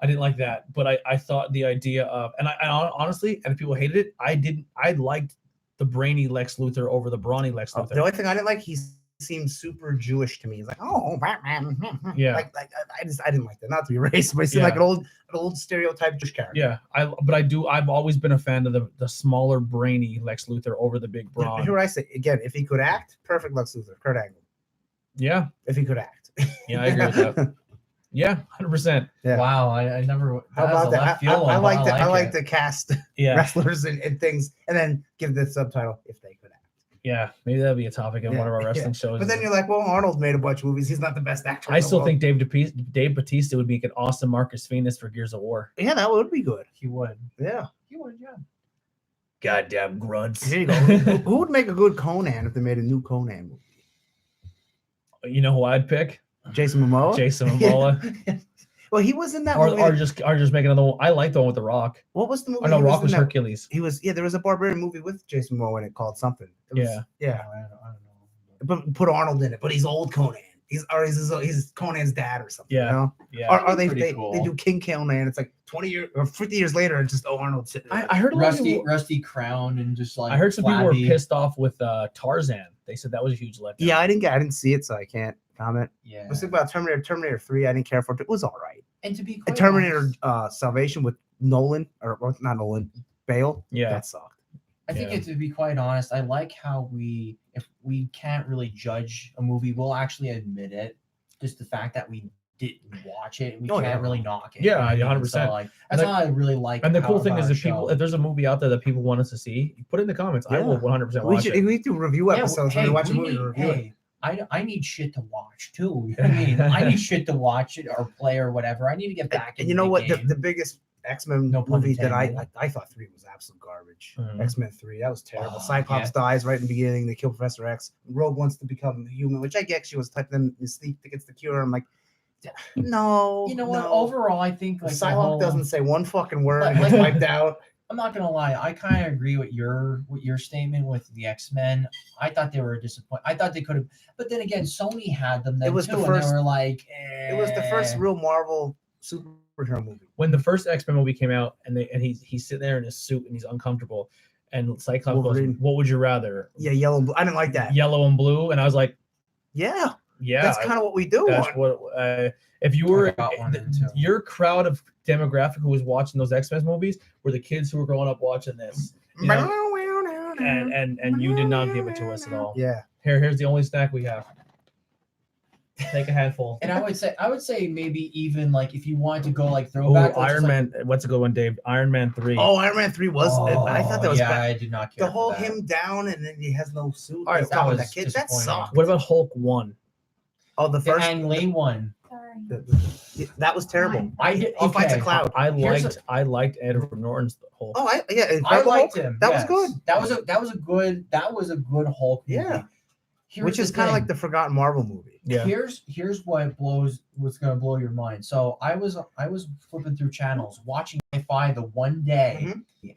S2: I didn't like that, but I thought the idea of and I honestly, and if people hated it, I liked the brainy Lex Luthor over the brawny Lex Luthor.
S1: The only thing I didn't like, he seemed super Jewish to me. He's like, oh, Batman.
S2: Yeah.
S1: Like I didn't like that. Not to be racist, but he seemed
S2: Yeah.
S1: like an old stereotype Jewish character.
S2: Yeah, I've always been a fan of the smaller brainy Lex Luthor over the big brawn.
S1: Here I say again, if he could act, perfect Lex Luthor, Kurt Angle.
S2: Yeah,
S1: If he could act.
S2: yeah, I agree with that. Yeah, 100%.
S1: Yeah.
S3: Wow, I never.
S1: How
S3: that was
S1: about
S3: a
S1: that?
S3: left field one, but
S1: I like
S3: it.
S1: to cast
S2: Yeah,
S1: wrestlers and things, and then give the subtitle if they could act.
S2: Yeah, maybe that'd be a topic in
S1: Yeah,
S2: one of our wrestling
S1: yeah.
S2: shows.
S1: But then you're like, well, Arnold's made a bunch of movies. He's not the best actor.
S2: I
S1: in the
S2: still
S1: world.
S2: think Dave Bautista would make an awesome Marcus Phoenix for Gears of War.
S1: Yeah, that would be good.
S3: He would.
S1: Yeah.
S3: He would, yeah.
S2: Goddamn grunts.
S1: Here you go. Who would make a good Conan if they made a new Conan movie?
S2: You know who I'd pick?
S1: Jason Momoa.
S2: Jason Momoa.
S1: Yeah. Well, he was in that
S2: or,
S1: movie.
S2: or just make another one. I like the one with the Rock.
S1: What was the movie?
S2: Oh no,
S1: he
S2: Rock
S1: in
S2: was
S1: that-
S2: Hercules.
S1: He was there was a Barbarian movie with Jason Momoa in it called something. It was, yeah.
S3: I don't know.
S1: But put Arnold in it. But he's old Conan. He's Conan's dad or something.
S2: Yeah.
S1: You know?
S2: Yeah.
S1: Or they
S3: Pretty cool.
S1: do King Conan. It's like 20 years or 50 years later, and just Arnold's sitting there.
S2: I heard a lot of people,
S3: Rusty crown and just like
S2: I heard some people were
S3: flabby.
S2: pissed off with Tarzan. They said that was a huge letdown.
S1: Yeah, I didn't see it, so I can't comment.
S3: Yeah.
S1: I was thinking about Terminator 3. I didn't care for it. It was all right.
S3: And to be
S1: And
S3: quite
S1: Terminator
S3: honest,
S1: Salvation with Nolan or not Nolan, Bale.
S2: Yeah.
S1: That sucked.
S3: I think
S2: Yeah.
S3: to be quite honest, I like how if we can't really judge a movie, we'll actually admit it. Just the fact that we didn't watch it, we
S1: Oh,
S3: can't
S1: yeah.
S3: really knock it.
S2: Yeah,
S3: you know what I mean?
S2: 100%.
S3: So, like, that's
S2: And
S3: how I really like.
S2: And the
S3: how
S2: cool thing
S3: about
S2: is,
S3: a
S2: if people,
S3: show.
S2: if there's a movie out there that people want us to see, put it in the comments. I will
S1: Yeah.
S2: 100%
S1: We
S2: watch
S1: should
S2: it.
S1: we do review
S3: Yeah,
S1: episodes when we watch a movie to review it.
S3: I need shit to watch too. You know what I mean, I need shit to watch it or play or whatever. I need to get back.
S1: And
S3: into
S1: you know
S3: the
S1: what?
S3: game.
S1: The biggest X-Men
S3: No pun
S1: movie that
S3: intended.
S1: I thought 3 was absolute garbage.
S2: Mhm.
S1: X-Men 3, that was terrible.
S3: Oh,
S1: Cyclops dies right in the beginning. They kill Professor X. Rogue wants to become human, which I guess she was typing in Mystique that gets the cure. I'm like, no.
S3: You know what?
S1: no.
S3: Overall, I think like the
S1: Psylocke
S3: whole-
S1: doesn't say one fucking word
S3: Like-
S1: and gets wiped out.
S3: I'm not gonna lie. I kind of agree with your statement with the X-Men. I thought they were a disappointment. I thought they could have, but then again, Sony had them. Then
S1: was
S3: too,
S1: the
S3: and
S1: first-
S3: they were like,
S1: It was the first real Marvel superhero movie.
S2: When the first X-Men movie came out, and he's sitting there in his suit and he's uncomfortable, and Cyclops
S1: Wolverine.
S2: goes, "What would you rather?
S1: Yeah, yellow and blue. I didn't like that.
S2: Yellow and blue?" And I was like,
S1: Yeah,
S2: "Yeah,
S1: that's kind of what we do.
S2: that's what." If you were
S3: got one then, too.
S2: your crowd of demographic who was watching those X-Men movies were the kids who were growing up watching this, you know, and you did not give it to us at all.
S1: Yeah.
S2: Here's the only snack we have. Take a handful.
S3: And I would say maybe even like if you wanted to go like
S2: Oh,
S3: throwback. like,
S2: Iron
S3: just,
S2: Man. What's a good one, Dave? Iron Man 3.
S1: Oh, Iron Man 3 was. I thought that was
S3: yeah,
S1: bad.
S3: I did not care.
S1: The whole
S3: for that.
S1: him down and then he has no suit.
S2: All right,
S1: He's
S2: that
S1: talking to
S3: was
S1: that kid. That
S3: disappointing.
S1: sucked.
S2: What about Hulk 1?
S1: Oh, the
S3: The
S1: first.
S3: Ang Lee one.
S1: That was terrible.
S3: I did.
S1: He fights a
S3: okay.
S1: cloud.
S2: I liked Edward Norton's Hulk.
S1: Oh, yeah.
S3: I
S1: Incredible
S3: liked
S1: Hulk.
S3: him.
S1: That
S3: yes.
S1: was good.
S3: That was a good Hulk movie.
S1: Yeah.
S3: Here's
S1: Which
S3: the
S1: is kind of
S3: thing.
S1: like the forgotten Marvel movie.
S2: Yeah.
S3: Here's what's gonna blow your mind. So I was flipping through channels watching Fi the one day,
S1: Mhm.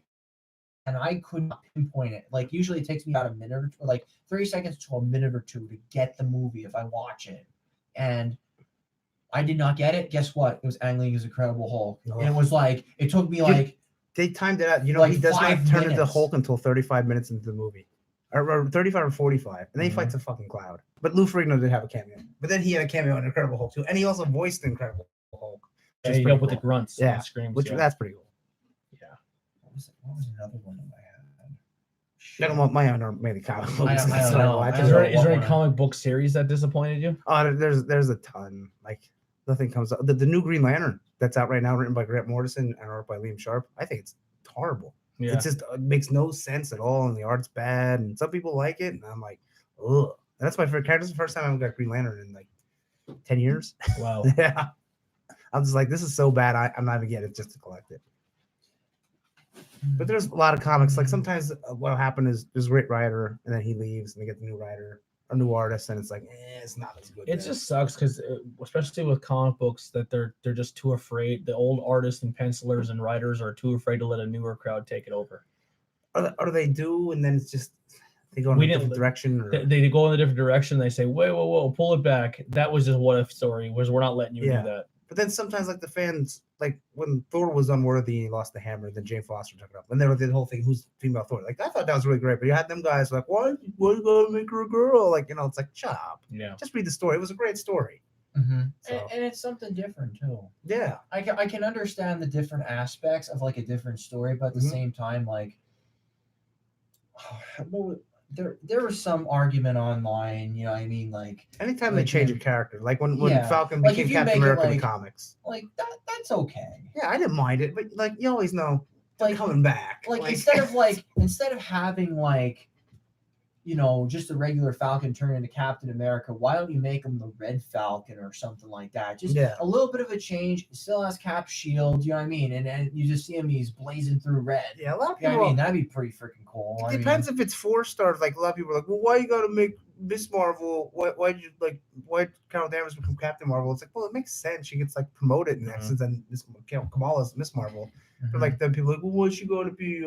S3: and I could not pinpoint it. Like usually it takes me about a minute or two, like 30 seconds to a minute or two to get the movie if I watch it. And I did not get it. Guess what? It was Ang Lee's Incredible Hulk. And it was like it took me like
S1: They timed it out. You know,
S3: Like
S1: he does not
S3: 5
S1: turn into
S3: minutes.
S1: Hulk until 35 minutes into the movie. Or 35 or 45. And then he
S2: Mhm.
S1: fights a fucking cloud. But Lou Ferrigno did have a cameo. But then he had a cameo in Incredible Hulk too. And he also voiced Incredible Hulk.
S2: Yeah,
S1: which is
S2: you
S1: pretty
S2: know, with the
S1: cool.
S2: grunts,
S1: Yeah,
S2: and screams.
S1: Which
S2: yeah.
S1: that's pretty cool.
S3: what was another one that I had?
S1: I don't want my own are mainly comic books.
S3: I don't
S1: so
S3: know.
S1: I
S3: I
S1: just
S2: Is
S3: don't
S2: there,
S3: know.
S2: is there
S3: what
S2: any
S3: one.
S2: comic book series that disappointed you?
S1: Oh, there's a ton. Like nothing comes up. The new Green Lantern that's out right now, written by Grant Morrison and art by Liam Sharp. I think it's horrible.
S2: Yeah.
S1: It just makes no sense at all, and the art's bad. And some people like it, and I'm like, ugh. And that's my favorite character. It's the first time I've got Green Lantern in like 10 years.
S2: Wow.
S1: Yeah, I'm just like, this is so bad. I'm not even getting it just to collect it. But there's a lot of comics. Like sometimes what'll happen is there's a great writer, and then he leaves, and they get the new writer, a new artist, and it's like, it's not as good.
S2: It
S1: then.
S2: just sucks because, especially with comic books, that they're just too afraid. The old artists and pencilers and writers are too afraid to let a newer crowd take it over.
S1: or they do, and then it's just they go in
S2: We
S1: a
S2: didn't-
S1: different direction. Or,
S2: They go in a different direction. They say, "Wait, whoa, pull it back." That was just what if story. Was we're not letting you
S1: Yeah.
S2: do that.
S1: but then sometimes like the fans, like when Thor was unworthy, he lost the hammer, then Jane Foster took it up, and they did the whole thing. Who's female Thor? Like I thought that was really great, but you had them guys like, why you gotta make her a girl? Like it's like shut up.
S2: Yeah.
S1: Just read the story. It was a great story.
S3: Mhm.
S1: So.
S3: And it's something different too.
S1: Yeah.
S3: I can understand the different aspects of like a different story, but at the
S1: Mhm.
S3: same time, like there was some argument online, you know what I mean? Like
S1: Anytime they
S3: Like
S1: change a
S3: him.
S1: character, like when
S3: Yeah.
S1: Falcon
S3: Like,
S1: became
S3: if you
S1: Captain
S3: make it,
S1: America in the
S3: like-
S1: comics.
S3: that's okay.
S1: Yeah, I didn't mind it, but like you always know they're
S3: Like
S1: coming back.
S3: like instead of having like just the regular Falcon turn into Captain America, why don't you make him the Red Falcon or something like that? Just a little bit of a change. Still has Cap shield, you know what I mean? And you just see him, he's blazing through red.
S1: Yeah, a lot of
S3: You know
S1: people.
S3: what I mean? That'd be pretty freaking cool.
S1: It depends if it's 4 stars. Like a lot of people are like, well, why you gotta make Miss Marvel? Why Carol Danvers become Captain Marvel? It's like, well, it makes sense. She gets like promoted in that since then Kamala's Miss Marvel. But like then people are like, well, why is she going to be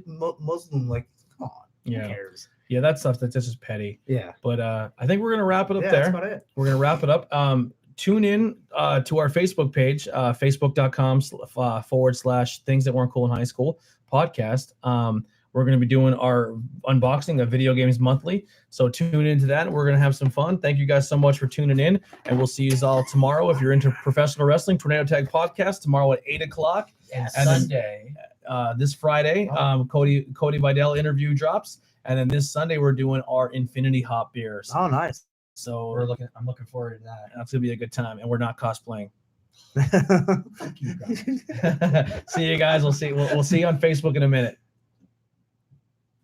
S1: Muslim? Like, come on, who cares?
S2: Yeah, that stuff that's just petty.
S1: Yeah.
S2: But I think we're gonna wrap it up there.
S1: That's about it.
S2: We're gonna wrap it up. Tune in to our Facebook page, facebook.com/ things that weren't cool in high school podcast. We're going to be doing our unboxing of Video Games Monthly. So tune into that. We're going to have some fun. Thank you guys so much for tuning in. And we'll see you all tomorrow. If you're into professional wrestling, Tornado Tag Podcast tomorrow at 8 o'clock.
S3: And
S2: Sunday. This Friday, Cody Vidal interview drops. And then this Sunday, we're doing our Infinity Hop beers.
S1: Oh, nice.
S2: So
S3: I'm looking forward to that.
S2: That's going to be a good time. And we're not cosplaying.
S3: Fuck you guys.
S2: See you guys. We'll see you on Facebook in a minute.